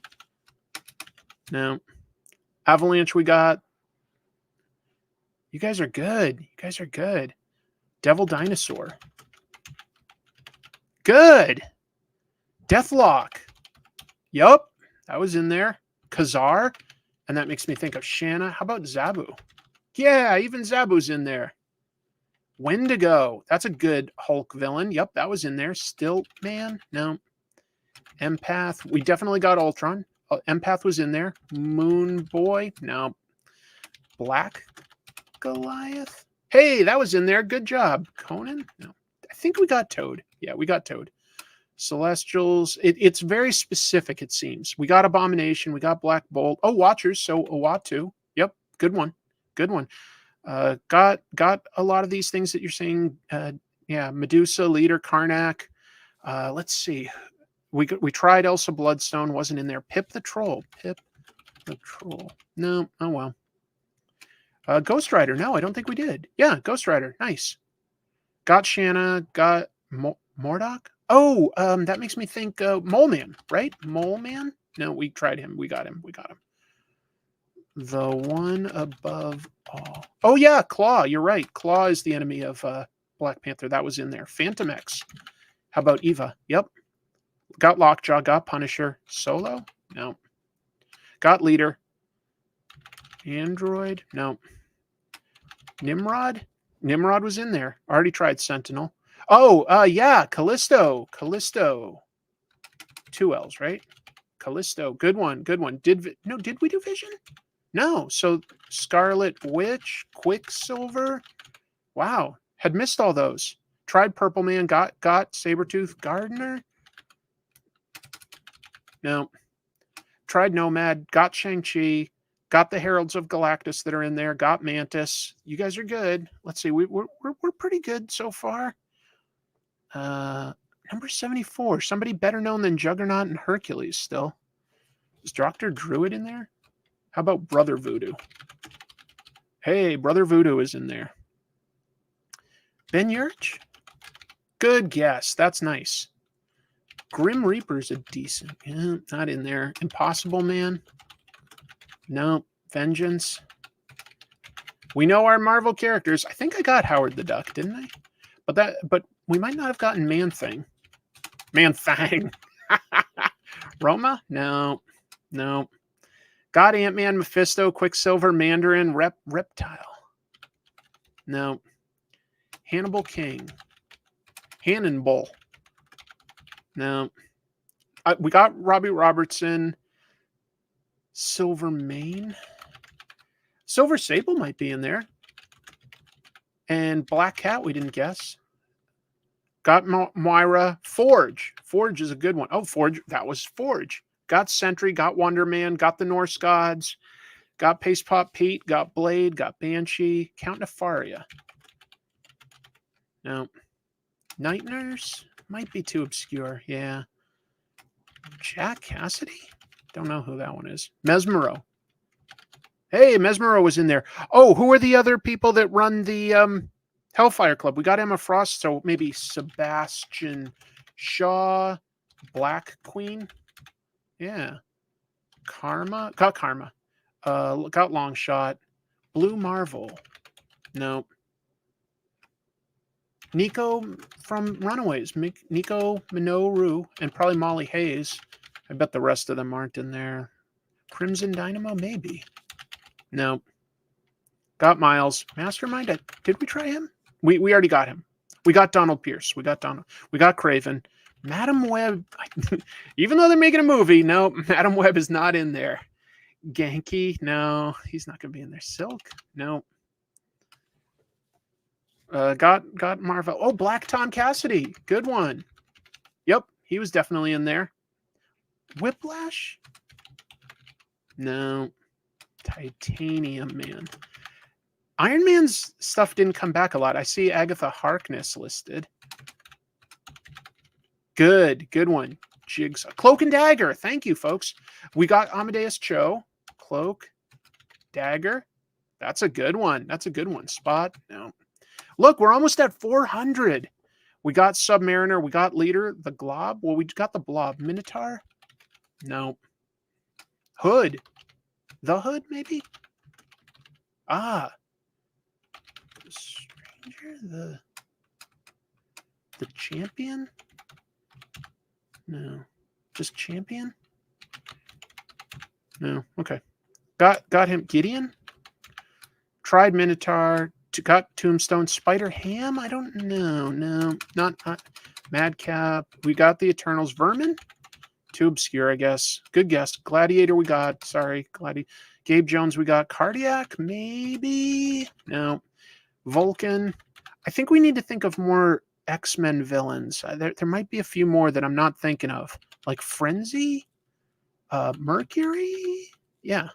No. Avalanche we got. You guys are good. You guys are good. Devil Dinosaur. Good. Deathlock. Yup. That was in there. Khazar. And that makes me think of Shanna. How about Zabu? Yeah, even Zabu's in there. Wendigo. That's a good Hulk villain. Yep, that was in there. Stilt Man. No. Empath. We definitely got Ultron. Empath was in there. Moon Boy. No. Black Goliath. Hey, that was in there. Good job. Conan? No. I think we got Toad. Yeah, we got Toad. Celestials. It's very specific, it seems. We got Abomination. We got Black Bolt. Oh, Watchers. So Uatu. Yep. Good one. Good one. Got a lot of these things that you're saying. Yeah. Medusa, Leader, Karnak. Let's see. We tried Elsa Bloodstone. Wasn't in there. Pip the Troll. Pip the Troll. No. Oh, well. Ghost Rider. No, I don't think we did. Yeah, Ghost Rider. Nice. Got Shanna. Got Mordock. Oh, that makes me think Mole Man, right? Mole Man? No, we tried him. We got him. We got him. The one above all. Oh, yeah, Claw. You're right. Claw is the enemy of Black Panther. That was in there. Phantom X. How about Eva? Yep. Got Lockjaw. Got Punisher. Solo? No. Got Leader. Android? No. Nimrod? Nimrod was in there. Already tried Sentinel. Oh, yeah, Callisto. Callisto. 2 L's, right? Callisto. Good one. Good one. Did we do Vision? No. So Scarlet Witch, Quicksilver. Wow. Had missed all those. Tried Purple Man. Got Sabretooth. Gardener. No. Tried Nomad. Got Shang-Chi. Got the Heralds of Galactus that are in there. Got Mantis. You guys are good. Let's see. We're pretty good so far. Number 74. Somebody better known than Juggernaut and Hercules still. Is Dr. Druid in there? How about Brother Voodoo? Hey, Brother Voodoo is in there. Ben Yurch? Good guess. That's nice. Grim Reaper's a decent. Yeah, not in there. Impossible Man? No. Vengeance? We know our Marvel characters. I think I got Howard the Duck, didn't I? But we might not have gotten Man-Thing. Man-Thang. Roma? No. No. Got Ant-Man, Mephisto, Quicksilver, Mandarin, Reptile. No. Hannibal King. Hannibal. No. We got Robbie Robertson. Silver Mane. Silver Sable might be in there. And Black Cat, we didn't guess. Got Moira. Forge. Forge is a good one. Oh, Forge. That was Forge. Got Sentry. Got Wonder Man. Got the Norse Gods. Got Paste Pop Pete. Got Blade. Got Banshee. Count Nefaria. No. Night Nurse might be too obscure. Yeah. Jack Cassidy? Don't know who that one is. Mesmero. Hey, Mesmero was in there. Oh, who are the other people that run the Hellfire Club? We got Emma Frost, so maybe Sebastian Shaw, Black Queen. Yeah. Karma. Got Karma. Got Longshot. Blue Marvel. No. Nico from Runaways. Nico Minoru and probably Molly Hayes. I bet the rest of them aren't in there. Crimson Dynamo? Maybe. No. Got Miles. Mastermind? Did we try him? We already got him. We got Donald Pierce. We got Craven. Madam Web. Even though they're making a movie, no, Madam Web is not in there. Genki? No, he's not going to be in there. Silk? No. Got Marvel. Oh, Black Tom Cassidy. Good one. Yep, he was definitely in there. Whiplash? No. Titanium Man. Iron Man's stuff didn't come back a lot. I see Agatha Harkness listed. Good one. Jigsaw. Cloak and Dagger. Thank you, folks. We got Amadeus Cho. Cloak. Dagger. That's a good one. That's a good one. Spot. No. Look, we're almost at 400. We got Submariner. We got Leader. The Glob. Well, we got the Blob. Minotaur. No. Hood. The Hood, maybe? Ah. The Stranger? The Champion? No. Just Champion? No. Okay. Got him. Gideon? Tried Minotaur. Got Tombstone. Spider Ham? I don't know. No. Not Madcap. We got the Eternals. Vermin? Too obscure, I guess. Good guess. Gladiator we got. Sorry. Gabe Jones we got. Cardiac? Maybe? No. Vulcan? I think we need to think of more X-Men villains. There might be a few more that I'm not thinking of. Like Frenzy? Mercury? Yeah.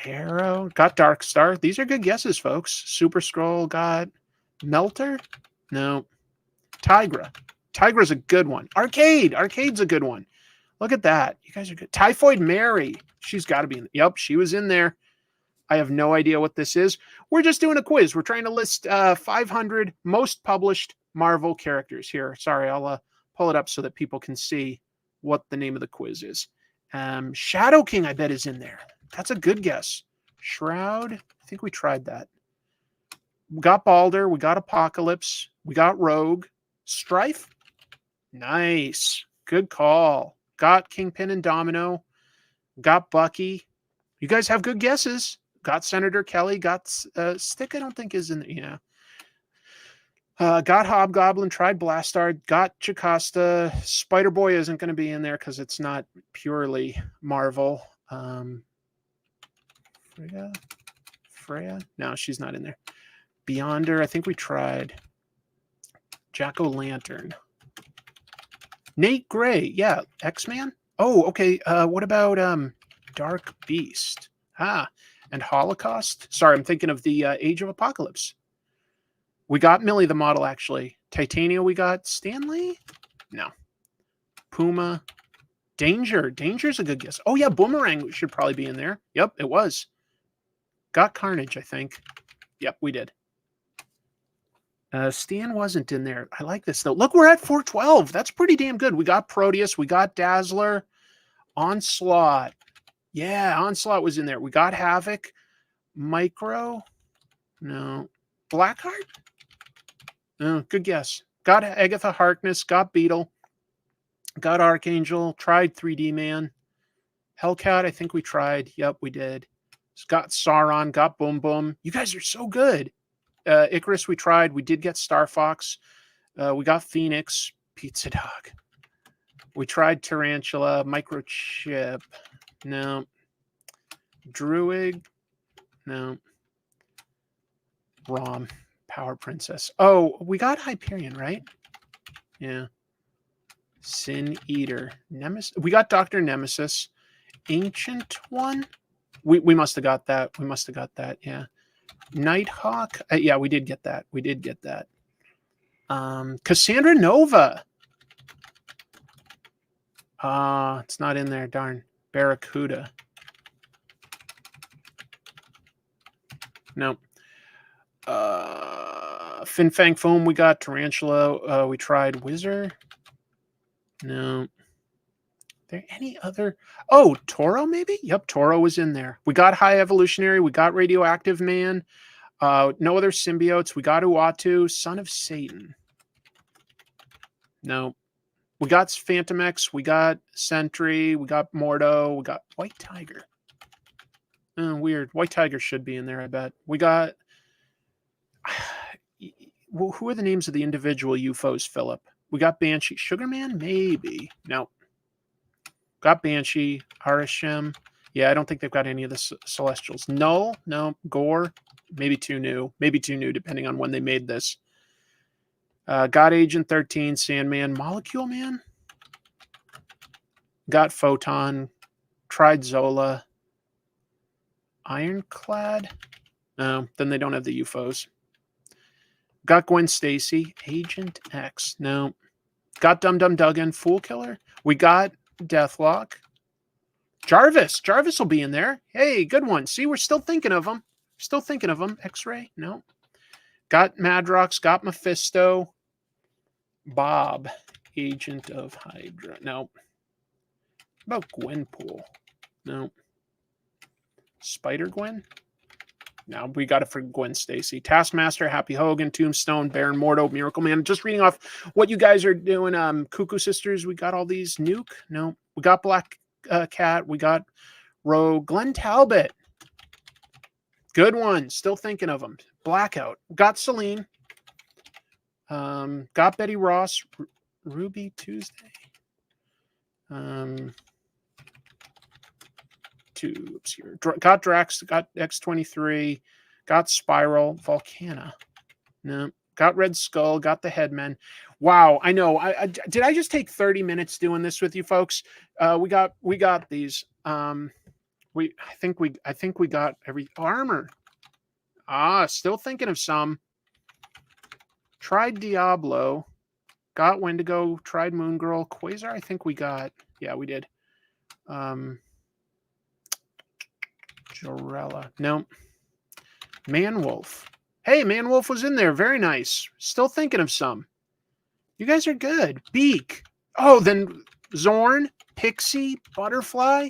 Arrow. Got Darkstar. These are good guesses, folks. Super Scroll got Melter? No. Tigra. Tigra's a good one. Arcade's a good one. Look at that. You guys are good. Typhoid Mary. She's got to be in. Yep, she was in there. I have no idea what this is. We're just doing a quiz. We're trying to list 500 most published Marvel characters here. Sorry, I'll pull it up so that people can see what the name of the quiz is. Shadow King, I bet, is in there. That's a good guess. Shroud. I think we tried that. We got Balder. We got Apocalypse. We got Rogue. Strife. Nice. Good call. Got Kingpin and Domino. Got Bucky. You guys have good guesses. Got Senator Kelly. Got Stick, I don't think is in there. Yeah. Got Hobgoblin. Tried Blastard. Got Jocasta. Spider-Boy isn't going to be in there because it's not purely Marvel. Freya? No, she's not in there. Beyonder. I think we tried. Jack-O-Lantern. Nate Gray. Yeah. X-Man? Oh, okay. What about Dark Beast. And Holocaust. Sorry, I'm thinking of the Age of Apocalypse. We got Millie the model, actually. Titania, we got Stanley? No. Puma. Danger. Danger's a good guess. Oh, yeah, Boomerang should probably be in there. Yep, it was. Got Carnage, I think. Yep, we did. Stan wasn't in there. I like this, though. Look, we're at 412. That's pretty damn good. We got Proteus. We got Dazzler. Onslaught. Yeah, Onslaught was in there. We got Havoc. Micro. No. Blackheart? Oh, good guess. Got Agatha Harkness. Got Beetle. Got Archangel. Tried 3D Man. Hellcat, I think we tried. Yep, we did. Got Sauron. Got Boom Boom. You guys are so good. Icarus, we tried. We did get Star Fox. We got Phoenix. Pizza Dog. We tried Tarantula. Microchip. No. Druid. No. Rom. Power Princess. Oh, we got Hyperion, right? Yeah. Sin Eater. Nemesis. We got Dr. Nemesis. Ancient One. We must have got that. We must have got that. Yeah. Nighthawk. Yeah, we did get that. We did get that. Cassandra Nova. It's not in there. Darn. Barracuda. No. Fin Fang Foam, we got Tarantula. We tried Wizard. No. There any other? Oh, Toro, maybe? Yep, Toro was in there. We got High Evolutionary. We got Radioactive Man. No other symbiotes. We got Uatu. Son of Satan. No. We got Phantom X. We got Sentry. We got Mordo. We got White Tiger. Weird. White Tiger should be in there, I bet. We got... Who are the names of the individual UFOs, Philip? We got Banshee. Sugarman? Maybe. No. Got Banshee. Harashim. Yeah, I don't think they've got any of the Celestials. Null? No. Gore? Maybe too new. Maybe too new, depending on when they made this. Got Agent 13. Sandman. Molecule Man? Got Photon. Tried Zola. Ironclad? No, then they don't have the UFOs. Got Gwen Stacy. Agent X. No. Got Dum Dum Duggan. Fool Killer. We got Deathlock. Jarvis. Jarvis will be in there. Hey, good one. See, we're still thinking of them. Still thinking of them. X-Ray. No. Got Madrox. Got Mephisto. Bob. Agent of Hydra. No. How about Gwenpool? No. Spider-Gwen? No, we got it for Gwen Stacy. Taskmaster, Happy Hogan, Tombstone, Baron Mordo, Miracle Man. Just reading off what you guys are doing. Cuckoo Sisters, we got all these. Nuke? No. We got Black Cat. We got Rogue. Glenn Talbot. Good one. Still thinking of them. Blackout. Got Celine. Got Betty Ross. Ruby Tuesday. Oops, here. Got Drax, got X-23, got Spiral, Volcana. No, got Red Skull, got the Headmen. Wow, I know. Did I just take 30 minutes doing this with you folks? We got these. I think we got every armor. Still thinking of some. Tried Diablo, got Wendigo, tried Moon Girl, Quasar. I think we got. Yeah, we did. Jorella. No. Manwolf. Hey, Manwolf was in there. Very nice. Still thinking of some. You guys are good. Beak. Oh, then Zorn, Pixie, Butterfly.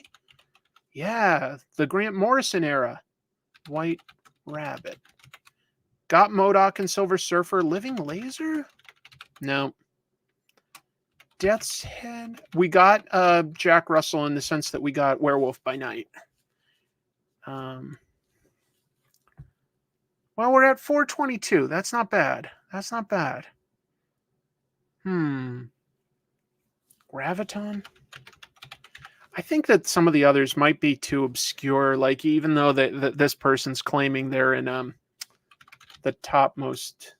Yeah, the Grant Morrison era. White Rabbit. Got MODOK and Silver Surfer. Living Laser? No. Death's Head. We got Jack Russell in the sense that we got Werewolf by Night. Well, we're at 422. That's not bad. That's not bad. Graviton? I think that some of the others might be too obscure. Like, even though this person's claiming they're in the topmost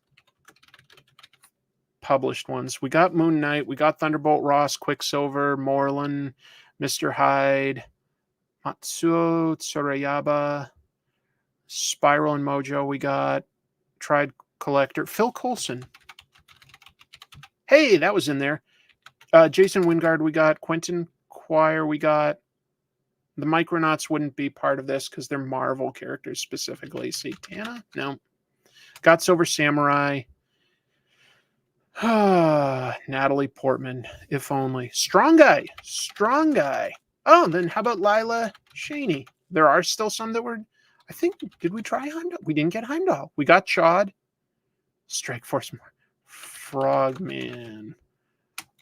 published ones. We got Moon Knight. We got Thunderbolt Ross, Quicksilver, Moreland, Mr. Hyde. Matsuo Tsurayaba, Spiral and Mojo. We got Tried Collector. Phil Coulson. Hey, that was in there. Jason Wingard. We got Quentin Quire. We got the Micronauts. Wouldn't be part of this because they're Marvel characters specifically. Satana? No. Got Silver Samurai. Natalie Portman, if only. Strong guy. Strong guy. Oh, then how about Lila Cheney? There are still some that were, I think, did we try Heimdall? We didn't get Heimdall. We got Chod. Strike Force more. Frogman.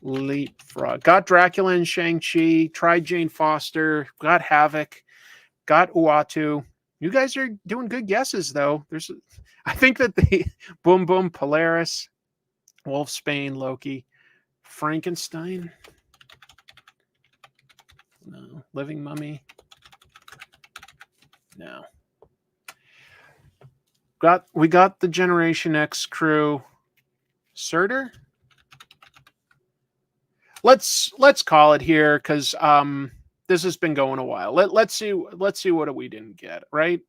Leapfrog. Got Dracula and Shang-Chi. Tried Jane Foster. Got Havoc. Got Uatu. You guys are doing good guesses, though. I think that the Boom Boom, Polaris, Wolfsbane, Loki, Frankenstein. No. Living Mummy. No. We got the Generation X crew. Surtur? Let's call it here because this has been going a while. Let's see what we didn't get, right?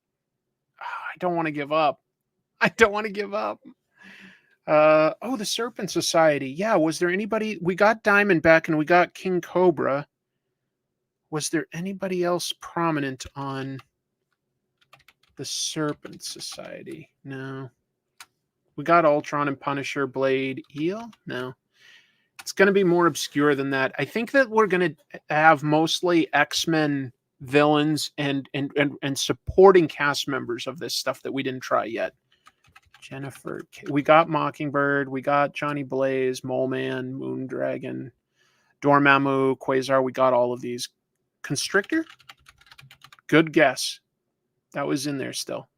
I don't want to give up. Oh, the Serpent Society. Yeah, was there anybody? We got Diamondback and we got King Cobra. Was there anybody else prominent on the Serpent Society? No. We got Ultron and Punisher, Blade, Eel? No. It's going to be more obscure than that. I think that we're going to have mostly X-Men villains and supporting cast members of this stuff that we didn't try yet. Jennifer. We got Mockingbird. We got Johnny Blaze, Mole Man, Moondragon, Dormammu, Quasar. We got all of these. Constrictor? Good guess. That was in there still.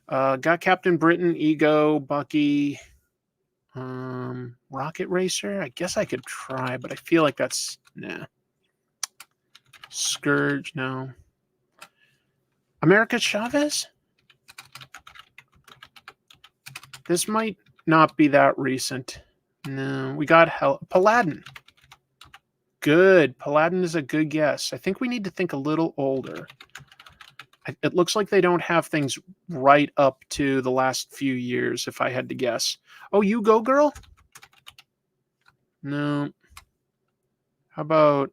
Got Captain Britain, Ego, Bucky, Rocket Racer. I guess I could try, but I feel like that's nah. Scourge, no. America Chavez? This might not be that recent. No, we got Paladin. Good. Paladin is a good guess. I think we need to think a little older. It looks like they don't have things right up to the last few years, if I had to guess. Oh, You Go Girl? No. How about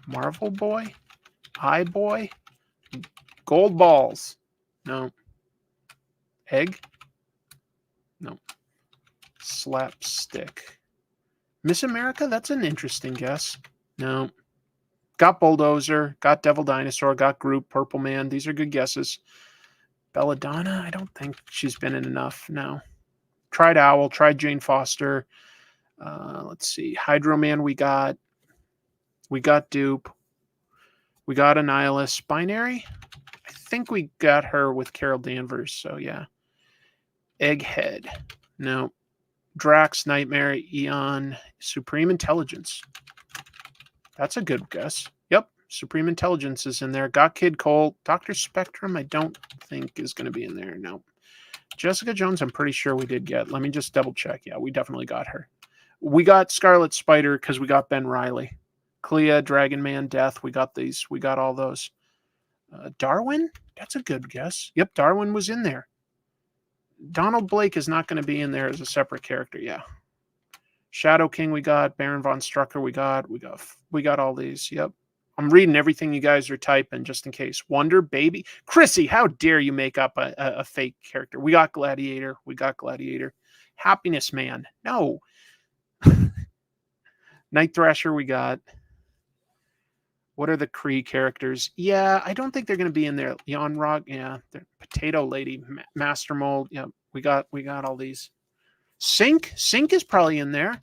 Marvel Boy? Eye Boy? Gold Balls? No. Egg? No. Slapstick. Miss America? That's an interesting guess. No. Got Bulldozer. Got Devil Dinosaur. Got Groot. Purple Man. These are good guesses. Belladonna? I don't think she's been in enough. No. Tried Owl. Tried Jane Foster. Let's see. Hydro Man we got. We got Dupe. We got Annihilus. Binary? I think we got her with Carol Danvers. So, yeah. Egghead. No. Drax, Nightmare, Eon, Supreme Intelligence. That's a good guess. Yep. Supreme Intelligence is in there. Got Kid Colt. Dr. Spectrum, I don't think is going to be in there. No. Jessica Jones, I'm pretty sure we did get. Let me just double check. Yeah, we definitely got her. We got Scarlet Spider because we got Ben Reilly. Clea, Dragon Man, Death. We got these. We got all those. Darwin? That's a good guess. Yep, Darwin was in there. Donald Blake is not going to be in there as a separate character. Yeah. Shadow King we got. Baron von Strucker we got all these. Yep. I'm reading everything you guys are typing just in case. Wonder Baby. Chrissy, how dare you make up a fake character? We got Gladiator. Happiness Man. No. Night Thrasher we got. What are the Kree characters? Yeah, I don't think they're going to be in there. Jan Rock, yeah. Potato Lady, Master Mold. Yeah, we got all these. Sync is probably in there.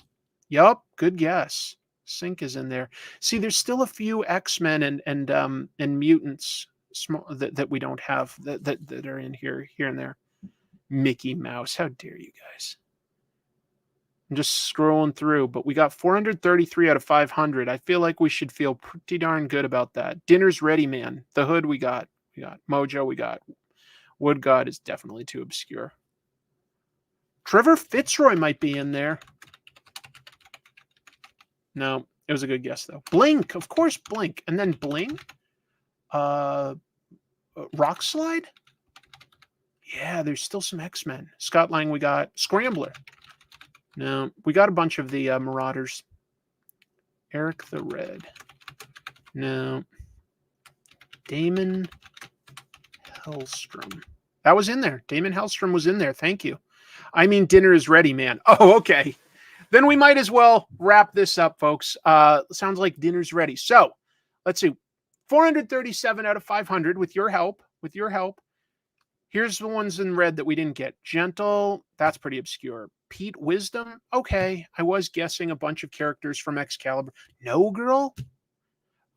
Yup, good guess. Sync is in there. See, there's still a few X-Men and mutants that we don't have that are in here and there. Mickey Mouse, how dare you guys? I'm just scrolling through, but we got 433 out of 500. I feel like we should feel pretty darn good about that. Dinner's Ready Man. The Hood we got. Mojo we got. Wood God is definitely too obscure. Trevor Fitzroy might be in there. No. It was a good guess, though. Blink, of course, Blink. And then Bling? Rock Slide? Yeah, there's still some X-Men. Scott Lang, we got. Scrambler. No, we got a bunch of the Marauders. Eric the Red. No. Damon Hellstrom. That was in there. Damon Hellstrom was in there. Thank you. I mean, dinner is ready, man. Oh, okay. Then we might as well wrap this up, folks. Sounds like dinner's ready. So let's see. 437 out of 500 with your help. With your help. Here's the ones in red that we didn't get. Gentle. That's pretty obscure. Pete Wisdom. Okay. I was guessing a bunch of characters from Excalibur. No Girl.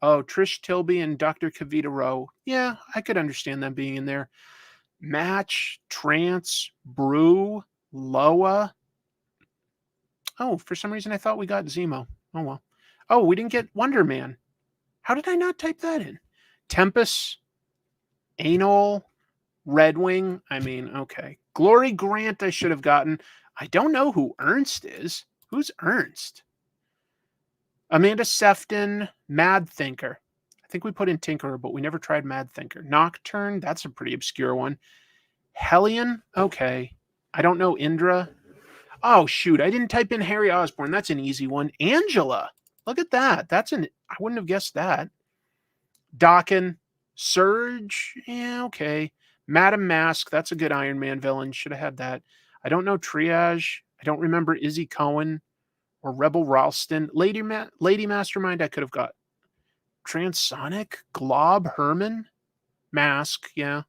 Oh, Trish Tilby and Dr. Kavita Rowe. Yeah, I could understand them being in there. Match, Trance, Brew, Loa. Oh, for some reason I thought we got Zemo. Oh, well. Oh, we didn't get Wonder Man. How did I not type that in? Tempest, Anal, Red Wing. I mean, okay. Glory Grant I should have gotten. I don't know who Ernst is. Who's Ernst? Amanda Sefton, Mad Thinker. I think we put in Tinkerer, but we never tried Mad Thinker. Nocturne, that's a pretty obscure one. Hellion, okay. I don't know Indra. Oh, shoot, I didn't type in Harry Osborn. That's an easy one. Angela, look at that. I wouldn't have guessed that. Dakin, Surge, yeah, okay. Madam Mask, that's a good Iron Man villain. Should have had that. I don't know Triage. I don't remember Izzy Cohen or Rebel Ralston. Lady Mastermind, I could have got. Transonic, Glob, Herman, Mask, yeah.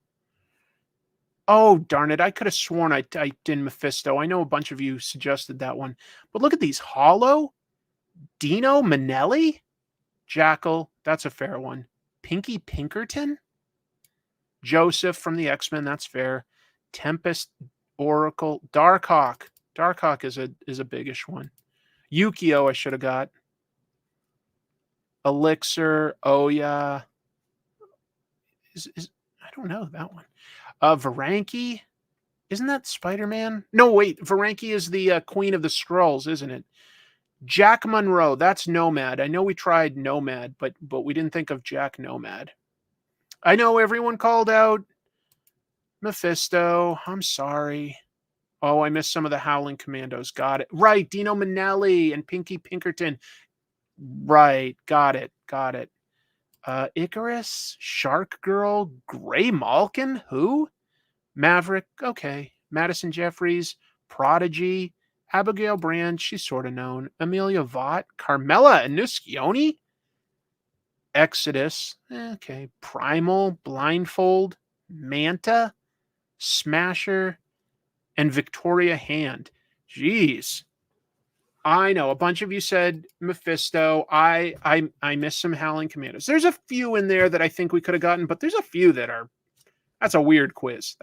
Oh, darn it. I could have sworn I typed in Mephisto. I know a bunch of you suggested that one. But look at these. Hollow, Dino Manelli, Jackal, that's a fair one. Pinky Pinkerton, Joseph from the X-Men, that's fair. Tempest, Oracle, Darkhawk. Darkhawk is a biggish one. Yukio I should have got. Elixir, Oya. I don't know that one. Varanki. Isn't that Spider-Man? No, wait. Varanki is the Queen of the Skrulls, isn't it? Jack Monroe. That's Nomad. I know we tried Nomad, but we didn't think of Jack Nomad. I know everyone called out Mephisto. I'm sorry. Oh, I missed some of the Howling Commandos. Got it. Right. Dino Manelli and Pinky Pinkerton. Right. Got it. Icarus, Shark Girl, Gray Malkin. Who? Maverick. Okay. Madison Jeffries, Prodigy, Abigail Brand. She's sort of known. Amelia Vaught, Carmela Annuscioni, Exodus. Okay. Primal, Blindfold, Manta, Smasher, and Victoria Hand. Jeez. I know. A bunch of you said Mephisto. I missed some Howling Commandos. There's a few in there that I think we could have gotten, but there's a few that are... That's a weird quiz.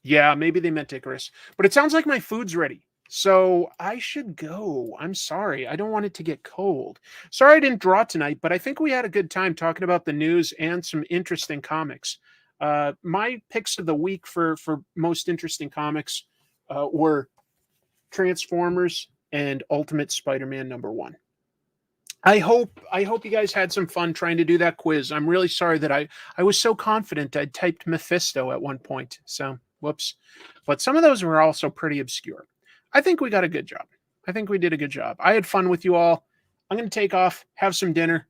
Yeah, maybe they meant Icarus. But it sounds like my food's ready. So I should go. I'm sorry. I don't want it to get cold. Sorry I didn't draw tonight, but I think we had a good time talking about the news and some interesting comics. My picks of the week for most interesting comics were Transformers and Ultimate Spider-Man #1. I hope you guys had some fun trying to do that quiz. I'm really sorry that I was so confident I typed Mephisto at one point. So, whoops. But some of those were also pretty obscure. I think we got a good job. I think we did a good job. I had fun with you all. I'm going to take off, have some dinner,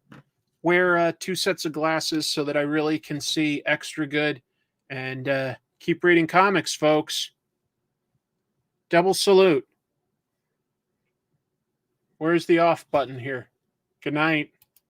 wear 2 sets of glasses so that I really can see extra good, and keep reading comics, folks. Double salute. Where's the off button here? Good night.